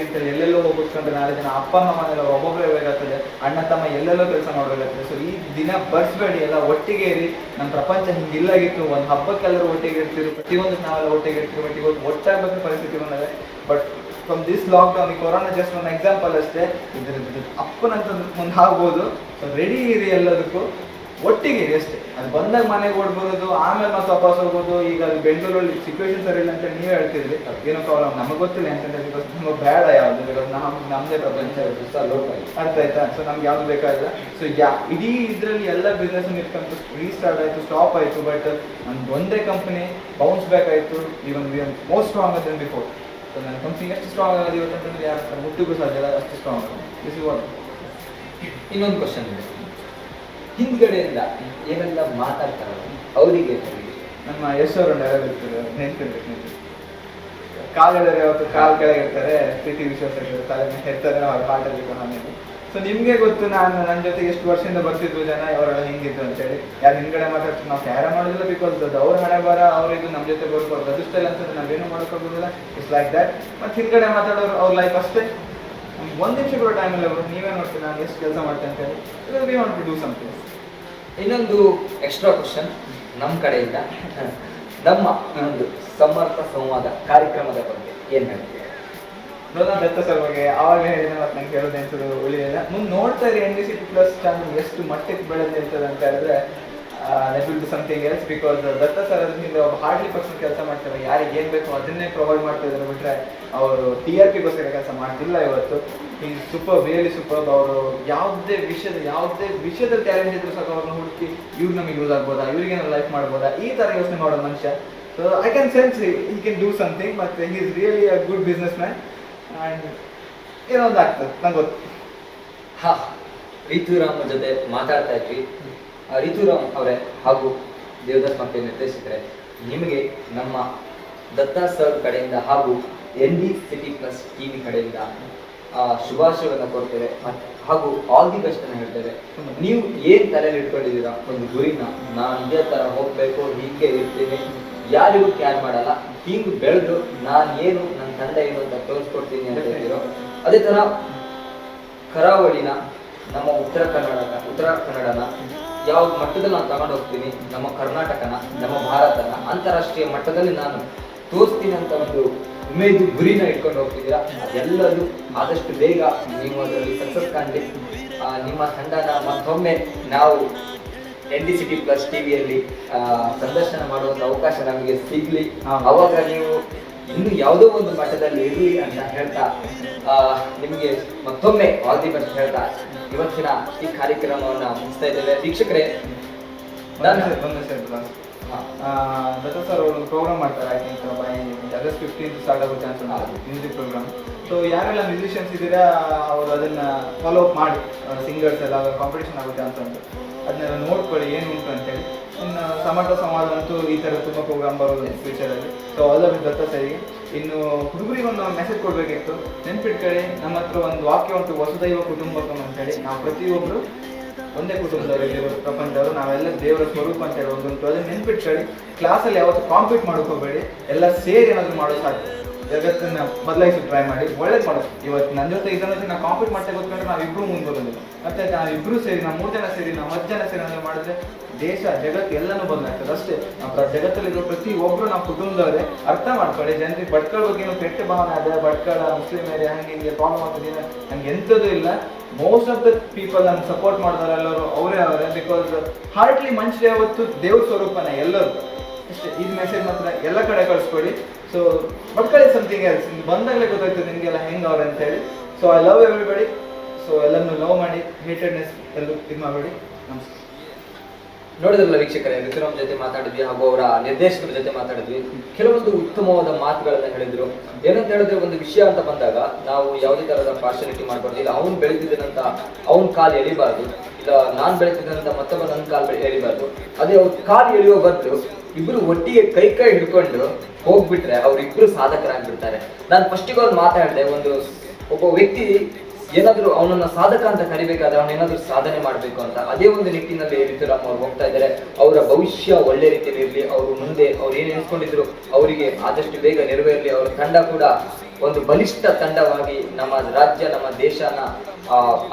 ಅಂತೇಳಿ ಎಲ್ಲೆಲ್ಲೋ ಹೋಗ್ಬಿಟ್ಕೊಂಡ್ರೆ ನಾಳೆ ದಿನ ಅಪ್ಪ ಅಮ್ಮ ಮನೆಯಲ್ಲ ಒಬ್ಬೊಬ್ಬರೇ ಬೇಕಾಗ್ತದೆ, ಅಣ್ಣ ತಮ್ಮ ಎಲ್ಲೆಲ್ಲೋ ಕೆಲಸ ಮಾಡಬೇಕಾಗ್ತದೆ. ಸೊ ಈ ದಿನ ಬರ್ಸ್ಬೇಡಿ, ಎಲ್ಲ ಒಟ್ಟಿಗೆ ಇರಿ. ನಮ್ಮ ಪ್ರಪಂಚ ಹಿಂಗಿಲ್ಲಾಗಿತ್ತು, ಒಂದು ಹಬ್ಬಕ್ಕೆಲ್ಲರೂ ಒಟ್ಟಿಗೆ ಇರ್ತಿರು, ಪ್ರತಿಯೊಂದಕ್ಕೆ ನಾವೆಲ್ಲ ಒಟ್ಟಿಗೆ ಇರ್ತೀವಿ. ಬಟ್ ಇವತ್ತು ಒಟ್ಟಾಗಬೇಕು ಪರಿಸ್ಥಿತಿ ಬಂದರೆ. ಬಟ್ ಫ್ರಮ್ ದಿಸ್ ಲಾಕ್ಡೌನ್, ಈ ಕೊರೋನಾ ಜಸ್ಟ್ ಒಂದು ಎಕ್ಸಾಂಪಲ್ ಅಷ್ಟೇ. ಇದ್ರ ಅಪ್ಪನಂತ ಮುಂದೆ ಆಗ್ಬೋದು. ಸೊ ರೆಡಿ ಇರಿ, ಎಲ್ಲದಕ್ಕೂ ಒಟ್ಟಿಗೆ ಇರಿ ಅಷ್ಟೇ. ಅದು ಬಂದಾಗ ಮನೆಗೆ ಓಡ್ಬೋದು, ಆಮೇಲೆ ಮತ್ತೆ ವಾಪಸ್ ಹೋಗ್ಬೋದು. ಈಗ ಅದು ಬೆಂಗಳೂರಲ್ಲಿ ಸಿಚುವೇಶನ್ ಸರಿ ಇಲ್ಲ ಅಂತ ನೀವೇ ಹೇಳ್ತಿದ್ರಿ, ಏನೋ ಪ್ರಾಬ್ಲಮ್ ನಮಗೆ ಗೊತ್ತಿಲ್ಲ ಅಂತಂದ್ರೆ. ಬಿಕಾಸ್ ನಮಗೆ ಬೇಡ ಯಾವುದು, ಬಿಕಾಸ್ ನಮ್ಮದೇ ಪ್ರಪಂಚ ಅರ್ಥ ಆಯ್ತಾ. ಸೊ ನಮ್ಗೆ ಯಾವ್ದು ಬೇಕಾಗಿಲ್ಲ. ಸೊ ಇಡೀ ಇದರಲ್ಲಿ ಎಲ್ಲ ಬಿಸ್ನೆಸ್ ಇಟ್ಕೊಂಡು ರೀಸ್ಟಾರ್ಟ್ ಆಯಿತು, ಸ್ಟಾಪ್ ಆಯಿತು. ಬಟ್ ನಮ್ದು ಒಂದೇ ಕಂಪನಿ ಬೌನ್ಸ್ ಬ್ಯಾಕ್ ಆಯಿತು. Even we are most strong then before. So ನನ್ನ ಕಂಪ್ನಿ ಎಷ್ಟು ಸ್ಟ್ರಾಂಗ್ ಆಗೋದು ಇವತ್ತಂತಂದ್ರೆ ಯಾರು ಮುಟ್ಟಿಗೂ ಸಾಧ್ಯ ಇಲ್ಲ, ಅಷ್ಟು ಸ್ಟ್ರಾಂಗ್ ಆಗೋದು. This is what. ಇನ್ನೊಂದು ಕ್ವಶನ್ ಇದೆ, ಹಿಂದ್ಗಡೆಯಿಂದ ಏನೆಲ್ಲ ಮಾತಾಡ್ತಾರಲ್ಲ ಅವರಿಗೆ ನಮ್ಮ ಯಶೋರು ಡೈಲಾಗ್ ಇರ್ತದೆ, ನೆನ್ಪಿರ್ಬೇಕು. ಕಾಲೆಳೆದರೆ ಅವತ್ತು ಕಾಲು ಕೆಳಗೆ ಇರ್ತಾರೆ, ಪ್ರೀತಿ ವಿಶ್ವಾಸ ತಲೆ ಇರ್ತಾರೆ, ಅವ್ರ ಪಾಠದಲ್ಲಿ ಹಾಗೆ. ಸೊ ನಿಮಗೆ ಗೊತ್ತು, ನನ್ನ ಜೊತೆಗೆ ಎಷ್ಟು ವರ್ಷದಿಂದ ಬರ್ತಿದ್ರು ಜನ, ಅವರೆಲ್ಲ ಹಿಂಗಿದ್ರು ಅಂತೇಳಿ. ಯಾರು ಹಿಂದ್ಗಡೆ ಮಾತಾಡ್ತಾರೆ ನಾವು ಕ್ಯಾರ ಮಾಡೋದಿಲ್ಲ, ಬಿಕಾಸ್ ಅದು ಅವ್ರ ಹಣೆ ಬರ, ಅವರಿದ್ದು ನಮ್ಮ ಜೊತೆ ಬರ್ಬೋದು. ಅವ್ರು ಅದೃಷ್ಟ ಇಲ್ಲ ಅಂತಂದ್ರೆ ನಾವೇನು ಮಾಡೋಕ್ಕಾಗೋದಿಲ್ಲ. It's like that. ಮತ್ತು ಹಿಂದ್ಗಡೆ ಮಾತಾಡೋರು ಅವ್ರ ಲೈಫ್ ಅಷ್ಟೇ. ನಮ್ಗೆ 1 ನಿಮಿಷ ಕೂಡ ಟೈಮ್ ಇಲ್ಲ. ಅವರು ನೀವೇ ನೋಡ್ತೀವಿ ನಾನು ಎಷ್ಟು ಕೆಲಸ ಮಾಡ್ತೇನೆ ಅಂತೇಳಿ. We want to do something. ಇನ್ನೊಂದು ಎಕ್ಸ್ಟ್ರಾ ಕ್ವಶನ್ ನಮ್ಮ ಕಡೆಯಿಂದ, ನಮ್ಮ ಒಂದು ಸಮರ್ಥ ಸಂವಾದ ಕಾರ್ಯಕ್ರಮದ ಬಗ್ಗೆ ಏನು ಹೇಳ್ತೀವಿ? ನೋಡೋಣ ದತ್ತ ಸರ್ ಬಗ್ಗೆ ಆವಾಗ ಹೇಳಿದ್ರೆ ಮತ್ತೆ ನಂಗೆ ಹೇಳೋದು ಅನ್ಸೋದು ಉಳಿದಿಲ್ಲ. ಮುಂದೆ ನೋಡ್ತಾ ಇರಿ NDCT+ ಚಾನಲ್ ಎಷ್ಟು ಮಟ್ಟಕ್ಕೆ ಬೆಳೆದು ನಿಲ್ತದೆ ಅಂತ ಹೇಳಿದ್ರೆ that will be something else. Because Datta sir ಅದರಿಂದ ಒಬ್ಬ ಹಾರ್ಡ್ಲಿ ಪರ್ಸನ್ ಕೆಲಸ ಮಾಡ್ತಾರೆ. ಯಾರಿಗೆ ಏನು ಬೇಕೋ ಅದನ್ನೇ ಪ್ರೊವೈಡ್ ಮಾಡ್ತಾ ಇದ್ದಾರೆ ಬಿಟ್ಟರೆ ಅವರು TRPಗೋಸ್ಕರ ಕೆಲಸ ಮಾಡ್ತಿಲ್ಲ ಇವತ್ತು. ಈ ಸೂಪರ್, ರಿಯಲಿ ಸೂಪರ್. ಅವರು ಯಾವುದೇ ವಿಷಯದಲ್ಲಿ ಟ್ಯಾಲೆಂಟ್ ಇದ್ರು ಸಾಕು ಅವ್ರನ್ನ ಹುಡುಕಿ ಇವ್ರು ನಮಗೆ ಯೂಸ್ ಆಗ್ಬೋದಾ, ಇವ್ರಿಗೇನೋ ಲೈಫ್ ಮಾಡ್ಬೋದಾ, ಈ ಥರ ಯೋಚನೆ ಮಾಡೋ ಮನುಷ್ಯ. So I can sense he can do something. ಮತ್ತು he is really a good businessman. And ಏನೋ ಒಂದು ಆಗ್ತದೆ ನಂಗೆ ಗೊತ್ತು. ಹಾ, ರಿತುರಾಮ್ ಜೊತೆ ಮಾತಾಡ್ತಾ ಇದ್ವಿ. ರಿತುರಾಮ್ ಅವರೇ ಹಾಗೂ ದೇವದಾಸ್ ಮತ್ತೆ ನಿರ್ದೇಶಕರೇ, ನಿಮಗೆ ನಮ್ಮ ದತ್ತಾ ಸರ್ ಕಡೆಯಿಂದ ಹಾಗೂ NDCT+ TV ಕಡೆಯಿಂದ ಶುಭಾಶಯವನ್ನು ಕೊಡ್ತೇವೆ ಹಾಗೂ ಆಲ್ ದಿ ಬೆಸ್ಟ್ ಅನ್ನು ಹೇಳ್ತೇವೆ. ನೀವು ಏನು ತಲೆಯಲ್ಲಿ ಇಟ್ಕೊಂಡಿದ್ದೀರಾ, ಒಂದು ಗುರಿನ, ನಾನು ಇದೇ ಥರ ಹೋಗಬೇಕು, ಹೀಗೆ ಇರ್ತೀನಿ, ಯಾರಿಗೂ ಕ್ಯಾರ್ ಮಾಡಲ್ಲ, ಹಿಂಗೆ ಬೆಳೆದು ನಾನು ಏನು, ನನ್ನ ತಂಡ ಏನು ಅಂತ ತೋರಿಸ್ಕೊಡ್ತೀನಿ ಅಂತ ಹೇಳ್ತಿರೋ, ಅದೇ ಥರ ಕರಾವಳಿನ, ನಮ್ಮ ಉತ್ತರ ಕನ್ನಡನ ಯಾವ ಮಟ್ಟದಲ್ಲಿ ನಾನು ತಗೊಂಡು ಹೋಗ್ತೀನಿ, ನಮ್ಮ ಕರ್ನಾಟಕನ, ನಮ್ಮ ಭಾರತನ ಅಂತಾರಾಷ್ಟ್ರೀಯ ಮಟ್ಟದಲ್ಲಿ ನಾನು ತೋರಿಸ್ತೀನಿ ಅಂತ ಒಂದು ಉಮೇದು ಗುರಿನ ಇಟ್ಕೊಂಡು ಹೋಗ್ತಿದ್ದೀರಾ. ಅದೆಲ್ಲದು ಆದಷ್ಟು ಬೇಗ ನೀವು ಅದರಲ್ಲಿ ಸಕ್ಸಸ್ ಕಾಣಲಿ. ನಿಮ್ಮ ತಂಡನ ಮತ್ತೊಮ್ಮೆ ನಾವು NDCT+ TVಯಲ್ಲಿ ಸಂದರ್ಶನ ಮಾಡುವಂಥ ಅವಕಾಶ ನಮಗೆ ಸಿಗಲಿ. ಅವಾಗ ನೀವು ಇನ್ನು ಯಾವುದೋ ಒಂದು ಮಟ್ಟದಲ್ಲಿ ಇರಲಿ ಅಂತ ಹೇಳ್ತಾ ನಿಮಗೆ ಮತ್ತೊಮ್ಮೆ ಆಲ್ ದಿ ಬೆಸ್ಟ್ ಹೇಳ್ತಾ ಇವತ್ತಿನ ಈ ಕಾರ್ಯಕ್ರಮವನ್ನು ಮುಗಿಸ್ತಾ ಇದ್ದೇವೆ. ವೀಕ್ಷಕರೇ, ದತ್ತ ಸರ್ ಅವರು ಒಂದು ಪ್ರೋಗ್ರಾಮ್ ಮಾಡ್ತಾರೆ. I think by August 15th start ಆಗೋ ಚಾನ್ಸ್ ಉಂಟು, ಮ್ಯೂಸಿಕ್ ಪ್ರೋಗ್ರಾಮ್. ಸೊ ಯಾರೆಲ್ಲ ಮ್ಯೂಸಿಷಿಯನ್ಸ್ ಇದ್ದೀರಾ ಅವರು ಅದನ್ನು ಫಾಲೋ ಅಪ್ ಮಾಡಿ, ಸಿಂಗರ್ಸ್ ಎಲ್ಲ ಕಾಂಪಿಟೇಷನ್ ಆಗೋ ಚಾನ್ಸ್ ಉಂಟು. ಅದನ್ನೆಲ್ಲ ನೋಡ್ಕೊಳ್ಳಿ ಏನು ಉಂಟು ಅಂತೇಳಿ. ಇನ್ನು ಸಮರ್ಥ ಸಂವಾದ ಅಂತೂ ಈ ಥರ ತುಂಬ ಪ್ರೋಗ್ರಾಮ್ ಬರೋದು ಫ್ಯೂಚರಲ್ಲಿ. ಸೊ ಆಲ್ ದ ಬೆಸ್ಟ್ ದತ್ತ ಸರಿಗೆ. ಇನ್ನು ಹುಡುಗರಿಗೆ ಒಂದು ಮೆಸೇಜ್ ಕೊಡಬೇಕಿತ್ತು, ನೆನ್ಪಿಟ್ಕೊಳ್ಳಿ. ನಮ್ಮ ಹತ್ರ ಒಂದು ವಾಕ್ಯ ಉಂಟು, ವಸುದೈವ ಕುಟುಂಬಕಂ ಅಂತೇಳಿ. ನಾವು ಪ್ರತಿಯೊಬ್ಬರು ಒಂದೇ ಕುಟುಂಬದವರು ಇಲ್ಲಿ ಪ್ರಪಂಚದವರು, ನಾವೆಲ್ಲ ದೇವರ ಸ್ವರೂಪ ಅಂತ ಹೇಳಿ ಒಂದುಂಟು. ಅದನ್ನ ನೆನ್ಪಿಟ್ಕೊಳ್ಳಿ. ಕ್ಲಾಸಲ್ಲಿ ಯಾವತ್ತು ಕಾಂಪೀಟ್ ಮಾಡ್ಕೋಬೇಡಿ, ಎಲ್ಲ ಸೇರಿ ಏನಾದ್ರು ಮಾಡೋ ಸಾಧ್ಯ. ಜಗತ್ತನ್ನ ಬದಲಾಯಿಸಿ ಟ್ರೈ ಮಾಡಿ, ಒಳ್ಳೇದು ಮಾಡೋದು. ಇವತ್ತು ನನ್ನ ಜೊತೆ ಇದನ್ನ ನಾವು ಕಾಂಪೀಟ್ ಮಾಡ್ತಾ ಗೊತ್ಕೊಂಡ್ರೆ ನಾವಿಬ್ರು ಮುಂದೆ ಬರೋದು. ಮತ್ತೆ ನಾವಿಬ್ರು ಸೇರಿ, ನಾವು 3 ಜನ ಸೇರಿ, ನಾವು 10 ಜನ ಸೇರಿ ಏನಾದ್ರು ಮಾಡಿದ್ರೆ ದೇಶ ಜಗತ್ತು ಎಲ್ಲನೂ ಬದಲಾಗ್ತದೆ ಅಷ್ಟೇ. ನಾವು ಜಗತ್ತಲ್ಲಿರೋ ಪ್ರತಿ ಒಬ್ರು ನಾವು ಕುಟುಂಬದವರೇ. ಅರ್ಥ ಮಾಡ್ಕೊಳ್ಳಿ. ಜನರಿಗೆ ಭಟ್ಕಳ ಬಗ್ಗೆ ಏನೋ ಕೆಟ್ಟ ಭಾವನೆ ಅದೇ, ಭಟ್ಕಳ ಮುಸ್ಲಿಮ್ ಏರಿಯಾ ಹಂಗೆ ಹಿಂಗೆ ಪ್ರಾಬ್ಲಮ್ ಆಗ್ತದೆ, ನಂಗೆ ಎಂಥದ್ದು ಇಲ್ಲ. ಮೋಸ್ಟ್ ಆಫ್ ದ ಪೀಪಲ್ ನಮ್ಗೆ ಸಪೋರ್ಟ್ ಮಾಡ್ತಾರೆ ಎಲ್ಲರೂ ಅವರೇ. ಬಿಕಾಸ್ ಹಾರ್ಟ್ಲಿ ಮನುಷ್ಯ ಯಾವತ್ತು ದೇವ್ರ ಸ್ವರೂಪನೇ ಎಲ್ಲರೂ ಅಷ್ಟೇ. ಈ ಮೆಸೇಜ್ ಮಾತ್ರ ಎಲ್ಲ ಕಡೆ ಕಳಿಸ್ಕೊಡಿ. ಸೊ ಭಟ್ಕಳ ಸಮಥಿಂಗ್ ಎಲ್ಸ್, ಬಂದಾಗಲೇ ಗೊತ್ತಾಗ್ತದೆ ನಿಮಗೆಲ್ಲ ಹೆಂಗೆ ಅವ್ರೆ ಅಂತ ಹೇಳಿ. So I love everybody. So ಎಲ್ಲರನ್ನು ಲವ್ ಮಾಡಿ, ಹೇಟೆಡ್ನೆಸ್ ಎಲ್ಲೂ ಇದು ಮಾಡಬೇಡಿ. ನಮಸ್ಕಾರ. ನೋಡಿದ್ರಲ್ಲ ವೀಕ್ಷಕರೇ, ಋತುರಾಮ್ ಜೊತೆ ಮಾತಾಡಿದ್ವಿ ಹಾಗೂ ಅವರ ನಿರ್ದೇಶಕರ ಜೊತೆ ಮಾತಾಡಿದ್ವಿ. ಕೆಲವೊಂದು ಉತ್ತಮವಾದ ಮಾತುಗಳನ್ನ ಹೇಳಿದ್ರು. ಏನಂತ ಹೇಳಿದ್ರೆ, ಒಂದು ವಿಷಯ ಅಂತ ಬಂದಾಗ ನಾವು ಯಾವುದೇ ತರಹದ ಪಾರ್ಶಾಲಿಟಿ ಮಾಡಬಾರ್ದು. ಇಲ್ಲ ಅವ್ನು ಬೆಳೀತಿದ್ದಾನಂತ ಅವ್ನ ಕಾಲು ಎಳಿಬಾರ್ದು, ಇಲ್ಲ ನಾನ್ ಬೆಳೀತಿದ್ದಂತ ಮತ್ತೊಬ್ಬ ನನ್ನ ಕಾಲು ಎಳಿಬಾರ್ದು. ಅದೇ ಅವ್ರ ಕಾಲು ಎಳೆಯೋ ಬದಲು ಇಬ್ರು ಒಟ್ಟಿಗೆ ಕೈ ಹಿಡ್ಕೊಂಡು ಹೋಗ್ಬಿಟ್ರೆ ಅವ್ರಿಬ್ರು ಸಾಧಕರಾಗ್ಬಿಡ್ತಾರೆ. ನಾನು ಫಸ್ಟಿಗೆ ಒಂದು ಮಾತಾಡಿದೆ, ಒಬ್ಬ ವ್ಯಕ್ತಿ ಏನಾದ್ರು ಅವನನ್ನ ಸಾಧಕ ಅಂತ ಕರಿಬೇಕಾದ್ರೆ ಅವನೇನಾದ್ರೂ ಸಾಧನೆ ಮಾಡ್ಬೇಕು ಅಂತ. ಅದೇ ಒಂದು ನಿಟ್ಟಿನಲ್ಲಿ ಋತುರಾಮ್ ಅವ್ರು ಹೋಗ್ತಾ ಇದ್ದಾರೆ. ಅವರ ಭವಿಷ್ಯ ಒಳ್ಳೆ ರೀತಿಯಲ್ಲಿ ಇರಲಿ, ಅವರು ಮುಂದೆ ಅವ್ರು ಏನ್ ಎಣಿಸ್ಕೊಂಡಿದ್ರು ಅವರಿಗೆ ಆದಷ್ಟು ಬೇಗ ನೆರವೇರಲಿ. ಅವರ ತಂಡ ಕೂಡ ಒಂದು ಬಲಿಷ್ಠ ತಂಡವಾಗಿ ನಮ್ಮ ರಾಜ್ಯ, ನಮ್ಮ ದೇಶನ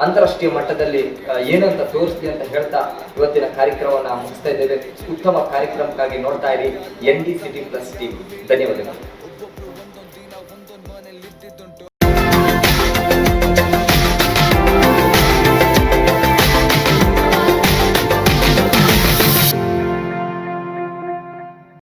ಅಂತಾರಾಷ್ಟ್ರೀಯ ಮಟ್ಟದಲ್ಲಿ ಏನಂತ ತೋರಿಸ್ಲಿ ಅಂತ ಹೇಳ್ತಾ ಇವತ್ತಿನ ಕಾರ್ಯಕ್ರಮವನ್ನ ಮುಗಿಸ್ತಾ ಇದ್ದೇವೆ. ಉತ್ತಮ ಕಾರ್ಯಕ್ರಮಕ್ಕಾಗಿ ನೋಡ್ತಾ ಇರಿ ND City+ TV. ಧನ್ಯವಾದಗಳು.